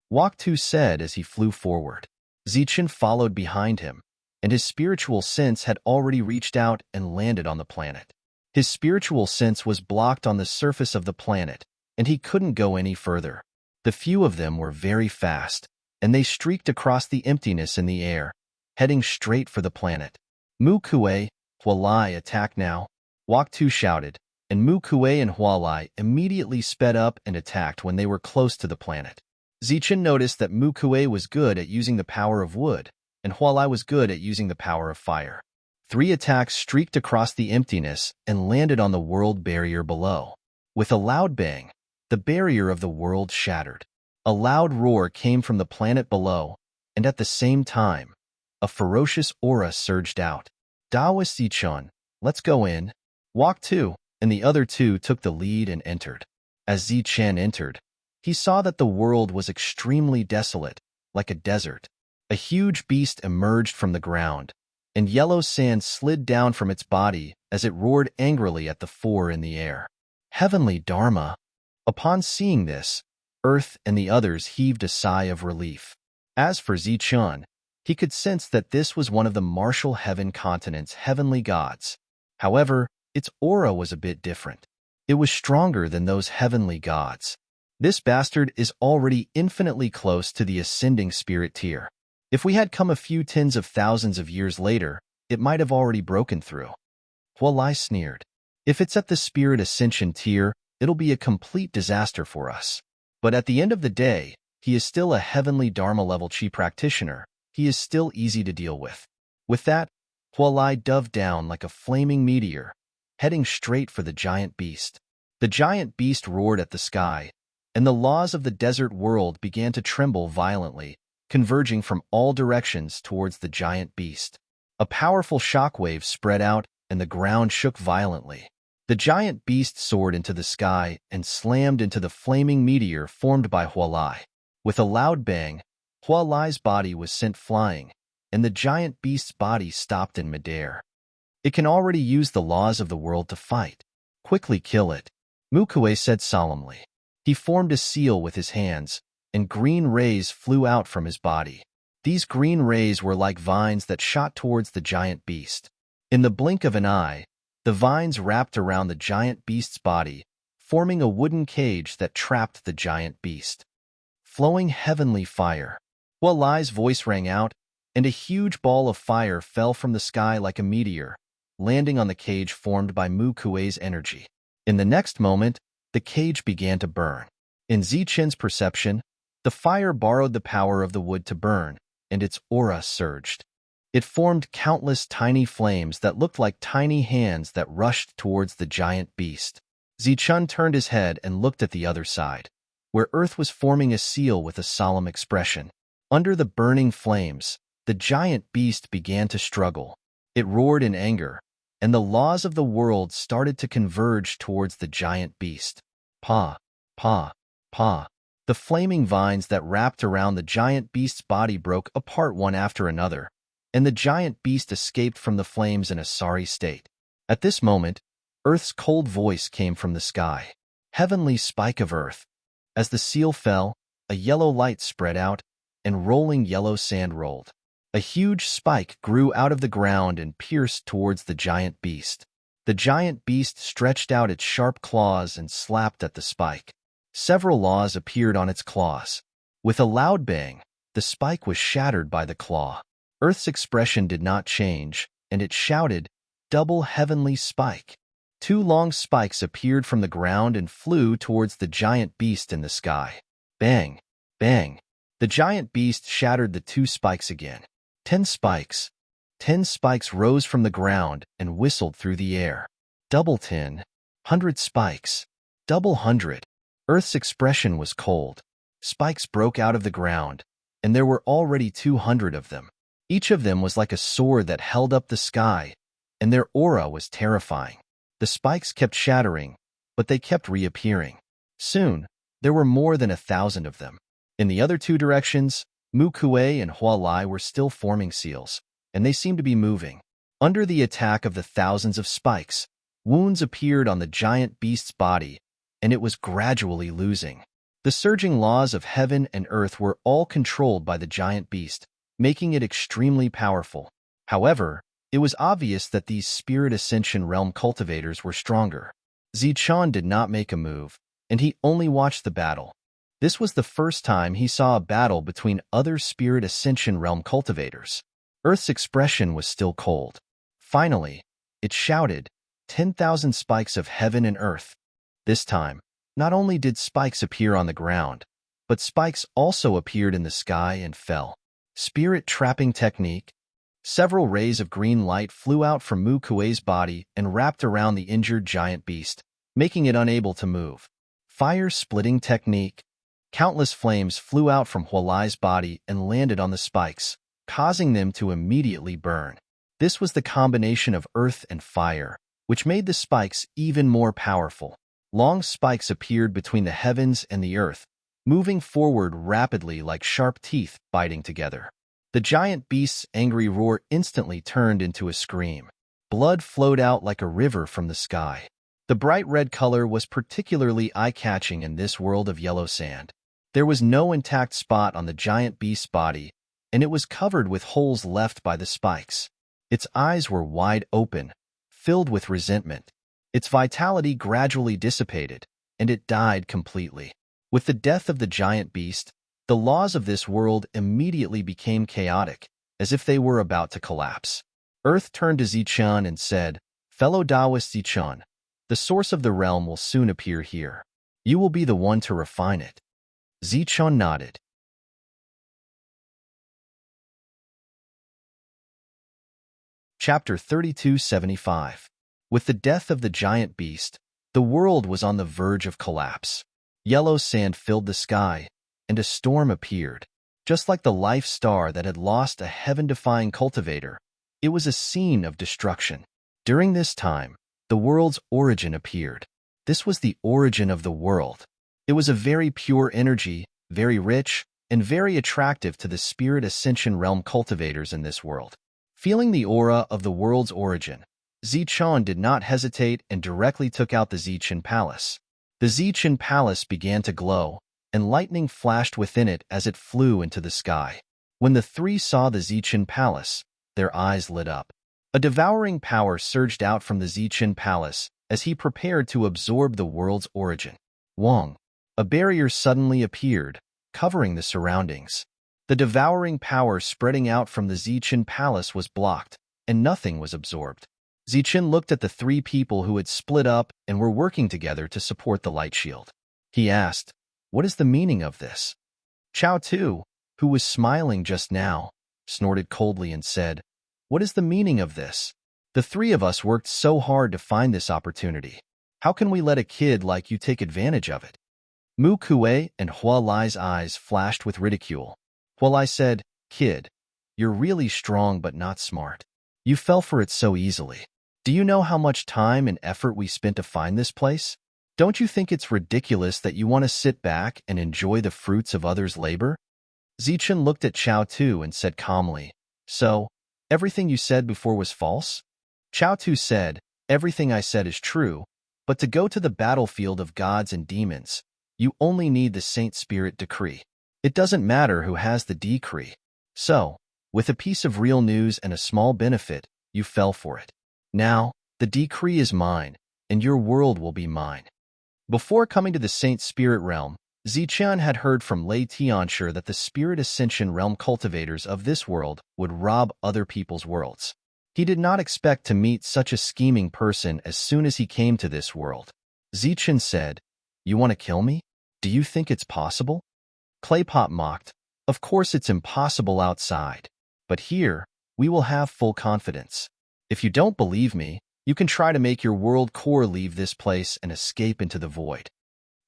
A: Walk 2 said as he flew forward. Zichun followed behind him, and his spiritual sense had already reached out and landed on the planet. His spiritual sense was blocked on the surface of the planet, and he couldn't go any further. The few of them were very fast, and they streaked across the emptiness in the air, heading straight for the planet. Mukue, Hualai, attack now! Walk 2 shouted, and Mukue and Hualai immediately sped up and attacked when they were close to the planet. Zichun noticed that Mukue was good at using the power of wood, and Hualai was good at using the power of fire. 3 attacks streaked across the emptiness and landed on the world barrier below. With a loud bang, the barrier of the world shattered. A loud roar came from the planet below, and at the same time, a ferocious aura surged out. Daoist Zichun, let's go in. Walk 2, and the other 2 took the lead and entered. As Zichen entered, he saw that the world was extremely desolate, like a desert. A huge beast emerged from the ground, and yellow sand slid down from its body as it roared angrily at the 4 in the air. Heavenly Dharma! Upon seeing this, Earth and the others heaved a sigh of relief. As for Zichun, he could sense that this was one of the martial heaven continent's heavenly gods. However, its aura was a bit different. It was stronger than those heavenly gods. This bastard is already infinitely close to the ascending spirit tier. If we had come a few tens of thousands of years later, it might have already broken through. Hualai sneered. If it's at the spirit ascension tier, it'll be a complete disaster for us. But at the end of the day, he is still a heavenly Dharma level chi practitioner. He is still easy to deal with. With that, Hualai dove down like a flaming meteor, heading straight for the giant beast. The giant beast roared at the sky, and the laws of the desert world began to tremble violently, converging from all directions towards the giant beast. A powerful shockwave spread out, and the ground shook violently. The giant beast soared into the sky and slammed into the flaming meteor formed by Hualai. With a loud bang, Hualai's body was sent flying, and the giant beast's body stopped in midair. It can already use the laws of the world to fight. Quickly kill it, Mukue said solemnly. He formed a seal with his hands, and green rays flew out from his body. These green rays were like vines that shot towards the giant beast. In the blink of an eye, the vines wrapped around the giant beast's body, forming a wooden cage that trapped the giant beast. Flowing heavenly fire. Hualai's voice rang out, and a huge ball of fire fell from the sky like a meteor, landing on the cage formed by Mukue's energy. In the next moment, the cage began to burn. In Zichen's perception, the fire borrowed the power of the wood to burn, and its aura surged. It formed countless tiny flames that looked like tiny hands that rushed towards the giant beast. Zichun turned his head and looked at the other side, where Earth was forming a seal with a solemn expression. Under the burning flames, the giant beast began to struggle. It roared in anger, and the laws of the world started to converge towards the giant beast. Pa, pa, pa. The flaming vines that wrapped around the giant beast's body broke apart one after another, and the giant beast escaped from the flames in a sorry state. At this moment, Earth's cold voice came from the sky. Heavenly spike of Earth. As the seal fell, a yellow light spread out, and rolling yellow sand rolled. A huge spike grew out of the ground and pierced towards the giant beast. The giant beast stretched out its sharp claws and slapped at the spike. Several claws appeared on its claws. With a loud bang, the spike was shattered by the claw. Earth's expression did not change, and it shouted, "Double heavenly spike." Two long spikes appeared from the ground and flew towards the giant beast in the sky. Bang! Bang! The giant beast shattered the two spikes again. 10 spikes. 10 spikes rose from the ground and whistled through the air. Double 10. 100 spikes. Double 100. Earth's expression was cold. Spikes broke out of the ground, and there were already 200 of them. Each of them was like a sword that held up the sky, and their aura was terrifying. The spikes kept shattering, but they kept reappearing. Soon, there were more than 1,000 of them. In the other two directions, Mu Kuei and Hua Lai were still forming seals, and they seemed to be moving. Under the attack of the thousands of spikes, wounds appeared on the giant beast's body, and it was gradually losing. The surging laws of heaven and earth were all controlled by the giant beast, making it extremely powerful. However, it was obvious that these Spirit Ascension Realm cultivators were stronger. Zichun did not make a move, and he only watched the battle. This was the first time he saw a battle between other Spirit Ascension Realm cultivators. Earth's expression was still cold. Finally, it shouted, 10,000 spikes of heaven and earth. This time, not only did spikes appear on the ground, but spikes also appeared in the sky and fell. Spirit trapping technique. Several rays of green light flew out from Mu Kuei's body and wrapped around the injured giant beast, making it unable to move. Fire splitting technique. Countless flames flew out from Hua Lai's body and landed on the spikes, causing them to immediately burn. This was the combination of earth and fire, which made the spikes even more powerful. Long spikes appeared between the heavens and the earth, moving forward rapidly like sharp teeth biting together. The giant beast's angry roar instantly turned into a scream. Blood flowed out like a river from the sky. The bright red color was particularly eye-catching in this world of yellow sand. There was no intact spot on the giant beast's body, and it was covered with holes left by the spikes. Its eyes were wide open, filled with resentment. Its vitality gradually dissipated, and it died completely. With the death of the giant beast, the laws of this world immediately became chaotic, as if they were about to collapse. Earth turned to Zichun and said, "Fellow Taoist Zichun, the source of the realm will soon appear here. You will be the one to refine it." Zichun nodded. Chapter 3275. With the death of the giant beast, the world was on the verge of collapse. Yellow sand filled the sky, and a storm appeared. Just like the life star that had lost a heaven-defying cultivator, it was a scene of destruction. During this time, the world's origin appeared. This was the origin of the world. It was a very pure energy, very rich, and very attractive to the Spirit Ascension Realm cultivators in this world. Feeling the aura of the world's origin, Zichun did not hesitate and directly took out the Zichun Palace. The Zichun Palace began to glow, and lightning flashed within it as it flew into the sky. When the three saw the Zichun Palace, their eyes lit up. A devouring power surged out from the Zichun Palace as he prepared to absorb the world's origin. Wong. A barrier suddenly appeared, covering the surroundings. The devouring power spreading out from the Zichun Palace was blocked, and nothing was absorbed. Zichun looked at the three people who had split up and were working together to support the light shield. He asked, "What is the meaning of this?" Chao Tu, who was smiling just now, snorted coldly and said, "What is the meaning of this? The three of us worked so hard to find this opportunity. How can we let a kid like you take advantage of it?" Mu Kuei and Hua Lai's eyes flashed with ridicule. Hua Lai said, "Kid, you're really strong but not smart. You fell for it so easily. Do you know how much time and effort we spent to find this place?" Don't you think it's ridiculous that you want to sit back and enjoy the fruits of others' labor? Zichun looked at Chao Tu and said calmly, "So, everything you said before was false?" Chao Tu said, "Everything I said is true, but to go to the battlefield of gods and demons, you only need the Saint Spirit decree. It doesn't matter who has the decree. So, with a piece of real news and a small benefit, you fell for it. Now, the decree is mine, and your world will be mine." Before coming to the Saint Spirit realm, Zichun had heard from Lei Tianshi that the Spirit Ascension realm cultivators of this world would rob other people's worlds. He did not expect to meet such a scheming person as soon as he came to this world. Zichun said, "You want to kill me? Do you think it's possible?" Claypot mocked, "Of course it's impossible outside. But here, we will have full confidence. If you don't believe me, you can try to make your world core leave this place and escape into the void."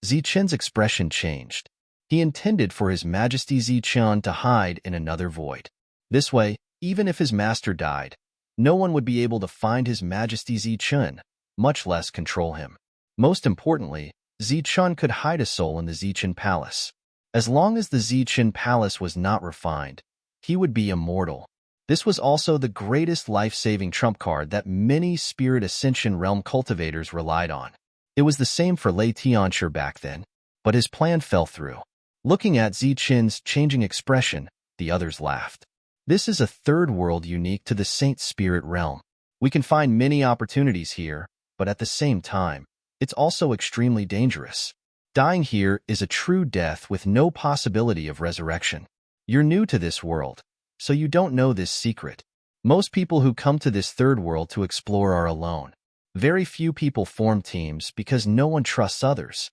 A: Zichun's expression changed. He intended for His Majesty Zichun to hide in another void. This way, even if his master died, no one would be able to find His Majesty Zichun, much less control him. Most importantly, Zichun could hide a soul in the Zichun Palace. As long as the Zichun Palace was not refined, he would be immortal. This was also the greatest life-saving trump card that many Spirit Ascension realm cultivators relied on. It was the same for Lei Tianshi back then, but his plan fell through. Looking at Zichun's changing expression, the others laughed. This is a third world unique to the Saint Spirit realm. We can find many opportunities here, but at the same time, it's also extremely dangerous. Dying here is a true death with no possibility of resurrection. You're new to this world, so you don't know this secret. Most people who come to this third world to explore are alone. Very few people form teams because no one trusts others.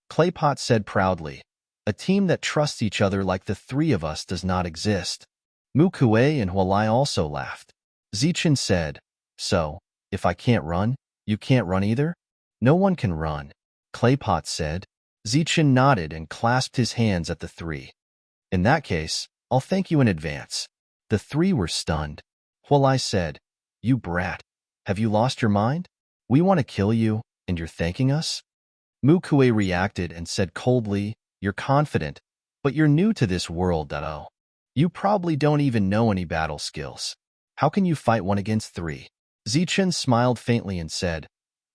A: Claypot said proudly, "A team that trusts each other like the three of us does not exist." Mu Kuei and Hualai also laughed. Zichun said, "So, if I can't run, you can't run either?" "No one can run," Claypot said. Zichun nodded and clasped his hands at the three. "In that case, I'll thank you in advance." The three were stunned. Hualai said, "You brat, have you lost your mind? We want to kill you, and you're thanking us?" Mu Kuei reacted and said coldly, "You're confident, but you're new to this world, oh. You probably don't even know any battle skills. How can you fight 1 against 3? Zichun smiled faintly and said,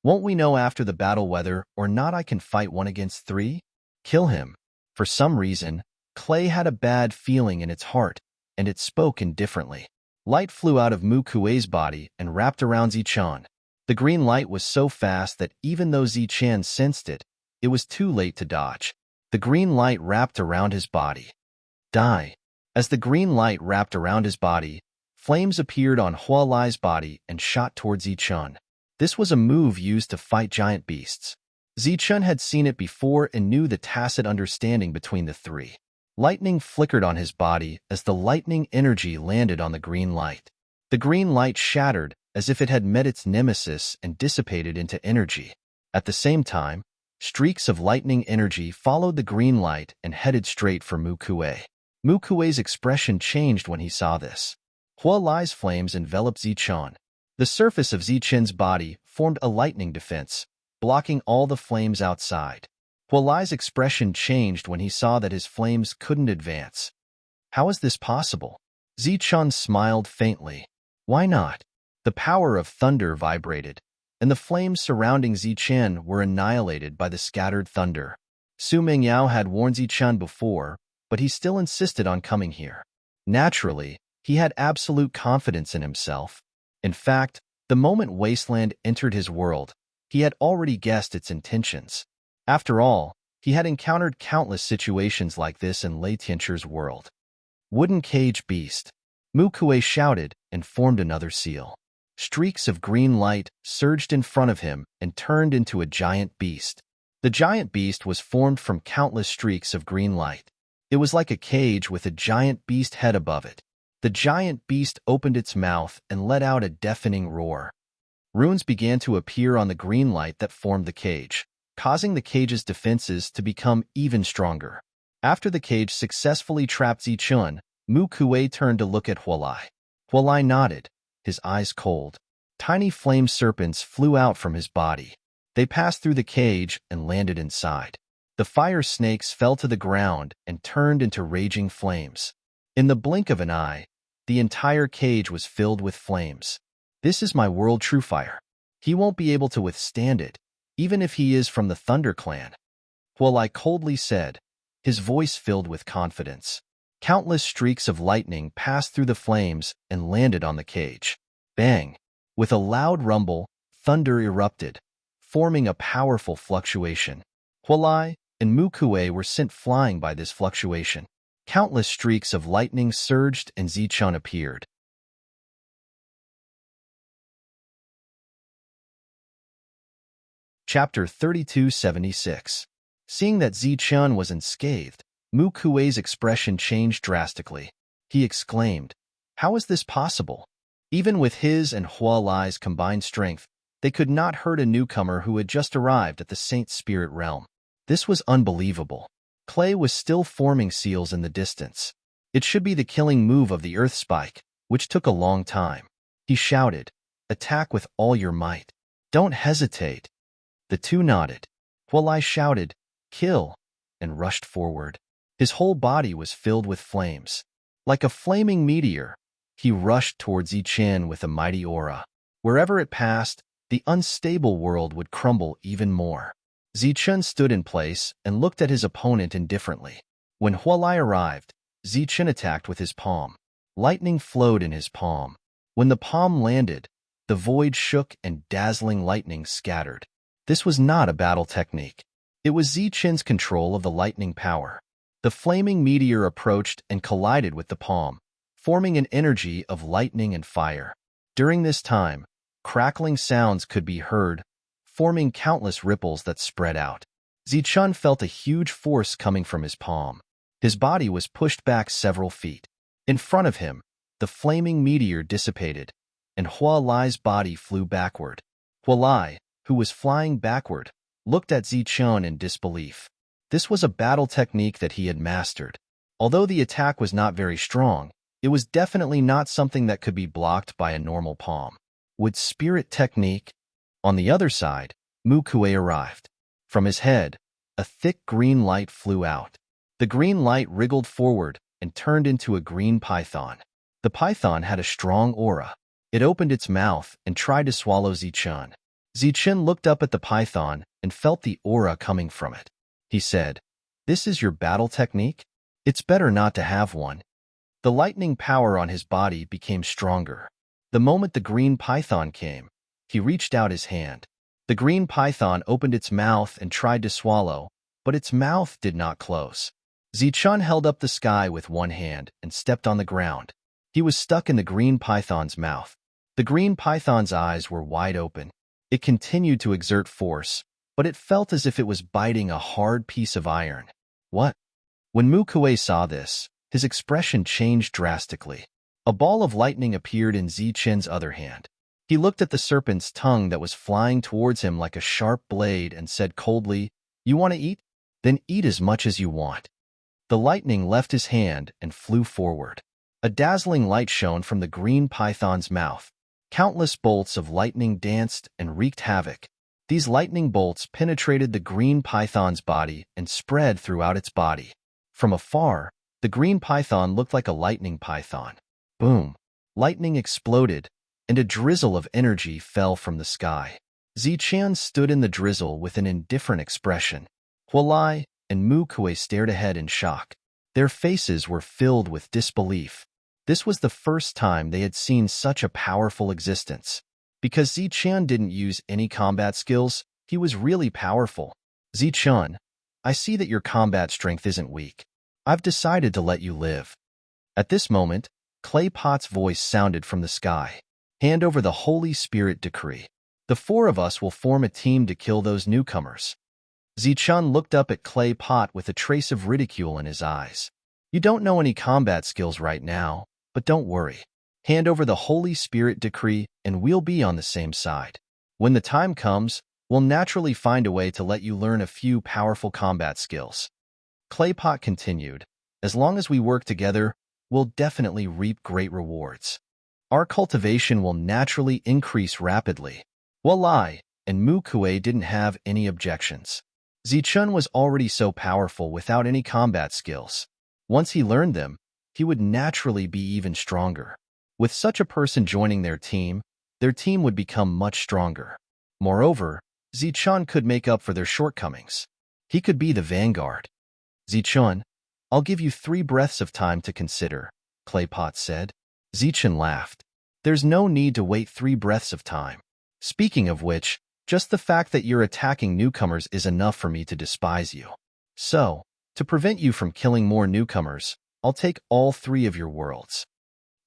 A: "Won't we know after the battle whether or not I can fight 1 against 3? Kill him." For some reason, Clay had a bad feeling in its heart, and it spoke indifferently. Light flew out of Mu Kuei's body and wrapped around Zichun. The green light was so fast that even though Zichun sensed it, it was too late to dodge. The green light wrapped around his body. Die. As the green light wrapped around his body, flames appeared on Hualai's body and shot towards Zichun. This was a move used to fight giant beasts. Zichun had seen it before and knew the tacit understanding between the three. Lightning flickered on his body as the lightning energy landed on the green light. The green light shattered as if it had met its nemesis and dissipated into energy. At the same time, streaks of lightning energy followed the green light and headed straight for Mu Kuei. Mu Kuei's expression changed when he saw this. Hualai's flames enveloped Zichun. The surface of Zichun's body formed a lightning defense, blocking all the flames outside. Hualai's expression changed when he saw that his flames couldn't advance. How is this possible? Zichun smiled faintly. Why not? The power of thunder vibrated, and the flames surrounding Zichun were annihilated by the scattered thunder. Su Mingyao had warned Zichun before, but he still insisted on coming here. Naturally, he had absolute confidence in himself. In fact, the moment Wasteland entered his world, he had already guessed its intentions. After all, he had encountered countless situations like this in Lei Tianchi's world. Wooden cage beast. Mu Kuei shouted and formed another seal. Streaks of green light surged in front of him and turned into a giant beast. The giant beast was formed from countless streaks of green light. It was like a cage with a giant beast head above it. The giant beast opened its mouth and let out a deafening roar. Runes began to appear on the green light that formed the cage, causing the cage's defenses to become even stronger. After the cage successfully trapped Zichun, Mu Kuei turned to look at Hualai. Hualai nodded, his eyes cold. Tiny flame serpents flew out from his body. They passed through the cage and landed inside. The fire snakes fell to the ground and turned into raging flames. In the blink of an eye, the entire cage was filled with flames. This is my world true fire. He won't be able to withstand it, even if he is from the Thunder Clan. I coldly said, his voice filled with confidence. Countless streaks of lightning passed through the flames and landed on the cage. Bang! With a loud rumble, thunder erupted, forming a powerful fluctuation. Hualai and Mukue were sent flying by this fluctuation. Countless streaks of lightning surged and Zichun appeared. Chapter 3276. Seeing that Zichun was unscathed, Mukue's expression changed drastically. He exclaimed, "How is this possible?" Even with his and Hualai's combined strength, they could not hurt a newcomer who had just arrived at the Saint Spirit realm. This was unbelievable. Clay was still forming seals in the distance. It should be the killing move of the Earth Spike, which took a long time. He shouted, "Attack with all your might. Don't hesitate." The two nodded. Hualai shouted, "Kill," and rushed forward. His whole body was filled with flames. Like a flaming meteor, he rushed towards Zichun with a mighty aura. Wherever it passed, the unstable world would crumble even more. Zichun stood in place and looked at his opponent indifferently. When Hualai arrived, Zichun attacked with his palm. Lightning flowed in his palm. When the palm landed, the void shook and dazzling lightning scattered. This was not a battle technique. It was Zichun's control of the lightning power. The flaming meteor approached and collided with the palm, forming an energy of lightning and fire. During this time, crackling sounds could be heard, forming countless ripples that spread out. Zichun felt a huge force coming from his palm. His body was pushed back several feet. In front of him, the flaming meteor dissipated, and Hualai's body flew backward. Hualai, who was flying backward, looked at Zichun in disbelief. This was a battle technique that he had mastered. Although the attack was not very strong, it was definitely not something that could be blocked by a normal palm. With spirit technique, on the other side, Mukue arrived. From his head, a thick green light flew out. The green light wriggled forward and turned into a green python. The python had a strong aura. It opened its mouth and tried to swallow Zichun. Zichun looked up at the python and felt the aura coming from it. He said, "This is your battle technique? It's better not to have one." The lightning power on his body became stronger. The moment the green python came, he reached out his hand. The green python opened its mouth and tried to swallow, but its mouth did not close. Zichun held up the sky with one hand and stepped on the ground. He was stuck in the green python's mouth. The green python's eyes were wide open. It continued to exert force, but it felt as if it was biting a hard piece of iron. What? When Mukue saw this, his expression changed drastically. A ball of lightning appeared in Zichun's other hand. He looked at the serpent's tongue that was flying towards him like a sharp blade and said coldly, "You want to eat? Then eat as much as you want." The lightning left his hand and flew forward. A dazzling light shone from the green python's mouth. Countless bolts of lightning danced and wreaked havoc. These lightning bolts penetrated the green python's body and spread throughout its body. From afar, the green python looked like a lightning python. Boom! Lightning exploded, and a drizzle of energy fell from the sky. Zichun stood in the drizzle with an indifferent expression. Hualai and Mukue stared ahead in shock. Their faces were filled with disbelief. This was the first time they had seen such a powerful existence. Because Zichun didn't use any combat skills, he was really powerful. "Zichun, I see that your combat strength isn't weak. I've decided to let you live." At this moment, Clay Pot's voice sounded from the sky. "Hand over the Holy Spirit decree. The four of us will form a team to kill those newcomers." Zichun looked up at Clay Pot with a trace of ridicule in his eyes. "You don't know any combat skills right now, but don't worry. Hand over the Holy Spirit decree and we'll be on the same side. When the time comes, we'll naturally find a way to let you learn a few powerful combat skills." Claypot continued, "As long as we work together, we'll definitely reap great rewards. Our cultivation will naturally increase rapidly." Walai and Mu Kuei didn't have any objections. Zichun was already so powerful without any combat skills. Once he learned them, he would naturally be even stronger. With such a person joining their team would become much stronger. Moreover, Zichun could make up for their shortcomings. He could be the vanguard. Zichun, I'll give you 3 breaths of time to consider, Claypot said. Zichun laughed. There's no need to wait 3 breaths of time. Speaking of which, just the fact that you're attacking newcomers is enough for me to despise you. So, to prevent you from killing more newcomers, I'll take all 3 of your worlds.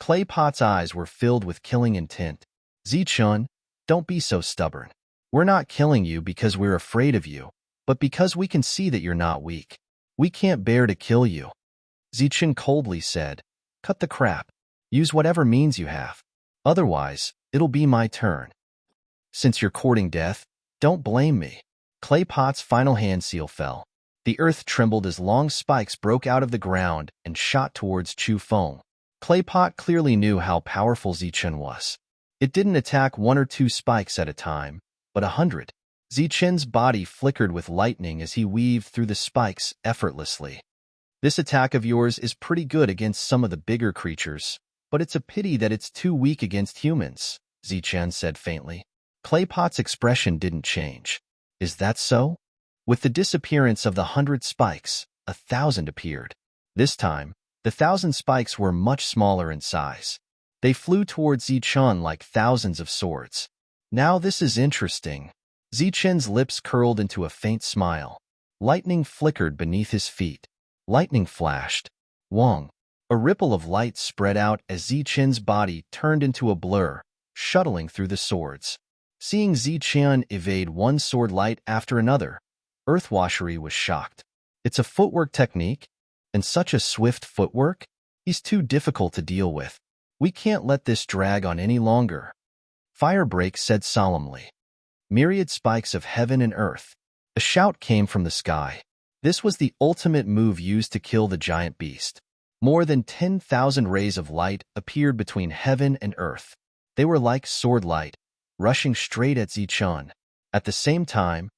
A: Claypot's eyes were filled with killing intent. Zichun, don't be so stubborn. We're not killing you because we're afraid of you, but because we can see that you're not weak. We can't bear to kill you. Zichun coldly said, cut the crap. Use whatever means you have. Otherwise, it'll be my turn. Since you're courting death, don't blame me. Claypot's final hand seal fell. The earth trembled as long spikes broke out of the ground and shot towards Chu Feng. Claypot clearly knew how powerful Zichun was. It didn't attack 1 or 2 spikes at a time, but 100. Zichun's body flickered with lightning as he weaved through the spikes effortlessly. This attack of yours is pretty good against some of the bigger creatures, but it's a pity that it's too weak against humans, Zichun said faintly. Claypot's expression didn't change. Is that so? With the disappearance of the 100 spikes, 1,000 appeared. This time, the 1,000 spikes were much smaller in size. They flew towards Zichun like thousands of swords. Now this is interesting. Zichun's lips curled into a faint smile. Lightning flickered beneath his feet. Lightning flashed. Wong. A ripple of light spread out as Zichun's body turned into a blur, shuttling through the swords. Seeing Zichun evade one sword light after another, Earthwashery was shocked. It's a footwork technique? And such a swift footwork? He's too difficult to deal with. We can't let this drag on any longer. Firebreak said solemnly. Myriad spikes of heaven and earth. A shout came from the sky. This was the ultimate move used to kill the giant beast. More than 10,000 rays of light appeared between heaven and earth. They were like sword light, rushing straight at Zichun. At the same time,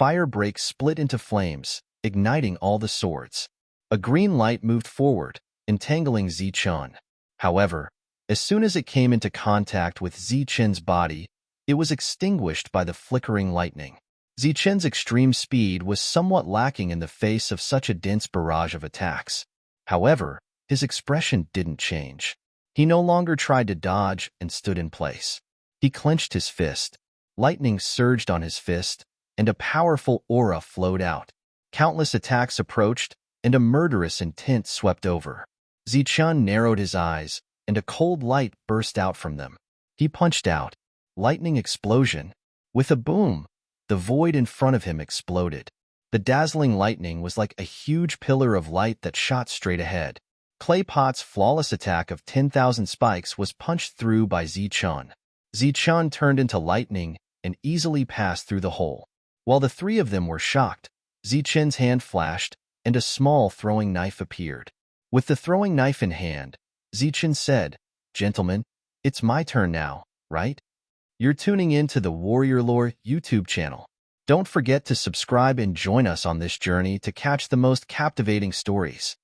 A: Firebreak split into flames, igniting all the swords. A green light moved forward, entangling Zichun. However, as soon as it came into contact with Zichun's body, it was extinguished by the flickering lightning. Zichun's extreme speed was somewhat lacking in the face of such a dense barrage of attacks. However, his expression didn't change. He no longer tried to dodge and stood in place. He clenched his fist. Lightning surged on his fist, and a powerful aura flowed out. Countless attacks approached, and a murderous intent swept over. Zichun narrowed his eyes, and a cold light burst out from them. He punched out. Lightning explosion. With a boom, the void in front of him exploded. The dazzling lightning was like a huge pillar of light that shot straight ahead. Claypot's flawless attack of 10,000 spikes was punched through by Zichun. Zichun turned into lightning and easily passed through the hole. While the 3 of them were shocked, Zichun's hand flashed, and a small throwing knife appeared. With the throwing knife in hand, Zichun said, "Gentlemen, it's my turn now, right? You're tuning in to the Warrior Lore YouTube channel. Don't forget to subscribe and join us on this journey to catch the most captivating stories.